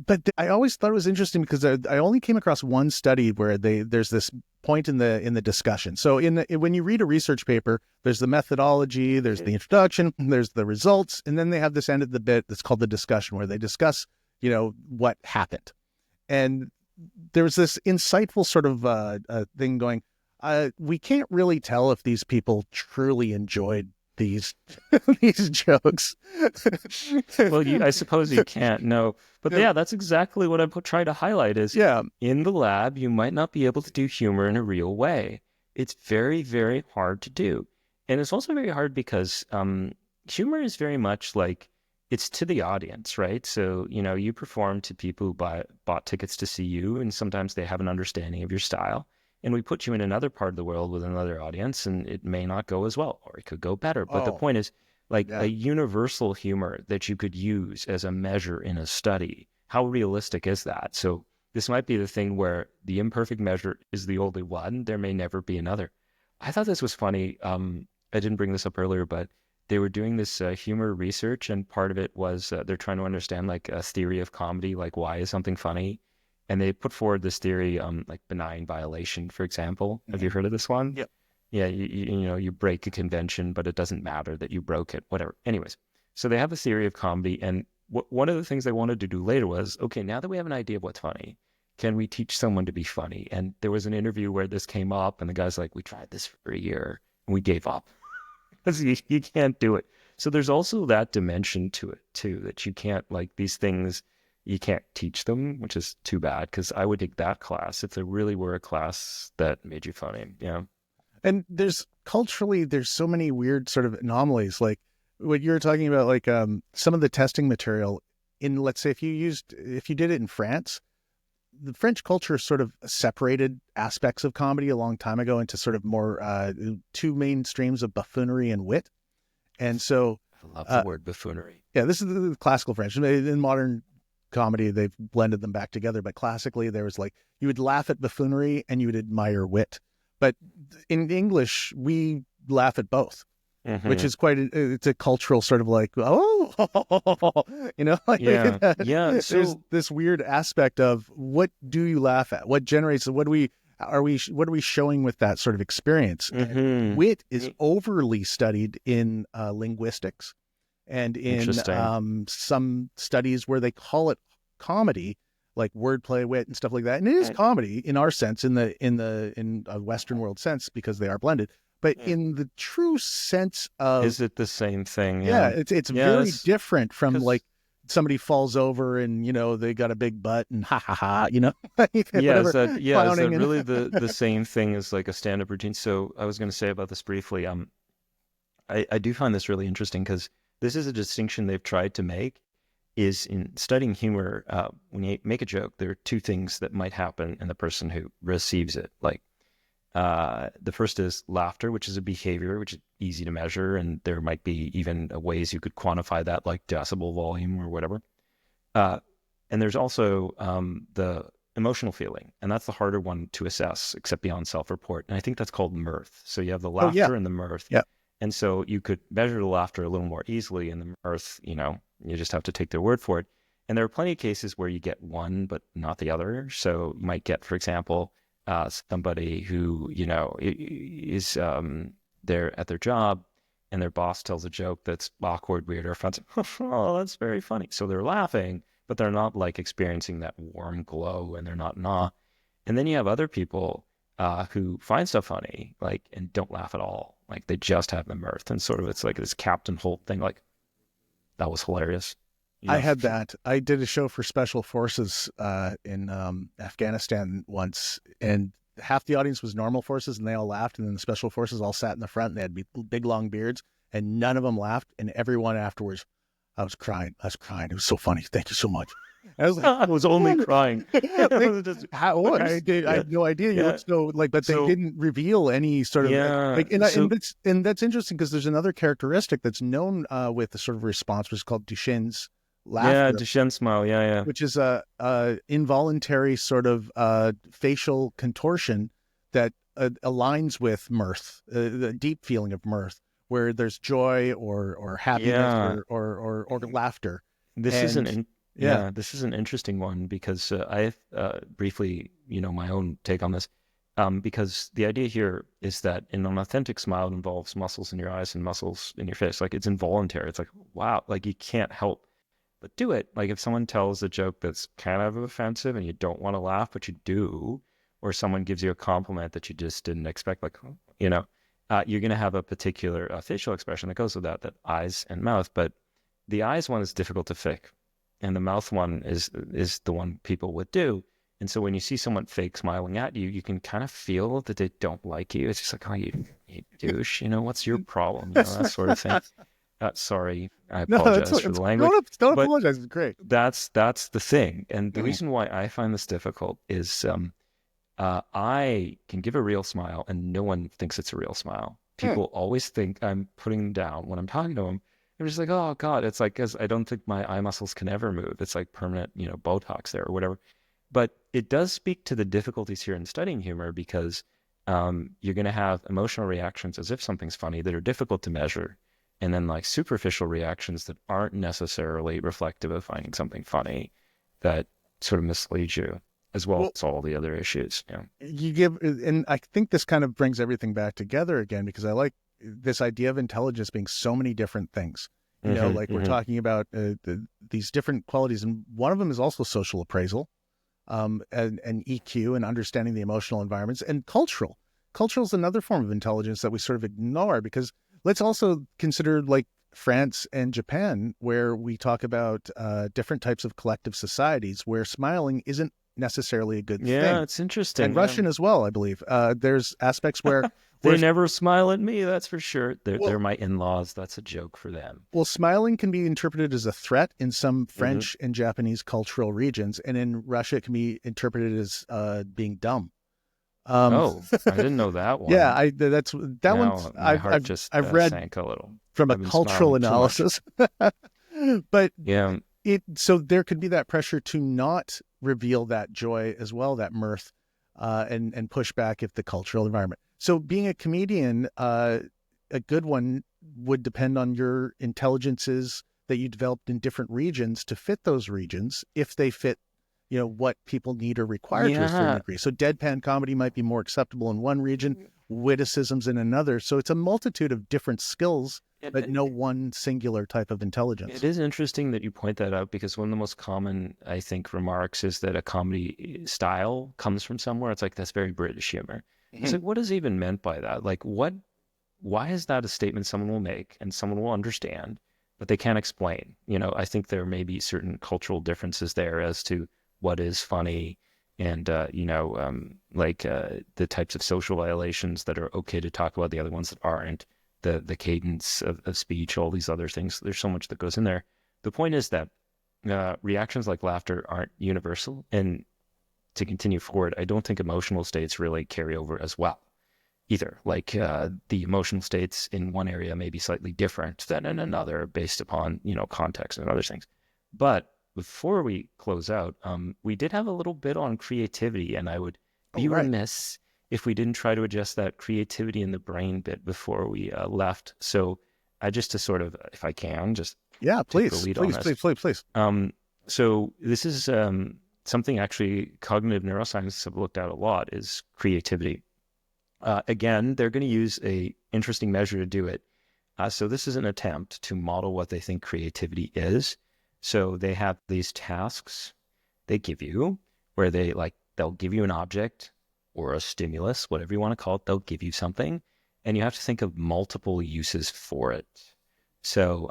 but I always thought it was interesting because I only came across one study where there's this point in the discussion. So when you read a research paper, there's the methodology, there's the introduction, there's the results, and then they have this end of the bit that's called the discussion, where they discuss, what happened. And there was this insightful sort of thing going. We can't really tell if these people truly enjoyed these these jokes. Well, I suppose you can't. No, but yeah, that's exactly what I'm trying to highlight. Is in the lab, you might not be able to do humor in a real way. It's very, very hard to do, and it's also very hard because humor is very much like it's to the audience, right? So you perform to people who bought tickets to see you, and sometimes they have an understanding of your style. And we put you in another part of the world with another audience, and it may not go as well, or it could go better. But the point is, like a universal humor that you could use as a measure in a study. How realistic is that? So this might be the thing where the imperfect measure is the only one. There may never be another. I thought this was funny. I didn't bring this up earlier, but they were doing this humor research, and part of it was they're trying to understand like a theory of comedy, like why is something funny? And they put forward this theory, like benign violation, for example. Have you heard of this one? Yep. Yeah, you break a convention, but it doesn't matter that you broke it, whatever. Anyways, so they have a theory of comedy, and one of the things they wanted to do later was, okay, now that we have an idea of what's funny, can we teach someone to be funny? And there was an interview where this came up, and the guy's like, we tried this for a year, and we gave up. Because you can't do it. So there's also that dimension to it, too, that you can't, like, these things, you can't teach them, which is too bad, because I would take that class if there really were a class that made you funny. Yeah. And there's so many weird sort of anomalies, like what you were talking about, like some of the testing material in, let's say, if you did it in France, the French culture sort of separated aspects of comedy a long time ago into sort of more two main streams of buffoonery and wit. And so I love the word buffoonery. Yeah, this is the classical French. In modern comedy, they've blended them back together. But classically, there was like, you would laugh at buffoonery and you would admire wit. But in English, we laugh at both, which is it's a cultural sort of like, like, there's this weird aspect of what do you laugh at? What generates, what are we showing with that sort of experience? And wit is overly studied in linguistics and in some studies where they call it comedy, like wordplay, wit, and stuff like that. And it is comedy in our sense, in a Western world sense, because they are blended. But in the true sense of, is it the same thing? Yeah, it's very different from like somebody falls over and they got a big butt and ha ha ha, is that really the same thing as like a stand-up routine? So I was going to say about this briefly. I do find this really interesting because this is a distinction they've tried to make. Is in studying humor, when you make a joke, there are two things that might happen in the person who receives it. Like the first is laughter, which is a behavior which is easy to measure, and there might be even ways you could quantify that, like decibel volume or whatever. And there's also the emotional feeling, and that's the harder one to assess, except beyond self-report. And I think that's called mirth. So you have the laughter and the mirth. Yeah. And so you could measure the laughter a little more easily, and the mirth, you just have to take their word for it. And there are plenty of cases where you get one, but not the other. So you might get, for example, somebody who, is there at their job and their boss tells a joke that's awkward, weird, or offensive. Oh, that's very funny. So they're laughing, but they're not like experiencing that warm glow, and they're not in awe. And then you have other people who find stuff funny, like, and don't laugh at all. Like they just have the mirth, and sort of it's like this Captain Holt thing, like, that was hilarious. I had that. I did a show for Special Forces in Afghanistan once, and half the audience was normal forces, and they all laughed, and then the Special Forces all sat in the front, and they had big, long beards, and none of them laughed, and everyone afterwards, I was crying. It was so funny. Thank you so much. I was like, I was only crying. I had no idea. You looked so but they didn't reveal any sort of and that's interesting because there's another characteristic that's known with the sort of response, which is called Duchenne's laughter. Yeah, Duchenne's smile. Yeah. Which is a involuntary sort of facial contortion that aligns with mirth, the deep feeling of mirth, where there's joy or happiness or laughter. This is an interesting one because I have briefly, my own take on this. Because the idea here is that in an authentic smile, it involves muscles in your eyes and muscles in your face. Like it's involuntary. It's like, wow, like you can't help but do it. Like if someone tells a joke that's kind of offensive and you don't want to laugh, but you do, or someone gives you a compliment that you just didn't expect, like, you're going to have a particular facial expression that goes with that eyes and mouth. But the eyes one is difficult to fake, and the mouth one is the one people would do. And so when you see someone fake smiling at you, you can kind of feel that they don't like you. It's just like, oh, you douche, what's your problem? That sort of thing. Sorry, I No, apologize for the language. Don't but apologize. It's great. that's the thing. And the reason why I find this difficult is I can give a real smile and no one thinks it's a real smile. People always think I'm putting them down when I'm talking to them. I'm just like, oh God, it's like, because I don't think my eye muscles can ever move. It's like permanent, Botox there or whatever. But it does speak to the difficulties here in studying humor, because you're going to have emotional reactions as if something's funny that are difficult to measure, and then like superficial reactions that aren't necessarily reflective of finding something funny, that sort of mislead you, as well as all the other issues. And I think this kind of brings everything back together again, because I like this idea of intelligence being so many different things. We're talking about these different qualities, and one of them is also social appraisal. And EQ, and understanding the emotional environments, and cultural. Cultural is another form of intelligence that we sort of ignore, because let's also consider like France and Japan, where we talk about different types of collective societies where smiling isn't necessarily a good thing. Yeah, it's interesting. And Russian as well, I believe. There's aspects where they never smile at me, that's for sure. They're my in-laws. That's a joke for them. Well, smiling can be interpreted as a threat in some French and Japanese cultural regions, and in Russia it can be interpreted as being dumb. I didn't know that one. Yeah, I've read sank a little from a cultural analysis. But yeah, so there could be that pressure to not reveal that joy as well, that mirth, and push back if the cultural environment. So being a comedian, a good one would depend on your intelligences that you developed in different regions to fit those regions, if they fit, what people need or require to a certain degree. So deadpan comedy might be more acceptable in one region, witticisms in another. So it's a multitude of different skills, but no one singular type of intelligence. It is interesting that you point that out, because one of the most common, I think, remarks is that a comedy style comes from somewhere. It's like, that's very British humor. It's like, what is even meant by that? Like, why is that a statement someone will make and someone will understand, but they can't explain? I think there may be certain cultural differences there as to what is funny, and, the types of social violations that are okay to talk about, the other ones that aren't, the cadence of speech, all these other things. There's so much that goes in there. The point is that reactions like laughter aren't universal. And to continue forward, I don't think emotional states really carry over as well either. Like the emotional states in one area may be slightly different than in another based upon, context and other things. But before we close out, we did have a little bit on creativity, and I would be remiss if we didn't try to adjust that creativity in the brain bit before we left. So just to sort of, if I can, just please. So this is something actually cognitive neuroscientists have looked at a lot, is creativity. Again, they're going to use a interesting measure to do it. So this is an attempt to model what they think creativity is. So they have these tasks they give you, where they'll give you an object or a stimulus, whatever you want to call it. They'll give you something, and you have to think of multiple uses for it. So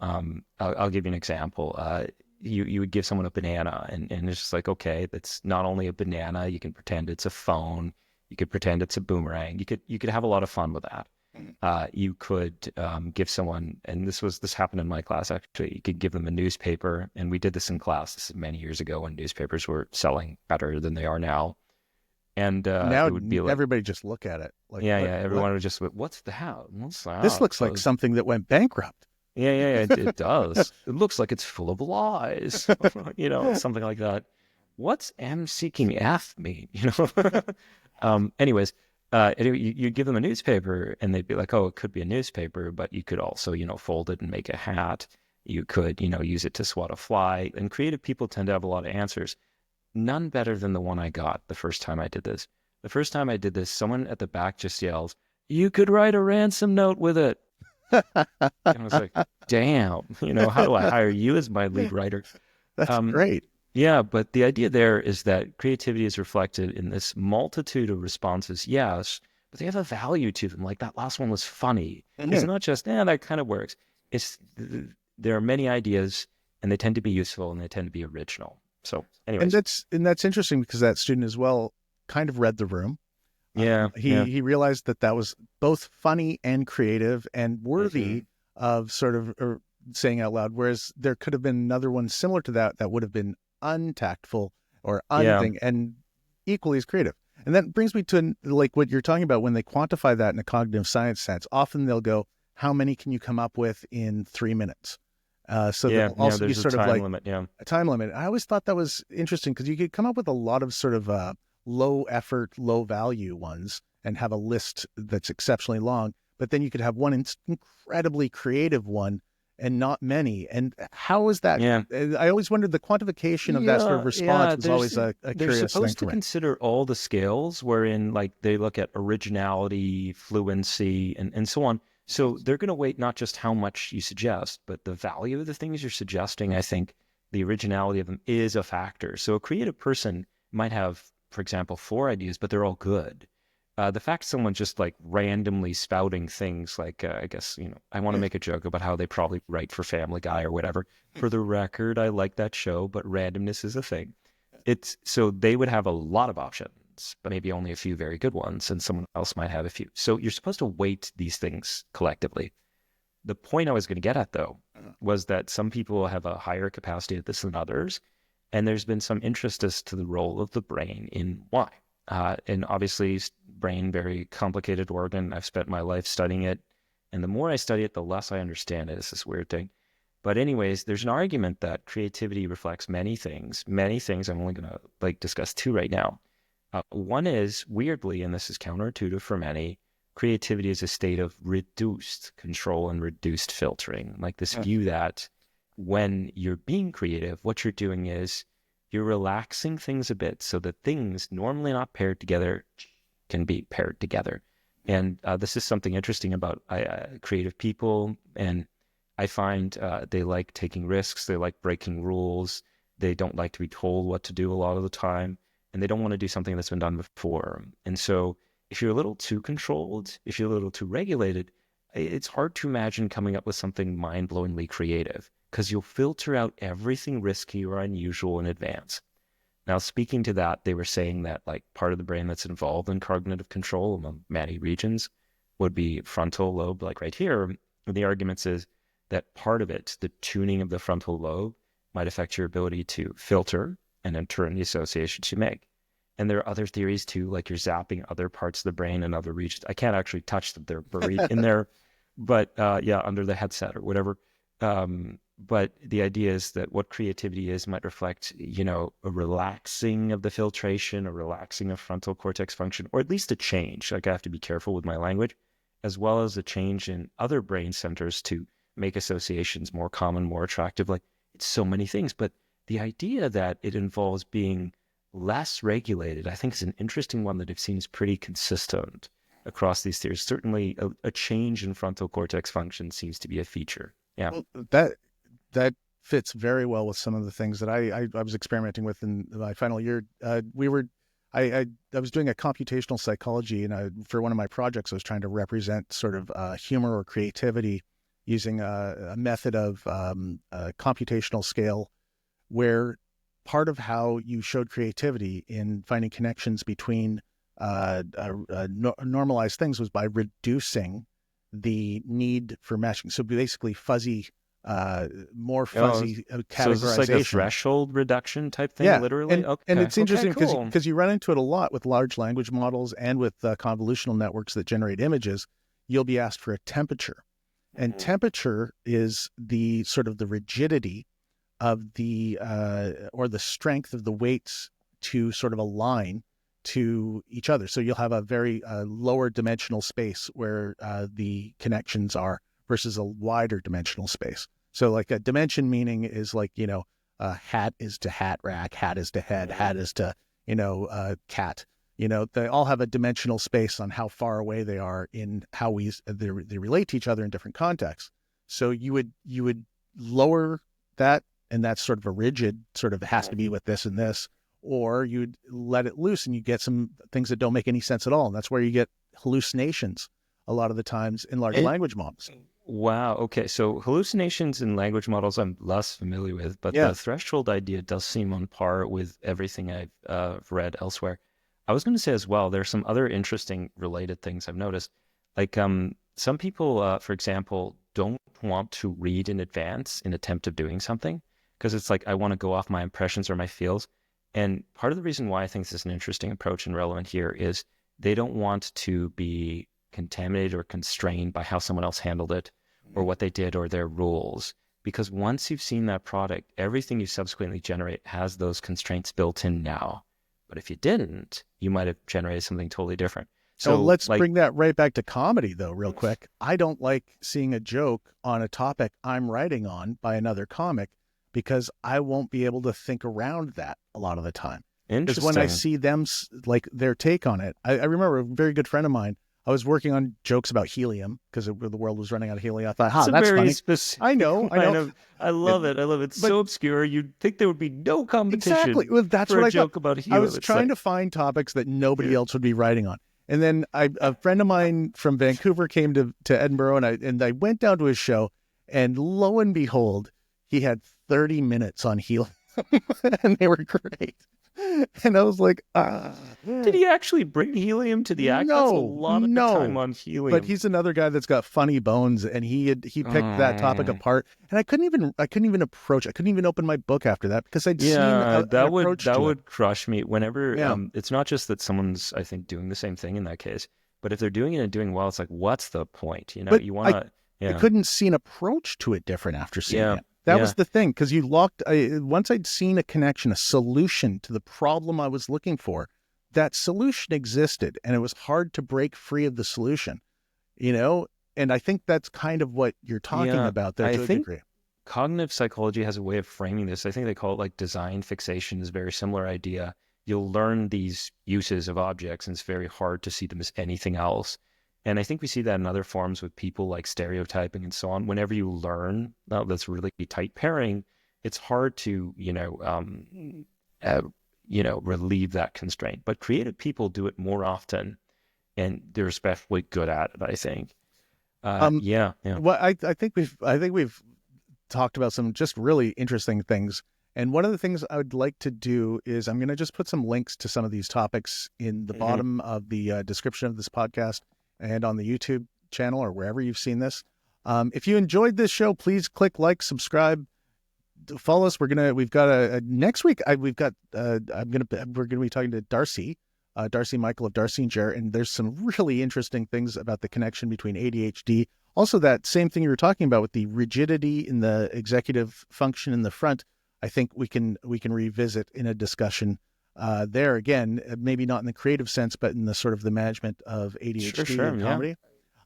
I'll give you an example. You would give someone a banana, and it's just like, okay, that's not only a banana. You can pretend it's a phone. You could pretend it's a boomerang. You could have a lot of fun with that. You could give someone, and this happened in my class actually, you could give them a newspaper, and we did this in class. This is many years ago when newspapers were selling better than they are now. And now it would be like, everybody just look at it. Like, everyone would just, what's that? This looks like something that went bankrupt. It does. It looks like it's full of lies, something like that. What's M seeking F mean? Anyways, you give them a newspaper, and they'd be like, oh, it could be a newspaper, but you could also, fold it and make a hat. You could, use it to swat a fly. And creative people tend to have a lot of answers. None better than the one I got the first time I did this. The first time I did this, someone at the back just yells, "You could write a ransom note with it." And I was like, damn, how do I hire you as my lead writer? That's great. Yeah, but the idea there is that creativity is reflected in this multitude of responses, yes, but they have a value to them. Like that last one was funny. Mhm. It's not just, that kind of works. It's there are many ideas, and they tend to be useful, and they tend to be original. So, anyways, And that's interesting because that student as well kind of read the room. yeah. He realized that was both funny and creative and worthy of sort of saying out loud. Whereas there could have been another one similar to that would have been untactful or unthing and equally as creative. And that brings me to like what you're talking about when they quantify that in a cognitive science sense. Often they'll go, "How many can you come up with in 3 minutes?" So there'll also be there's a sort of time like limit. Yeah. a time limit. I always thought that was interesting because you could come up with a lot of sort of low effort, low value ones and have a list that's exceptionally long, but then you could have one incredibly creative one and not many. And how is that? Yeah. I always wondered the quantification of that sort of response was always a They're curious thing supposed for to me. consider all the scales wherein like they look at originality, fluency, and so on. So they're going to weight not just how much you suggest, but the value of the things you're suggesting. I think the originality of them is a factor. So a creative person might have, for example, 4 ideas, but they're all good. The fact someone's just like randomly spouting things like, I guess, I want to make a joke about how they probably write for Family Guy or whatever. For the record, I like that show, but randomness is a thing. So they would have a lot of options, but maybe only a few very good ones, and someone else might have a few. So you're supposed to weight these things collectively. The point I was going to get at, though, was that some people have a higher capacity at this than others, and there's been some interest as to the role of the brain in why. And obviously, brain, very complicated organ. I've spent my life studying it, and the more I study it, the less I understand it. It's this weird thing. But anyways, there's an argument that creativity reflects many things. Many things. I'm only going to discuss 2 right now. One is, weirdly, and this is counterintuitive for many, creativity is a state of reduced control and reduced filtering. Like this view that when you're being creative, what you're doing is you're relaxing things a bit so that things normally not paired together can be paired together. And this is something interesting about creative people. And I find they like taking risks. They like breaking rules. They don't like to be told what to do a lot of the time. And they don't want to do something that's been done before. And so if you're a little too controlled, if you're a little too regulated, it's hard to imagine coming up with something mind-blowingly creative because you'll filter out everything risky or unusual in advance. Now, speaking to that, they were saying that like part of the brain that's involved in cognitive control among many regions would be frontal lobe, like right here. And the argument is that part of it, the tuning of the frontal lobe, might affect your ability to filter and in turn the associations you make. And there are other theories too, like you're zapping other parts of the brain and other regions. I can't actually touch them. They're buried in there, but under the headset or whatever. But the idea is that what creativity is might reflect, a relaxing of the filtration, a relaxing of frontal cortex function, or at least a change. Like I have to be careful with my language, as well as a change in other brain centers to make associations more common, more attractive. Like it's so many things, but the idea that it involves being less regulated, I think is an interesting one that it seems pretty consistent across these theories. Certainly a change in frontal cortex function seems to be a feature. Yeah. Well, that fits very well with some of the things that I was experimenting with in my final year. I was doing a computational psychology, and for one of my projects, I was trying to represent sort of humor or creativity using a method of a computational scale, where part of how you showed creativity in finding connections between normalized things was by reducing the need for meshing. So basically more fuzzy categorization. So is this like a threshold reduction type thing, Yeah, literally? and it's interesting because cool. you run into it a lot with large language models and with convolutional networks that generate images. You'll be asked for a temperature, and temperature is the sort of the rigidity of the or the strength of the weights to sort of align to each other. So you'll have a very lower dimensional space where the connections are versus a wider dimensional space. So like a dimension meaning is like, hat is to hat rack, hat is to head, hat is to, cat. They all have a dimensional space on how far away they are in how they relate to each other in different contexts. So you would lower that, and that's sort of a rigid, sort of has to be with this and this, or you'd let it loose and you get some things that don't make any sense at all. And that's where you get hallucinations a lot of the times in large language models. Wow. Okay. So hallucinations in language models I'm less familiar with, but the threshold idea does seem on par with everything I've read elsewhere. I was going to say as well, there's some other interesting related things I've noticed. Like some people, for example, don't want to read in advance in attempt of doing something because it's like, I want to go off my impressions or my feels. And part of the reason why I think this is an interesting approach and relevant here is they don't want to be contaminated or constrained by how someone else handled it or what they did or their rules. Because once you've seen that product, everything you subsequently generate has those constraints built in now. But if you didn't, you might have generated something totally different. So let's bring that right back to comedy, though, real quick. I don't like seeing a joke on a topic I'm writing on by another comic because I won't be able to think around that a lot of the time. Because when I see them, like their take on it, I remember a very good friend of mine, I was working on jokes about helium because the world was running out of helium. I thought, that's funny. I know. I love it. It's so obscure. You'd think there would be no competition. Exactly. Well, that's for what a I joke thought. About helium. I was trying to find topics that nobody else would be writing on. And then a friend of mine from Vancouver came to Edinburgh, and I went down to his show, and lo and behold, he had 30 minutes on helium, and they were great. And I was like, Did he actually bring helium to the act? No, that's a lot of time on helium. But he's another guy that's got funny bones, and he picked that topic apart. And I couldn't even approach. I couldn't even open my book after that because I'd seen that would crush me. Whenever it's not just that someone's, I think, doing the same thing in that case, but if they're doing it and doing well, it's like, what's the point? You know, but you want to. I couldn't see an approach to it different after seeing it. That was the thing, because you locked. Once I'd seen a connection, a solution to the problem I was looking for, that solution existed, and it was hard to break free of the solution, you know. And I think that's kind of what you're talking about there to a degree. Cognitive psychology has a way of framing this. I think they call it like design fixation. Is a very similar idea. You'll learn these uses of objects, and it's very hard to see them as anything else. And I think we see that in other forms with people like stereotyping and so on. Whenever you learn that's really tight pairing, it's hard to, relieve that constraint. But creative people do it more often, and they're especially good at it, I think. Well, I think we've talked about some just really interesting things. And one of the things I would like to do is I'm going to just put some links to some of these topics in the bottom of the description of this podcast and on the YouTube channel or wherever you've seen this. If you enjoyed this show, please click like, subscribe, follow us. We've got next week. We're going to be talking to Darcy Michael of Darcy and Jer, and there's some really interesting things about the connection between ADHD. Also, that same thing you were talking about with the rigidity in the executive function in the front. I think we can revisit in a discussion there again, maybe not in the creative sense, but in the sort of the management of ADHD and comedy.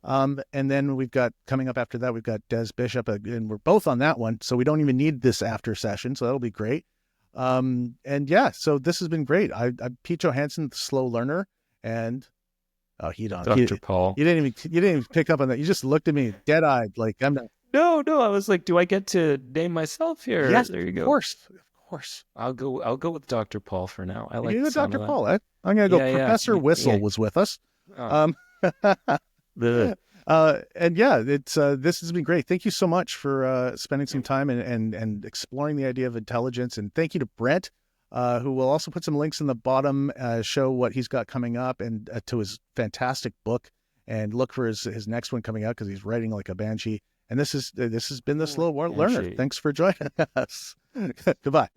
And then we've got coming up after that, we've got Des Bishop, and we're both on that one. So we don't even need this after session. So that'll be great. So this has been great. I'm Pete Johansson, the slow learner, and Dr. Paul. You didn't even pick up on that. You just looked at me dead eyed, like I'm not. No. I was like, do I get to name myself here? Yes, there you go. Of course. I'll go with Dr. Paul for now. I like Dr. Paul. I'm gonna go. Professor Whissell was with us. Oh. This has been great. Thank you so much for spending some time and exploring the idea of intelligence. And thank you to Brent, who will also put some links in the bottom, show what he's got coming up, and to his fantastic book, and look for his next one coming out because he's writing like a banshee. And this has been the Slow Learner. Thanks for joining us. Goodbye.